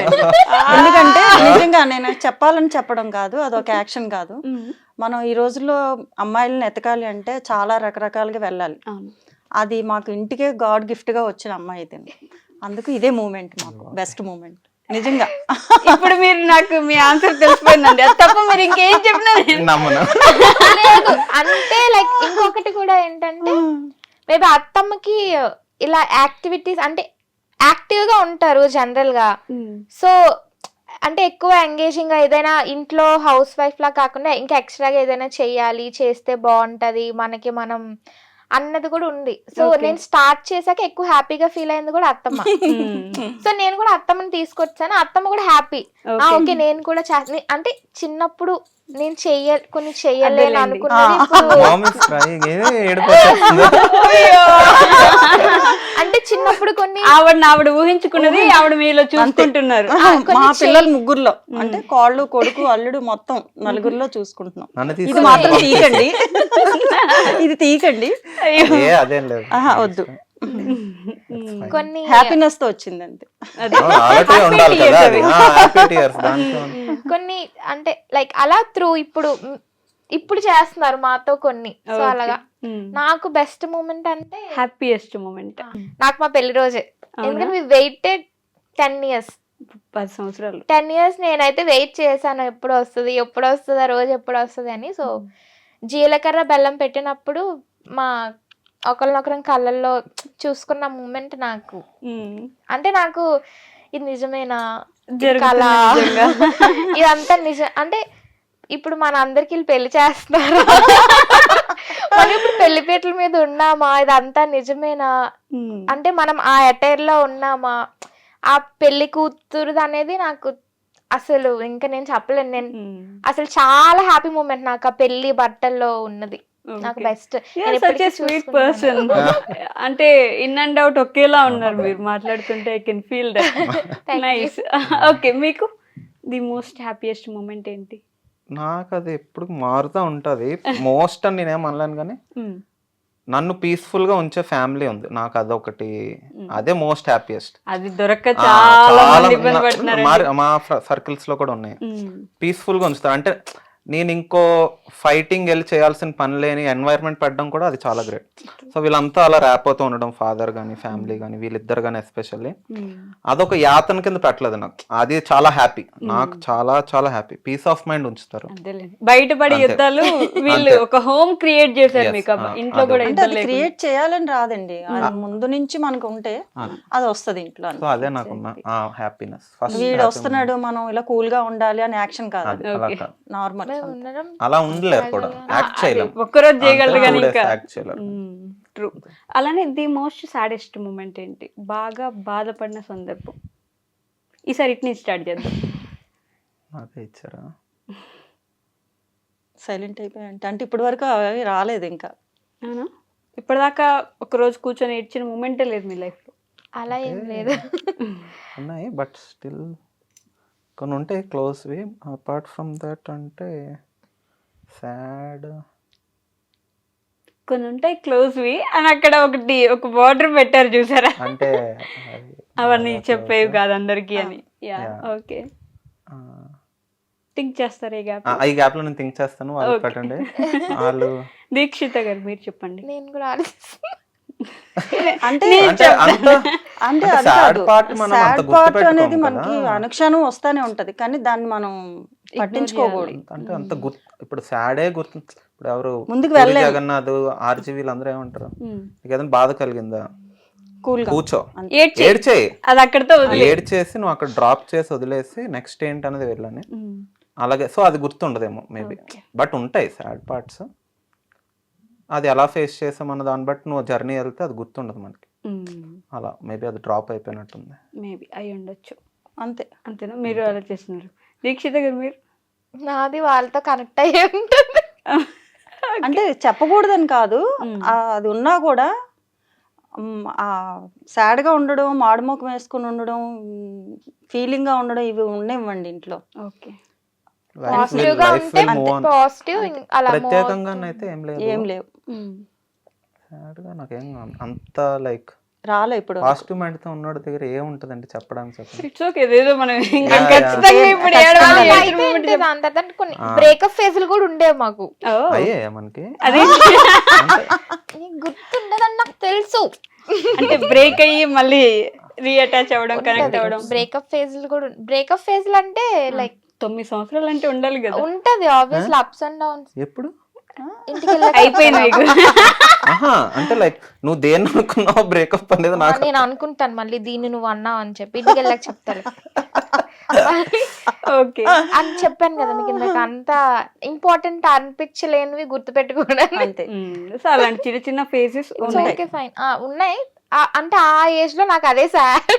ఎందుకంటే నిజంగా నేను చెప్పాలని చెప్పడం కాదు, అదొక యాక్షన్ కాదు. మనం ఈ రోజుల్లో అమ్మాయిలను ఎతకాలి అంటే చాలా రకరకాలుగా వెళ్ళాలి. అది మాకు ఇంటికే గాడ్ గిఫ్ట్ గా వచ్చిన అమ్మాయి అయితే, అందుకు ఇదే మూమెంట్ మాకు బెస్ట్ మూమెంట్ నిజంగా. ఇప్పుడు మీరు నాకు మీ ఆన్సర్ తెలిసిపోయిందండి, అది తప్ప మీరు ఇంకేం చెప్పినా లేదు. అంటే లైక్ ఇంకొకటి కూడా ఏంటంటే మేబీ అత్తమ్మకి ఇలా యాక్టివిటీస్ అంటే యాక్టివ్ గా ఉంటారు జనరల్ గా. సో అంటే ఎక్కువ ఎంగేజింగ్ గా ఏదైనా ఇంట్లో హౌస్ వైఫ్ లా కాకుండా ఇంకా ఎక్స్ట్రాగా ఏదైనా చెయ్యాలి, చేస్తే బాగుంటది మనకి మనం అన్నది కూడా ఉంది. సో నేను స్టార్ట్ చేశాక ఎక్కువ హ్యాపీగా ఫీల్ అయింది కూడా అత్తమ్మ. సో నేను కూడా అత్తమ్మని తీసుకొచ్చాను, అత్తమ్మ కూడా హ్యాపీ. ఓకే నేను కూడా అంటే చిన్నప్పుడు నేను కొన్ని చెయ్యలేను అనుకున్నది అంటే చిన్నప్పుడు కొన్ని ఆవిడ ఊహించుకున్నది ఆవిడ మీలో చూసుకుంటున్నారు. మా పిల్లలు ముగ్గురులో అంటే కోళ్ళు, కొడుకు, అల్లుడు మొత్తం నలుగురిలో చూసుకుంటున్నాం. ఇది మాత్రం తీయకండి, ఇది తీయకండి, వద్దు. కొన్ని హ్యాపీనెస్ తో వచ్చింది అంతే. కొన్ని అంటే లైక్ అలా త్రూ ఇప్పుడు చేస్తున్నారు మాతో కొన్ని. సో అలాగా నాకు బెస్ట్ మూమెంట్ అంటే హ్యాపీయెస్ట్ మూమెంట్ నాకు మా పెళ్లి రోజే. ఎందుకంటే we waited 10 years 10 సంవత్సరాలు 10 years నేనైతే వెయిట్ చేశాను, ఎప్పుడు వస్తుంది ఆ రోజు ఎప్పుడు వస్తుంది అని. సో జీలకర్ర బెల్లం పెట్టినప్పుడు మా ఒకరినొకరం కళ్ళల్లో చూసుకున్న మూమెంట్ నాకు అంటే నాకు ఇది నిజమేనా కళ ఇదంతా నిజం అంటే ఇప్పుడు మన అందరికి పెళ్లి చేస్తున్నారు, మనం ఇప్పుడు పెళ్లిపీటల మీద ఉన్నామా, ఇదంతా నిజమేనా అంటే మనం ఆ అటైర్ లో ఉన్నామా, ఆ పెళ్లి కూతురు అనేది నాకు అసలు ఇంకా నేను చెప్పలేను. నేను అసలు చాలా హ్యాపీ మూమెంట్ నాకు ఆ పెళ్లి బట్టల్లో ఉన్నది. నాకు బెస్ట్. స్వీట్ పర్సన్ అంటే ఇన్ అండ్ అవుట్ ఒకేలా ఉన్నారు మీరు మాట్లాడుతుంటే. I can feel that. Nice. Okay, మీకు ది మోస్ట్ హ్యాపీయెస్ట్ మూమెంట్ ఏంటి? నాకు అది ఎప్పుడు మారుతూ ఉంటది. మోస్ట్ అని నేనేం అనలేను, కానీ నన్ను పీస్ఫుల్ గా ఉంచే ఫ్యామిలీ ఉంది నాకు, అదొకటి. అదే మోస్ట్ హ్యాపీయెస్ట్. అది దొరక్క చాలా మంది ఇబ్బంది పడుతున్నారు. మా సర్కిల్స్ లో కూడా ఉన్నాయి. పీస్ఫుల్ గా ఉంచుతారు అంటే నేను ఇంకో ఫైటింగ్ వెళ్ళి చేయాల్సిన పని లేని ఎన్వైరన్మెంట్ పెట్టడం కూడా అది చాలా గ్రేట్. సో వీళ్ళంతా అలా ర్యాప్ అవుతూ ఉండడం, ఫాదర్ కానీ ఫ్యామిలీ కానీ వీళ్ళిద్దరు కానీ ఎస్పెషల్లీ అదొక యాతన కింద పెట్టలేదు నాకు. అది చాలా హ్యాపీ, నాకు చాలా చాలా హ్యాపీ, పీస్ ఆఫ్ మైండ్ ఉంచుతారు. అంతేలేండి. బయటపడి అంతే. యుద్ధాలు వీళ్ళు అంతే. ఒక హోమ్ క్రియేట్ చేశారు Yes. మీకు ఇంట్లో అదే. కూడా అంటే యుద్ధాలు అది లేకుండా. క్రియేట్ చేయాలని రాదండి, అది ముందు నుంచి మనకు ఉంటే అది వస్తుంది ఇంట్లో. సో అదే నాకున్న హ్యాపీనెస్. వీడు వస్తున్నాడు మనం ఇలా కూల్ గా ఉండాలి అని యాక్షన్ కాదు, అది అలా Okay. కాదు. నార్మల్. ఉండడం అలా ఉండలేరు కూడా, యాక్ట్ చేయలేం. ఒక్కరోజు చేయగలరు కానీ ఇంకా యాక్ట్ చేయలేరు. ట్రూ. అలానే ది మోస్ట్ సాడెస్ట్ మూమెంట్ ఏంటి, బాగా బాధపడిన సందర్భం? ఈసారి ఇటు నుంచి స్టార్ట్ చేద్దాం. అదే ఇచ్చారా? సైలెంట్ అయిపోయాయంటే అంటే ఇప్పటి వరకు అవి రాలేదు ఇంకా. అవునా? ఇప్పటిదాకా ఒక రోజు కూర్చొని ఏడ్చిన మూమెంటే లేదు మీ లైఫ్ లో? అలా ఏం లేదు. ఉన్నాయి బట్ స్టిల్ కొన్ని ఉంటాయి క్లోజ్వి. అపార్ట్ ఫ్రమ్ దట్ అంటే సాడ్ కొన్ని ఉంటాయి క్లోజ్వి అని అక్కడ ఒకటి ఒక బార్డర్ పెట్టారు చూసారా? అంటే అవన్నీ చెప్పేవి కాదు అందరికి అని. Yeah, Yeah. ఓకే. థింక్ చేస్తారు ఈ గ్యాప్. ఈ గ్యాప్ లో నేను థింక్ చేస్తాను, వాళ్ళు Okay. పెట్టండి. వాళ్ళు దీక్షిత గారు మీరు చెప్పండి. నేను కూడా ఆలోచిస్తున్నా. అంటే అంటే అంత అంటే అది sad కాదు, part మనం అంత సాడ్ పార్ట్ గుర్తుపెట్టుకోము అనేది కదా. మనకి అనుక్షణం వస్తానే ఉంటది, కానీ దాన్ని మనం పట్టించుకోకూడదు. అంటే అంత గుర్తు, ఇప్పుడు సాడే గుర్తు. ఇప్పుడు ఎవరు ముందుకు పూరి వెళ్ళలేము. జగన్నాథ్, ఆర్జీ వీళ్ళందరూ ఏమంటారు, ఉమ్. నీకు ఏదైనా బాధ కలిగిందా కూల్ గా కూర్చో, ఏడ్చి ఏడ్చేయి, అది అక్కడితో వదిలే. ఏడ్చేసి నువ్వు అక్కడ డ్రాప్ చేసి వదిలేసి నెక్స్ట్ ఏంటి అనేది వెళ్ళని. ఉమ్. అలాగే సో అది గుర్తుండదేమో మేబీ, Okay. బట్ ఉంటాయి సాడ్ పార్ట్స్. అది ఎలా ఫేస్ చేసామన్న దాన్ని బట్టి నువ్వు జర్నీ వెళ్తే అది గుర్తుండదు మనకి. ఉమ్. అలా మేబీ అది డ్రాప్ అయిపోయినట్టుంది. మేబీ అయి ఉండొచ్చు. అంతే. అంతేనా? మీరు అలా చేస్తున్నారు. దీక్షిత గారు మీరు? నాది వాళ్ళతో కనెక్ట్ అయ్యే ఉంటుంది. అంటే చెప్పకూడదని కాదు, ఉమ్. అది ఉన్నా కూడా సాడ్ గా ఉండడం, మాడుమోకం వేసుకుని ఉండడం, ఫీలింగ్ గా ఉండడం ఇవి ఉండేవ్వండి ఇంట్లో. ఓకే. పాజిటివ్ గా ఉంటే పాజిటివ్, అలా ప్రత్యేకంగా అయితే ఏం లేదు, ఏం లేవు, సాడ్ గా నాకేం అంత లైక్ రాలే ఇప్పుడు. పాజిటివ్ మైండ్ తో ఉన్నాడు దగ్గర ఏముంటదండి చెప్పడానికి చెప్పండి. It's okay. ఏదో మనం ఇంకా Yeah, ఖచ్చితంగా ఇప్పుడు ఏడవాలి. అయితే ఉంటే దాని తర్వాత కొన్ని బ్రేకప్ ఫేజ్లు కూడా ఉండేవి మాకు. అయ్యే మనకి అది నీకు గుర్తుండదని నాకు తెలుసు. అంటే బ్రేక్ అయ్యి మళ్ళీ రీఅటాచ్ అవ్వడం, కనెక్ట్ అవ్వడం. బ్రేకప్ ఫేజ్లు కూడా, బ్రేకప్ ఫేజ్లు అంటే లైక్ 9 సంవత్సరాలు అంటే ఉండాలి కదా. ఉంటది ఆబ్వియస్లీ, అప్స్ అండ్ డౌన్స్. ఎప్పుడు ఇంటికి వెళ్ళాక అయిపోయింది మీకు. ఆహా అంటే లైక్ నువ్వు దేన్ని అనుకున్నావు బ్రేకప్ అనేది నాకు నేను అనుకుంటాను మళ్ళీ దీన్ని నువ్వు అన్నావు అని చెప్పి ఇంటికి వెళ్ళాక చెప్తాను. ఓకే. అని చెప్పాను కదా మీకు ఇందాక, అంత ఇంపార్టెంట్ అనిపించలేనివి గుర్తు పెట్టుకోవడానికి. అంతే. సో అలాంటి చిన్న చిన్న ఫేజెస్ ఉన్నాయి. ఓకే ఫైన్ ఉన్నాయి. అంటే ఆ ఏజ్ లో నాకు అదే సాడ్.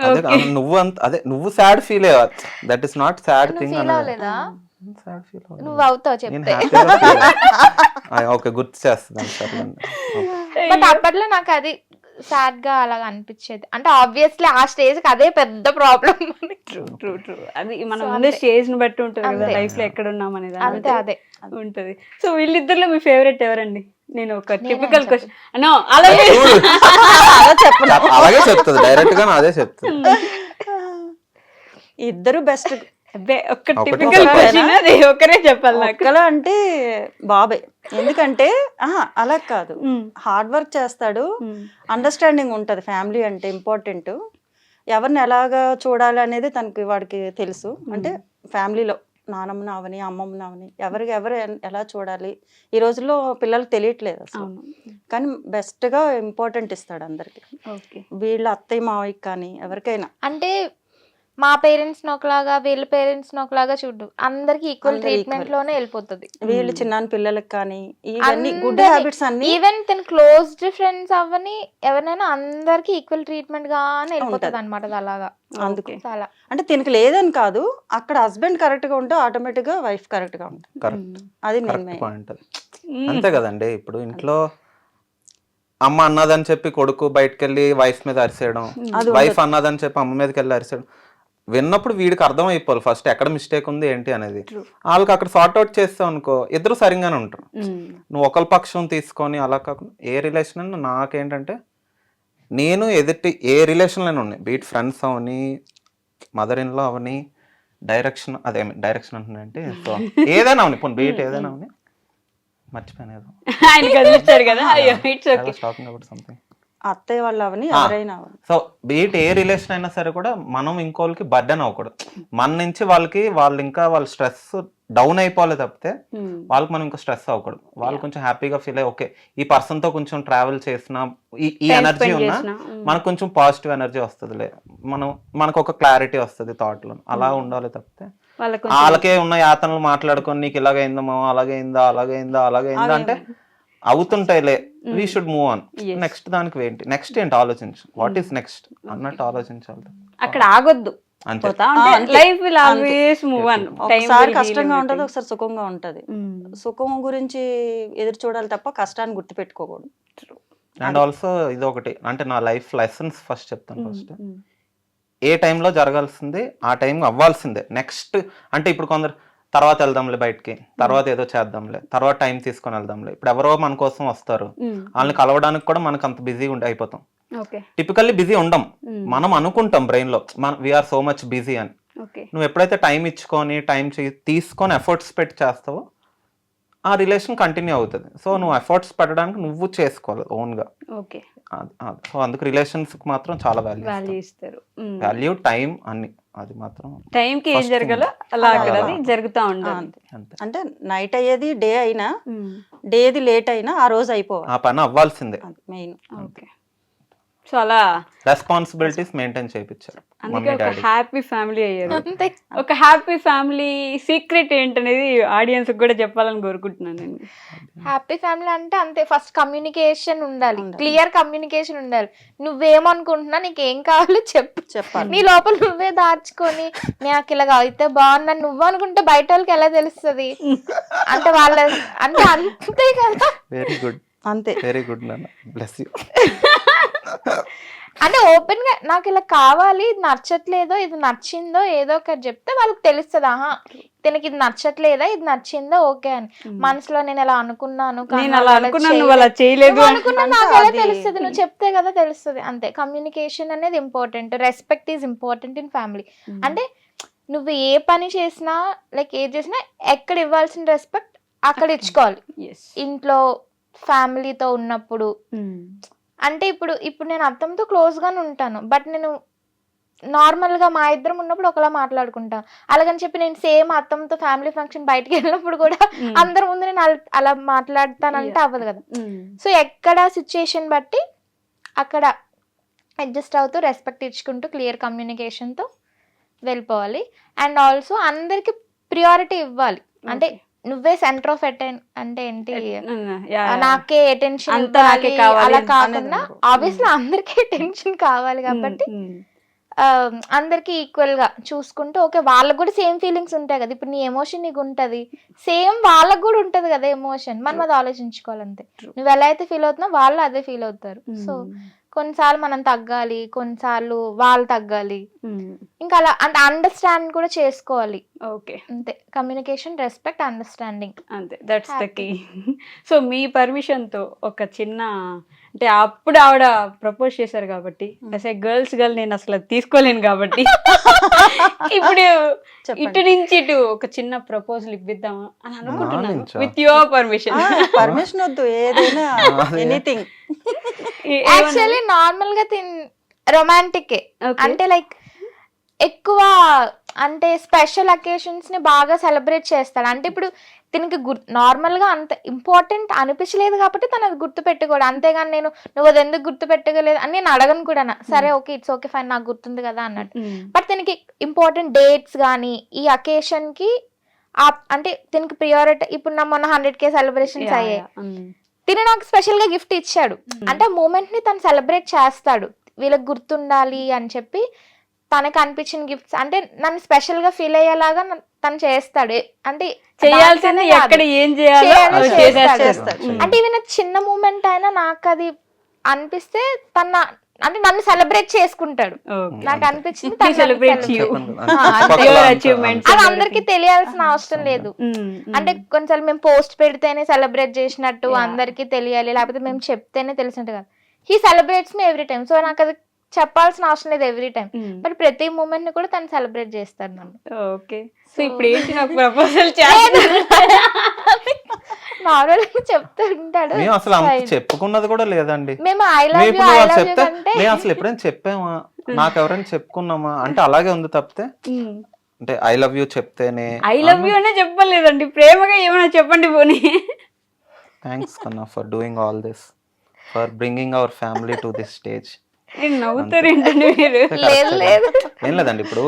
అదే కాదు, నువ్వు అంత అదే నువ్వు సాడ్ ఫీల్ అయ్యా, దట్ ఈస్ నాట్ సాడ్ నువ్వు థింగ్ ఫీల్ అనేది. అవ్వలేదా? సాడ్ ఫీల్ నువ్వు అవుతావు నేను చెప్తే. హ్యాపీగా ఓకే గుర్తు చేస్తాను సర్లేండి. బట్ అప్పట్లో నాకు అది సాడ్ గా అలాగా అనిపించేది. అంటే ఆబ్వియస్లీ ఆ స్టేజ్ కి అదే పెద్ద ప్రాబ్లం. True true. అది మనం So ముందే అంతే. స్టేజ్ ని బట్టి ఉంటుంది కదా అంతే. లైఫ్ లో ఎక్కడ ఉన్నాం అనేది. అంతే అదే. ఉంటది. సో వీళ్ళిద్దరిలో మీ ఫేవరెట్ ఎవరండి? నేను ఒక నేనే టిపికల్ అని క్వశ్చన్ అన్నో అలా అలాగే చెప్తుంది డైరెక్ట్ గా అదే చెప్తుంది. ఇద్దరు బెస్ట్. అబ్బే ఒక్క ఒకటి టిపికల్ ఒకటే. క్వశ్చన్ అది ఒకరే చెప్పాలి నాకు. ఒక్కలా అంటే బాబే, ఎందుకంటే అలా కాదు, హార్డ్ వర్క్ చేస్తాడు, అండర్స్టాండింగ్ ఉంటది. ఫ్యామిలీ అంటే ఇంపార్టెంట్, ఎవరిని ఎలాగా చూడాలి అనేది తనకి వాడికి తెలుసు. అంటే ఫ్యామిలీలో నానమ్మని అవని అమ్మమ్మని అవని ఎవరు ఎలా చూడాలి ఈ రోజుల్లో పిల్లలకు తెలియట్లేదు అసలు. అవును. కానీ బెస్ట్ గా ఇంపార్టెంట్ ఇస్తాడు అందరికి, ఓకే. వీళ్ళ అత్తయ్య మావయ్యకి కానీ ఎవరికైనా. అంటే మా పేరెంట్స్ ఒకలాగా వీళ్ళ పేరెంట్స్ ఒకలాగా చూడు, అందరికి ఈక్వల్ అందరూ ట్రీట్మెంట్ equal. లోనే వెళ్ళిపోతుంది. వీళ్ళు చిన్న పిల్లలకి కానీ ఇవన్నీ గుడ్ అందరి- హ్యాబిట్స్ అన్ని ఈవెన్ తన క్లోజ్డ్ ఫ్రెండ్స్ అవని ఎవరైనా అందరికి ఈక్వల్ ట్రీట్మెంట్ గానే వెళ్ళిపోతుంది అనమాట. అలాగా అందుకు చాలా అంటే తినకి లేదని కాదు, అక్కడ హస్బెండ్ కరెక్ట్ గా ఉంటే ఆటోమేటిక్ గా వైఫ్ కరెక్ట్ గా ఉంటుంది. కరెక్ట్ అది నేను కరెక్ట్ పాయింట్ అది. అంతే కదండి, ఇప్పుడు ఇంట్లో అమ్మ అన్నదని చెప్పి కొడుకు బయటకు వెళ్ళి వైఫ్ మీద అరిసేయడం, అది వైఫ్ అన్నదని చెప్పి అమ్మ మీదకి వెళ్ళి అరిసేయడం, విన్నప్పుడు వీడికి అర్థం అయిపోవాలి ఫస్ట్ ఎక్కడ మిస్టేక్ ఉంది ఏంటి అనేది. వాళ్ళకి అక్కడ సార్ట్ అవుట్ చేస్తావు అనుకో ఇద్దరు సరిగానే ఉంటారు. నువ్వు ఒకరి పక్షం తీసుకొని అలా కాకుండా ఏ రిలేషన్ అయినా నాకేంటంటే నేను ఎదుటి ఏ రిలేషన్లోనే ఉన్నాయి, బీట్ ఫ్రెండ్స్ అవని మదర్ ఇన్లో అవని, డైరెక్షన్ డైరెక్షన్ అంటున్నానంటే సో ఏదైనా అవును ఇప్పుడు బీట్ ఏదైనా అవును మర్చిపోయాను ఏదో ఆయన కదిలిచ్చారు కదా, అయ్యో it's okay. Talking about something. అత్తయ్య వాళ్ళు అవని ఎవరైనా అవని. సో బీట్ ఏ రిలేషన్ అయినా సరే కూడా మనం ఇంకోళ్ళకి బర్డెన్ అవ్వకూడదు. మన నుంచి వాళ్ళు ఇంకా వాళ్ళ స్ట్రెస్ డౌన్ అయిపోవాలి తప్పితే వాళ్ళకి మనం ఇంకా స్ట్రెస్ అవ్వకూడదు. వాళ్ళు కొంచెం హ్యాపీగా ఫీల్ అయ్యి ఓకే ఈ పర్సన్ తో కొంచెం ట్రావెల్ చేసిన ఈ ఎనర్జీ ఉన్నా మనకు కొంచెం పాజిటివ్ ఎనర్జీ వస్తుందిలే, మనకు ఒక క్లారిటీ వస్తుంది థాట్ లో. అలా ఉండాలి తప్పితే వాళ్ళకే ఉన్న యాతనలు మాట్లాడుకొని నీకు ఇలాగైందమ్మా అలాగైందా అంటే అవుతుంటాయిలే. We should move on. Next దానికి నెక్స్ట్ ఏంటి ఆలోచించు, వాట్ ఈస్ నెక్స్ట్ అన్నట్టు ఆలోచించాలి. అక్కడ ఆగొద్దు, అంతే. Life will always move on. ఒకసారి కష్టంగా ఉంటది, ఒకసారి సుఖంగా ఉంటది. సుఖం గురించి ఎదురు చూడాలి తప్ప కష్టాన్ని గుర్తు పెట్టుకోకూడదు. అండ్ ఆల్సో ఇది ఒకటి అంటే నా లైఫ్ లెసన్స్ ఫస్ట్ చెప్తాను. ఫస్ట్ ఏ టైంలో జరగాల్సింది ఆ టైం అవ్వాల్సిందే. నెక్స్ట్ అంటే ఇప్పుడు కొందరు తర్వాత వెళ్దాంలే బయటికి, తర్వాత ఏదో చేద్దాంలే, తర్వాత టైం తీసుకొని వెళ్దాంలే. ఇప్పుడు ఎవరో మన కోసం వస్తారు, వాళ్ళని కలవడానికి కూడా మనకు అంత బిజీగా అయిపోతాం. టిపికల్లీ బిజీ ఉండం, మనం అనుకుంటాం బ్రెయిన్ లో వీఆర్ సో మచ్ బిజీ అని. నువ్వు ఎప్పుడైతే టైం ఇచ్చుకొని తీసుకొని ఎఫర్ట్స్ పెట్టి చేస్తావో ఆ రిలేషన్ కంటిన్యూ అవుతుంది. సో నువ్వు ఎఫర్ట్స్ పెట్టడానికి నువ్వు చేసుకోవాలి ఓన్ గా. సో అందుకు రిలేషన్స్ కి మాత్రం చాలా వాల్యూ ఇస్తారు. వాల్యూ టైం అన్ని, అది మాత్రం టైం కి ఏం జరగాలో అలా అక్కడ జరుగుతూ ఉంటుంది. అంటే నైట్ అయ్యేది డే అయినా, డేది లేట్ అయినా ఆ రోజు అయిపోవాలి, ఆ పని అవ్వాల్సిందే మెయిన్. ఓకే. సో అలా రెస్పాన్సిబిలిటీస్ మెయింటైన్ చేయించారు. అందుకే ఒక హ్యాపీ ఫ్యామిలీ అయ్యారు. ఒక హ్యాపీ ఫ్యామిలీ సీక్రెట్ ఏంటనేది ఆడియన్స్ కూడా చెప్పాలని కోరుకుంటున్నాను నేను. హ్యాపీ ఫ్యామిలీ అంటే అంతే, ఫస్ట్ కమ్యూనికేషన్ ఉండాలి, క్లియర్ కమ్యూనికేషన్ ఉండాలి. నువ్వేమనుకుంటున్నా, నీకు ఏం కావాలో చెప్పాలి. నీ లోపల నువ్వే దాచుకొని నాకు ఇలాగ అయితే బాగున్నా నువ్వు అనుకుంటే బయట వాళ్ళకి ఎలా తెలుస్తుంది అంటే వాళ్ళ అంటే అంతే కదా. వెరీ గుడ్, అంతే. వెరీ గుడ్ నాన్న, బ్లెస్ యూ. అంటే ఓపెన్ గా నాకు ఇలా కావాలి, ఇది నచ్చట్లేదో ఇది నచ్చిందో ఏదో ఒకటి చెప్తే వాళ్ళకి తెలుస్తుంది. ఆహా దీనికి ఇది నచ్చట్లేదా, ఇది నచ్చిందో ఓకే అని. మనసులో నేను ఇలా అనుకున్నాను నాకు ఎలా తెలుస్తుంది, నువ్వు చెప్తే కదా తెలుస్తుంది. అంతే, కమ్యూనికేషన్ అనేది important. Respect is important in family. అంటే నువ్వు ఏ పని చేసినా లైక్ ఏది చేసినా ఎక్కడ ఇవ్వాల్సిన రెస్పెక్ట్ అక్కడ ఇచ్చుకోవాలి. ఇంట్లో ఫ్యామిలీతో ఉన్నప్పుడు అంటే ఇప్పుడు నేను అత్తమ్మతో క్లోజ్ గానే ఉంటాను, బట్ నేను నార్మల్ గా మా ఇద్దరం ఉన్నప్పుడు ఒకలా మాట్లాడుకుంటాను. అలాగని చెప్పి నేను సేమ్ అత్తమ్మతో ఫ్యామిలీ ఫంక్షన్ బయటకు వెళ్ళినప్పుడు కూడా అందరి ముందు నేను అలా మాట్లాడతానంటే అవ్వదు కదా. సో ఎక్కడ సిచ్యుయేషన్ బట్టి అక్కడ అడ్జస్ట్ అవుతూ రెస్పెక్ట్ ఇచ్చుకుంటూ క్లియర్ కమ్యూనికేషన్ తో వెళ్ళిపోవాలి. అండ్ ఆల్సో అందరికి ప్రియారిటీ ఇవ్వాలి. అంటే నువ్వే సెంటర్ ఆఫ్ అంటే ఏంటి, నాకే అటెన్షన్ అలా కాకుండా ఆబ్వియస్లీ అందరికీ అటెన్షన్ కావాలి కాబట్టి అందరికి ఈక్వల్ గా చూసుకుంటూ ఓకే వాళ్ళకు కూడా సేమ్ ఫీలింగ్స్ ఉంటాయి కదా. ఇప్పుడు నీ ఎమోషన్ నీకు ఉంటది, సేమ్ వాళ్ళకు కూడా ఉంటది కదా ఎమోషన్. మనం అది ఆలోచించుకోవాలంతే. నువ్వు ఎలా అయితే ఫీల్ అవుతున్నావు వాళ్ళు అదే ఫీల్ అవుతారు. సో కొన్నిసార్లు మనం తగ్గాలి, కొన్నిసార్లు వాళ్ళు తగ్గాలి. ఇంకా అలా అంటే అండర్స్టాండ్ కూడా చేసుకోవాలి. ఓకే, అంతే. కమ్యూనికేషన్, రెస్పెక్ట్, అండర్స్టాండింగ్, అంతే. That's the key. సో మీ పర్మిషన్ తో ఒక చిన్న అంటే అప్పుడు ఆవిడ ప్రపోజ్ చేశారు కాబట్టి గర్ల్స్ గర్ల్ నేను అసలు తీసుకోలేను కాబట్టి ఇప్పుడు ఇటు నుంచి ఇటు ఒక చిన్న ప్రపోజల్ ఇప్పిద్దామా అని అనుకుంటున్నాను. With your permission. పర్మిషన్ వద్దు, ఏదైనా ఎనీథింగ్. యాక్చువల్లీ నార్మల్ గా రొమాంటిక్ అంటే లైక్ ఎక్కువ అంటే స్పెషల్ అకేషన్స్ ని బాగా సెలబ్రేట్ చేస్తాడు. అంటే ఇప్పుడు దీనికి నార్మల్ గా అంత ఇంపార్టెంట్ అనిపించలేదు కాబట్టి తను అది గుర్తు పెట్టుకోడు. అంతేగాని నువ్వు అది ఎందుకు గుర్తు పెట్టగలేదు అని నేను అడగను కూడా. సరే ఓకే ఇట్స్ ఓకే ఫైన్ నాకు గుర్తుంది కదా అన్నట్టు. బట్ దీనికి ఇంపార్టెంట్ డేట్స్ కానీ ఈ అకేషన్ కి అంటే దీనికి ప్రియారిటీ. ఇప్పుడు నా మొన్న 100K సెలబ్రేషన్స్ అయ్యాయి, తిని నాకు స్పెషల్ గా గిఫ్ట్ ఇచ్చాడు. అంటే ఆ మూమెంట్ ని తను సెలబ్రేట్ చేస్తాడు, వీళ్ళకి గుర్తుండాలి అని చెప్పి తనకు అనిపించిన గిఫ్ట్స్ అంటే నన్ను స్పెషల్ గా ఫీల్ అయ్యేలాగా తను చేస్తాడు. అంటే చేయాల్సింది ఎక్కడ ఏం చేస్తాడు. అంటే ఈవెన్ చిన్న మూమెంట్ అయినా నాకు అది అనిపిస్తే తన అంటే నన్ను సెలబ్రేట్ చేసుకుంటాడు. నాకు అనిపించింది అది అందరికి తెలియాల్సిన అవసరం లేదు. అంటే కొంచెం మేము పోస్ట్ పెడితేనే సెలబ్రేట్ చేసినట్టు అందరికి తెలియాలి, లేకపోతే మేము చెప్తేనే తెలిసినట్టు కాదు. He celebrates me every time. So నాకు అది చెప్పాల్సిన అవసరం లేదు ఎవ్రీ టైం, బట్ ప్రతి మూమెంట్ ని కూడా తను సెలబ్రేట్ చేస్తాడు నన్ను. ఓకే. సో ఇప్పుడు ఏంటి నాకు ప్రపోజల్ నార్మల్ చెప్తూ ఉంటాడు. మేము అసలు అంత చెప్పుకున్నది కూడా లేదండి. మేము ఐ లవ్ యూ ఇప్పుడు ఐ వాళ్ళు లవ్ యూ చెప్తే అంటే మేము అసలు ఎప్పుడైనా చెప్పామా, నాకు ఎవరైనా చెప్పుకున్నామా అంటే అలాగే ఉంది తప్పితే అంటే ఐ లవ్ యూ చెప్తేనే ఐ లవ్ యూ అనే చెప్పలేదండి, ప్రేమగా ఏమైనా చెప్పండి పోనీ. థ్యాంక్స్ కన్నా for doing all this, for bringing our family to this stage. నవ్వుతారు ఏంటండి మీరు? లేదు లేదు ఏం లేదండి, ఇప్పుడు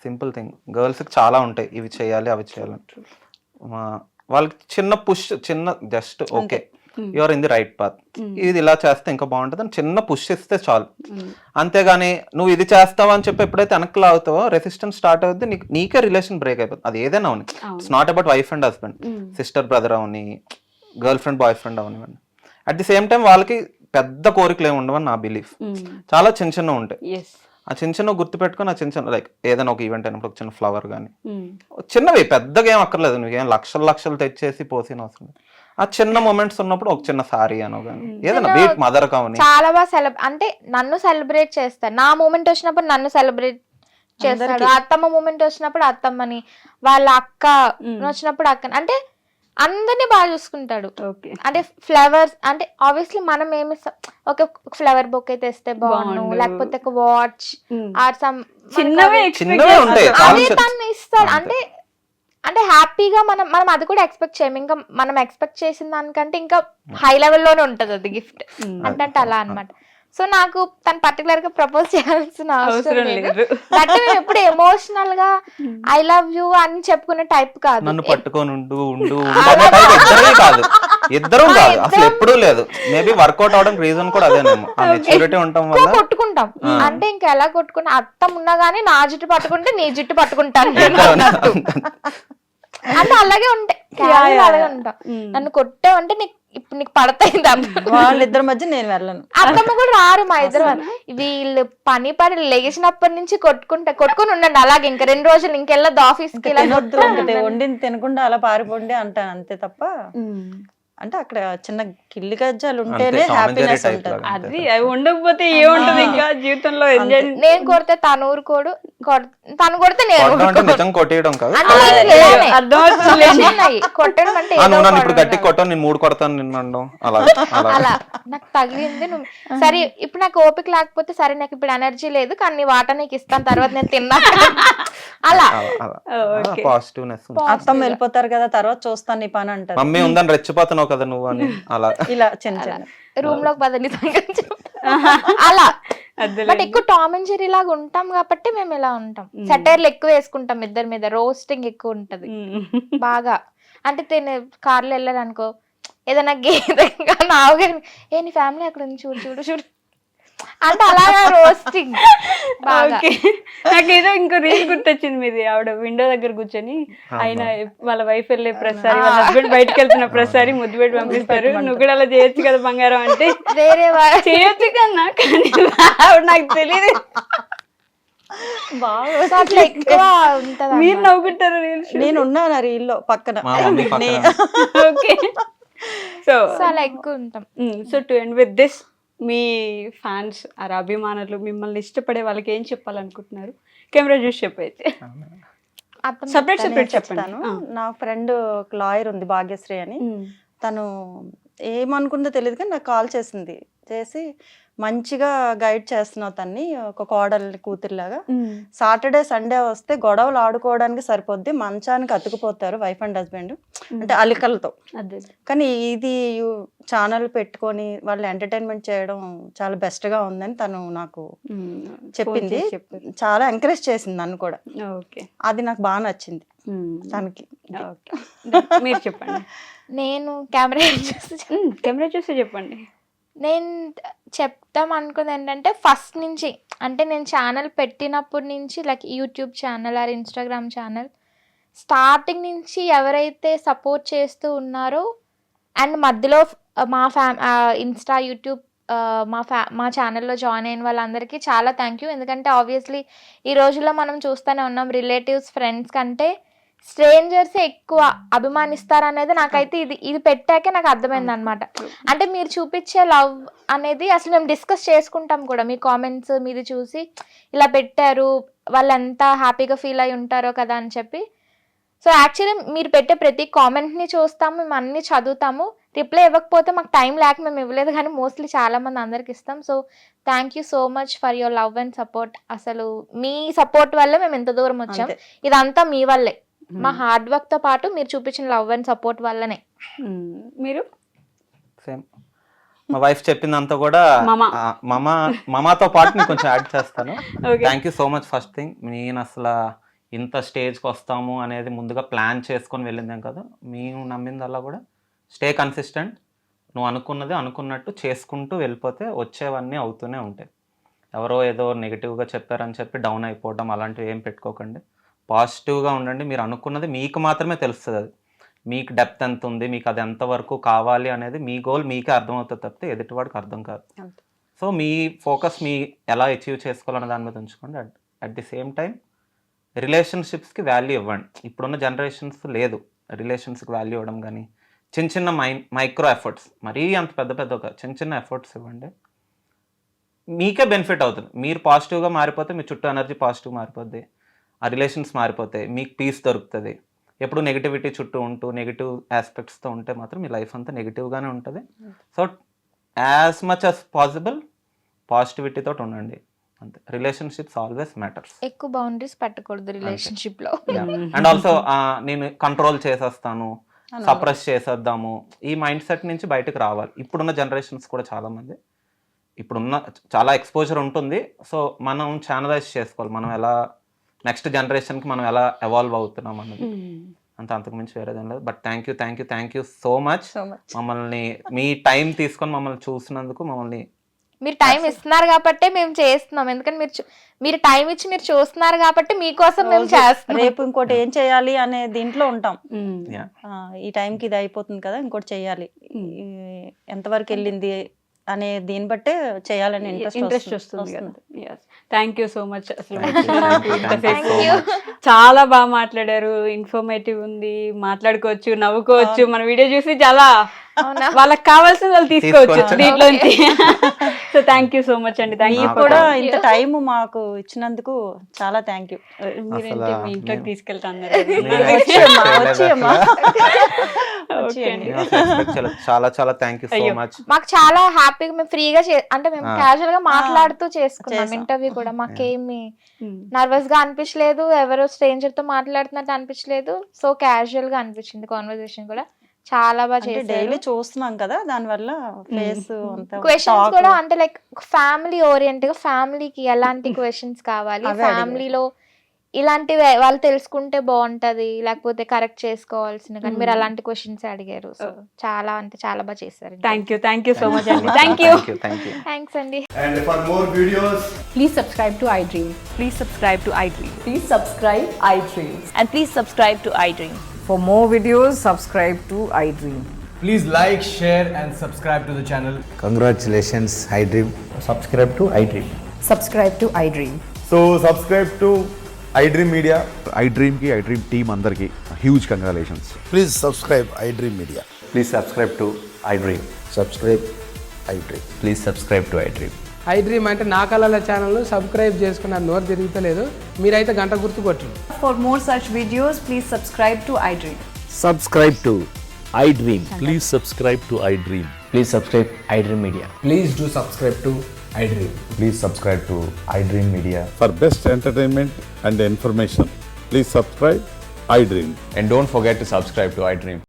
సింపుల్ థింగ్, గర్ల్స్ కి చాలా ఉంటాయి ఇవి చేయాలి అవి చేయాలి. వాళ్ళకి చిన్న పుష్, చిన్న just okay your in the right path, ఇది ఇలా చేస్తే ఇంకా బాగుంటుంది అని చిన్న పుష్ ఇస్తే చాలు. అంతేగాని నువ్వు ఇది చేస్తావా అని చెప్పి ఎప్పుడైతే వెనక్కి లాగుతావో రెసిస్టెన్స్ స్టార్ట్ అవుతుంది, నీకే రిలేషన్ బ్రేక్ అయిపోతుంది. అది ఏదైనా అవని, it's not about wife and husband, sister brother అవని, గర్ల్ ఫ్రెండ్ బాయ్ ఫ్రెండ్ అవనివ్వండి. అట్ ది సేమ్ టైం వాళ్ళకి పెద్ద కోరికలు ఏమి ఉండవని నా బిలీఫ్. చాలా చిన్న చిన్న ఉంటాయి, ఆ చిన్న చిన్న గుర్తు పెట్టుకుని ఆ చిన్న చిన్న లైక్ ఏదైనా ఒక ఈవెంట్ అయినప్పుడు ఒక చిన్న ఫ్లవర్ కానీ, చిన్నవి పెద్దగా ఏం అక్కర్లేదు, నువ్వేం లక్షలు లక్షలు తెచ్చేసి పోసిన అవసరం లేదు. ఆ చిన్న మూమెంట్స్ ఉన్నప్పుడు ఒక చిన్న సారీ అనో కానీ ఏదైనా బీట్ మదర్ కావని చాలా బాగా అంటే నన్ను సెలబ్రేట్ చేస్తాడు. నా మూమెంట్ వచ్చినప్పుడు నన్ను సెలబ్రేట్ చేస్తాడు, అత్తమ్మ మూమెంట్ వచ్చినప్పుడు అత్తమ్మని, వాళ్ళ అక్క వచ్చినప్పుడు అక్కని, అంటే అందరినీ బాగా చూసుకుంటాడు. అంటే ఫ్లవర్స్ అంటే ఆబ్వియస్లీ మనం ఏమి ఒక ఫ్లవర్ బొకే తెస్తే బాగుండు, లేకపోతే ఒక వాచ్ ఆర్ సమ్ చిన్నవే ఉంటాయి అదే తను ఇస్తాడు. అంటే అంటే హ్యాపీగా మనం మనం అది కూడా ఎక్స్పెక్ట్ చేయము, ఇంకా మనం ఎక్స్పెక్ట్ చేసిన దానికంటే ఇంకా హై లెవెల్లోనే ఉంటది అది గిఫ్ట్ అంటే అలా అన్నమాట. సో నాకు తను పర్టికులర్ గా ప్రపోజ్ చేయాల్సిన అవసరం లేదు. బట్ మేము ఎప్పుడు ఎమోషనల్ గా ఐ లవ్ యూ అని చెప్పుకునే టైప్ కాదు. నన్ను పట్టుకొని ఇద్దరు కాదు అసలు ఎప్పుడూ లేదు. మేబీ వర్కౌట్ అవడానికి రీజన్ కూడా అదేనేమో, ఆ మెచ్యూరిటీ ఉండటం వల్ల కొట్టుకుంటాం. అంటే ఇంకా ఎలా కొట్టుకున్నా అత్తం ఉన్నా గానీ నా జుట్టు పట్టుకుంటే నీ జుట్టు పట్టుకుంటాను అంటే అలాగే ఉంటాయి, అలాగే ఉంటాం. నన్ను కొట్టావంటే నీకు ఇప్పుడు నీకు పడతాయి. వాళ్ళిద్దరి మధ్య నేను వెళ్ళను, అత్తమ్మ కూడా రారు మా ఇద్దరు. వీళ్ళు పని పడి లేచినప్పటి నుంచి కొట్టుకుని ఉండండి అలాగే, ఇంకా 2 రోజులు ఇంకెళ్ళదు ఆఫీస్ కి, వండింది తినకుండా అలా పారిపోండి అంటాను అంతే తప్ప. అంటే అక్కడ చిన్న కిల్లి గజ్జాలు ఉంటేనే హ్యాపీనెస్ ఉంటుంది. అది అవి ఉండకపోతే ఏముంటది ఇంకా జీవితంలో ఎంజాయ్. నేను కొడితే తను ఊరుకోడు, తను కొడితే నేను కొట్టేయడం కాదు, కొట్టడం అంటే ఇప్పుడు గట్టి కొట్టాను నేను 3 కొడతాను నిన్ను అలా నాకు తగిలింది. నువ్వు సరే ఇప్పుడు నాకు ఓపిక లేకపోతే సరే నాకు ఇప్పుడు ఎనర్జీ లేదు కానీ నీ వాటర్ నీకు ఇస్తాను తర్వాత నేను తిన్నా అలా పాజిటివ్నెస్. అత్తమ్మ వెళ్ళిపోతారు కదా తర్వాత చూస్తాను నీ పని అంటారు. మమ్మీ ఉందని రెచ్చిపోతున్నావు కదా నువ్వు అని అలా ఇలా చిన్న చిన్న రూమ్ లోకి బదిలీ అలా. బట్ ఎక్కువ టామ్ అండ్ జెర్రీ లాగా ఉంటాం కాబట్టి మేము ఇలా ఉంటాం. సెటైర్లు ఎక్కువ వేసుకుంటాం ఇద్దరి మీద, రోస్టింగ్ ఎక్కువ ఉంటది బాగా. అంటే తినే కార్లో వెళ్ళారు అనుకో ఏదైనా గేదెగా నావుగా ఏ నీ ఫ్యామిలీ అక్కడ ఉంది చూడు చూడు చూడు అంటే అలాగా రోస్టింగ్ బాగా. నాకేదో ఇంకో రీల్ గుర్తొచ్చింది మీది, ఆవిడ విండో దగ్గర కూర్చొని ఆయన వాళ్ళ వైఫ్ వెళ్ళే ప్రతిసారి వాళ్ళ హస్బెండ్ బయటకు వెళ్తున్న ప్రతిసారి ముద్దు పెట్టి పంపిస్తారు, నువ్వు కూడా అలా చేయొచ్చు కదా బంగారం అంటే. వేరే చేయొచ్చు కన్నా కానీ నాకు తెలియదు. అట్లా ఎక్కువ ఉంటది. మీరు నవ్వుకుంటారు రీల్స్, నేను ఉన్నాను ఆ రీల్లో పక్కన. ఓకే సో అలా ఎక్కువ ఉంటాం. So to end with this, మీ ఫ్యాన్స్ ఆర్ అభిమానులు మిమ్మల్ని ఇష్టపడే వాళ్ళకి ఏం చెప్పాలనుకుంటున్నారు? కెమెరా చూసి చెప్పైతే సపరేట్ చెప్తాను. నా ఫ్రెండ్ ఒక లాయర్ ఉంది భాగ్యశ్రీ అని, తను ఏమనుకుందో తెలియదు కానీ నాకు కాల్ చేసి మంచిగా గైడ్ చేస్తున్నావు తన్ని ఒక కోడలి కూతురులాగా, సాటర్డే సండే వస్తే గొడవలు ఆడుకోవడానికి సరిపోద్ది, మంచానికి అతుకుపోతారు వైఫ్ అండ్ హస్బెండ్ అంటే అలికలతో. కానీ ఇది ఛానల్ పెట్టుకొని వాళ్ళు ఎంటర్టైన్మెంట్ చేయడం చాలా బెస్ట్ గా ఉందని తను నాకు చెప్పింది. చాలా ఎంకరేజ్ చేసింది నన్ను కూడా, అది నాకు బాగా నచ్చింది తనకి. మీరు చెప్పండి. నేను కెమెరా చూసి చెప్పండి. నేను చెప్తాం అనుకుంది ఏంటంటే ఫస్ట్ నుంచి, అంటే నేను ఛానల్ పెట్టినప్పటి నుంచి like YouTube channel or Instagram channel starting నుంచి ఎవరైతే సపోర్ట్ చేస్తూ ఉన్నారో అండ్ మధ్యలో మా ఇన్స్టా యూట్యూబ్ మా ఛానల్లో జాయిన్ అయిన వాళ్ళందరికీ చాలా థ్యాంక్ యూ. ఎందుకంటే ఆబ్వియస్లీ ఈ రోజుల్లో మనం చూస్తూనే ఉన్నాం రిలేటివ్స్ ఫ్రెండ్స్ కంటే స్ట్రేంజర్స్ ఎక్కువ అభిమానిస్తారనేది నాకైతే ఇది పెట్టాకే నాకు అర్థమైంది అనమాట. అంటే మీరు చూపించే లవ్ అనేది అసలు మేము డిస్కస్ చేసుకుంటాం కూడా, మీ కామెంట్స్ మీది చూసి ఇలా పెట్టారు, వాళ్ళు ఎంత హ్యాపీగా ఫీల్ అయి ఉంటారో కదా అని చెప్పి. సో యాక్చువల్లీ మీరు పెట్టే ప్రతి కామెంట్ని చూస్తాము, మేము అన్ని చదువుతాము. రిప్లై ఇవ్వకపోతే మాకు టైం లేక మేము ఇవ్వలేదు, కానీ మోస్ట్లీ చాలా మంది అందరికి ఇస్తాం. So thank you so much for your love and support. అసలు మీ సపోర్ట్ వల్ల మేము ఎంత దూరం వచ్చాం, ఇదంతా మీ వల్లే. మా హార్డ్ వర్క్ తో పాటు మీరు చూపించిన లవ్ అండ్ సపోర్ట్ వల్లనే. మీరు సేమ్ మా వైఫ్ చెప్పిందంతా కూడా మమాతో పాటు నేను కొంచెం యాడ్ చేస్తాను. Thank you so much. First thing, నేను అసలు ఇంత స్టేజ్కి వస్తాము అనేది ముందుగా ప్లాన్ చేసుకొని వెళ్ళిందేం కదా. మేము నమ్మిందల్లా కూడా స్టే కన్సిస్టెంట్, నువ్వు అనుకున్నది అనుకున్నట్టు చేసుకుంటూ వెళ్ళిపోతే వచ్చేవన్నీ అవుతూనే ఉంటాయి. ఎవరో ఏదో నెగిటివ్గా చెప్పారని చెప్పి డౌన్ అయిపోవడం అలాంటివి ఏం పెట్టుకోకండి. పాజిటివ్గా ఉండండి. మీరు అనుకున్నది మీకు మాత్రమే తెలుస్తుంది, అది మీకు డెప్త్ ఎంత ఉంది, మీకు అది ఎంతవరకు కావాలి అనేది మీ గోల్ మీకే అర్థమవుతుంది తప్పితే ఎదుటివాడికి అర్థం కాదు. సో మీ ఫోకస్ మీ ఎలా అచీవ్ చేసుకోవాలనే దాని మీద ఉంచుకోండి. అట్ ది సేమ్ టైం రిలేషన్షిప్స్కి వాల్యూ ఇవ్వండి. ఇప్పుడున్న జనరేషన్స్ లేదు రిలేషన్స్కి వాల్యూ ఇవ్వడం, కానీ చిన్న చిన్న మైక్రో ఎఫర్ట్స్, మరీ అంత పెద్ద చిన్న చిన్న ఎఫర్ట్స్ ఇవ్వండి. మీకే బెనిఫిట్ అవుతుంది. మీరు పాజిటివ్గా మారిపోతే మీ చుట్టూ ఎనర్జీ పాజిటివ్ మారిపోద్ది, ఆ రిలేషన్స్ మారిపోతాయి, మీకు పీస్ దొరుకుతుంది. ఎప్పుడు నెగిటివిటీ చుట్టూ ఉంటూ నెగిటివ్ ఆస్పెక్ట్స్తో ఉంటే మాత్రం మీ లైఫ్ అంతా నెగిటివ్గానే ఉంటుంది. So as much as possible పాజిటివిటీతో ఉండండి, అంతే. Relationships always matters. ఎక్కువ బౌండరీస్ పెట్టకూడదు రిలేషన్షిప్ లో. అండ్ ఆల్సో నేను కంట్రోల్ చేసేస్తాను, సప్రెస్ చేసేద్దాము, ఈ మైండ్ సెట్ నుంచి బయటకు రావాలి. ఇప్పుడున్న జనరేషన్స్ కూడా చాలామంది ఇప్పుడున్న చాలా ఎక్స్పోజర్ ఉంటుంది. సో మనం ఛానలైజ్ చేసుకోవాలి, మనం ఎలా నెక్స్ట్ జనరేషన్కి మనం ఎలా ఎవాల్వ్ అవుతున్నాం అన్నది. అంతకు మించి వేరేదేం లేదు. But thank you so much. మమ్మల్ని మీ టైం తీసుకొని మమ్మల్ని చూసినందుకు, మమ్మల్ని మీరు టైం ఇస్తున్నారు కాబట్టి మేము చేస్తున్నాం. ఎందుకంటే మీరు టైం ఇచ్చి మీరు చూస్తున్నారు కాబట్టి మీకోసం మేము చేస్తున్నాం. రేపు ఇంకోటి ఏం చేయాలి అనే దీంట్లో ఉంటాం. ఈ టైంకి ఇది అయిపోతుంది కదా, ఇంకోటి చేయాలి, ఎంతవరకు వెళ్ళింది అనే దీన్ని బట్టే చేయాలని ఇంట్రెస్ట్ వస్తుంది కదా. Thank you so much. అసలు Thank you. చాలా బాగా మాట్లాడారు, ఇన్ఫర్మేటివ్ ఉంది, మాట్లాడుకోవచ్చు, నవ్వుకోవచ్చు. మన వీడియో చూసి చాలా వాళ్ళకి కావాల్సింది వాళ్ళు తీసుకోవచ్చు దీంట్లోంచి. So thank you so much అండి. థ్యాంక్ యూ కూడా ఇంత టైం మాకు ఇచ్చినందుకు చాలా థ్యాంక్ యూ. మీరేంటి మీ ఇంట్లోకి తీసుకెళ్తాను. చాలా చాలా థ్యాంక్ యూ సో మచ్. మాకు చాలా హ్యాపీగా, మేము ఫ్రీగా అంటే మేము క్యాజువల్ గా మాట్లాడుతూ చేసుకున్నాం ఇంటర్వ్యూ కూడా. మాకేమి నర్వస్ గా అనిపించలేదు, ఎవరో స్ట్రేంజర్ తో మాట్లాడుతున్నట్టు అనిపించలేదు. సో క్యాజువల్ గా అనిపించింది కాన్వర్సేషన్ కూడా. చాలా బాగా చేశారు. డైలీ చూస్తున్నాం కదా, దాని వల్ల ఫేస్ క్వశ్చన్స్ కూడా అంటే లైక్ ఫ్యామిలీ ఓరియంట్ గా, ఫ్యామిలీకి ఎలాంటి క్వశ్చన్స్ కావాలి, ఫ్యామిలీలో ఇలాంటివి వాళ్ళు తెలుసుకుంటే బాగుంటది, లేకపోతే కరెక్ట్ చేసుకోవాల్సిన, కానీ మీరు అలాంటి క్వశ్చన్స్ అడిగారు. సో చాలా అంటే చాలా బాగా చేశారు. థ్యాంక్ యూ సో మచ్ అండి. Thank you. థ్యాంక్స్ అండి. And for more videos, Please subscribe to iDream. Please subscribe to iDream. Please subscribe iDream. And please subscribe to iDream. For more videos, subscribe to iDream. please like, share, and subscribe to the channel. Congratulations, iDream. Subscribe to iDream. Subscribe to iDream. So subscribe to iDream Media. iDream ki iDream team andarki huge congratulations. Please subscribe iDream Media. Please subscribe to iDream. Subscribe iDream. Please subscribe to iDream. iDream అంటే నా కళల ఛానల్ సబ్స్క్రైబ్ చేసుకున్న నోరు తిరుగుతలేదు, మీరైతే గంట గుర్తు కొట్టండి. For more such videos, please subscribe to iDream. Subscribe to iDream. Please subscribe to iDream. Please subscribe iDream Media. Please do subscribe to iDream. Please subscribe to iDream Media. For best entertainment and information, please subscribe iDream. And don't forget to subscribe to iDream.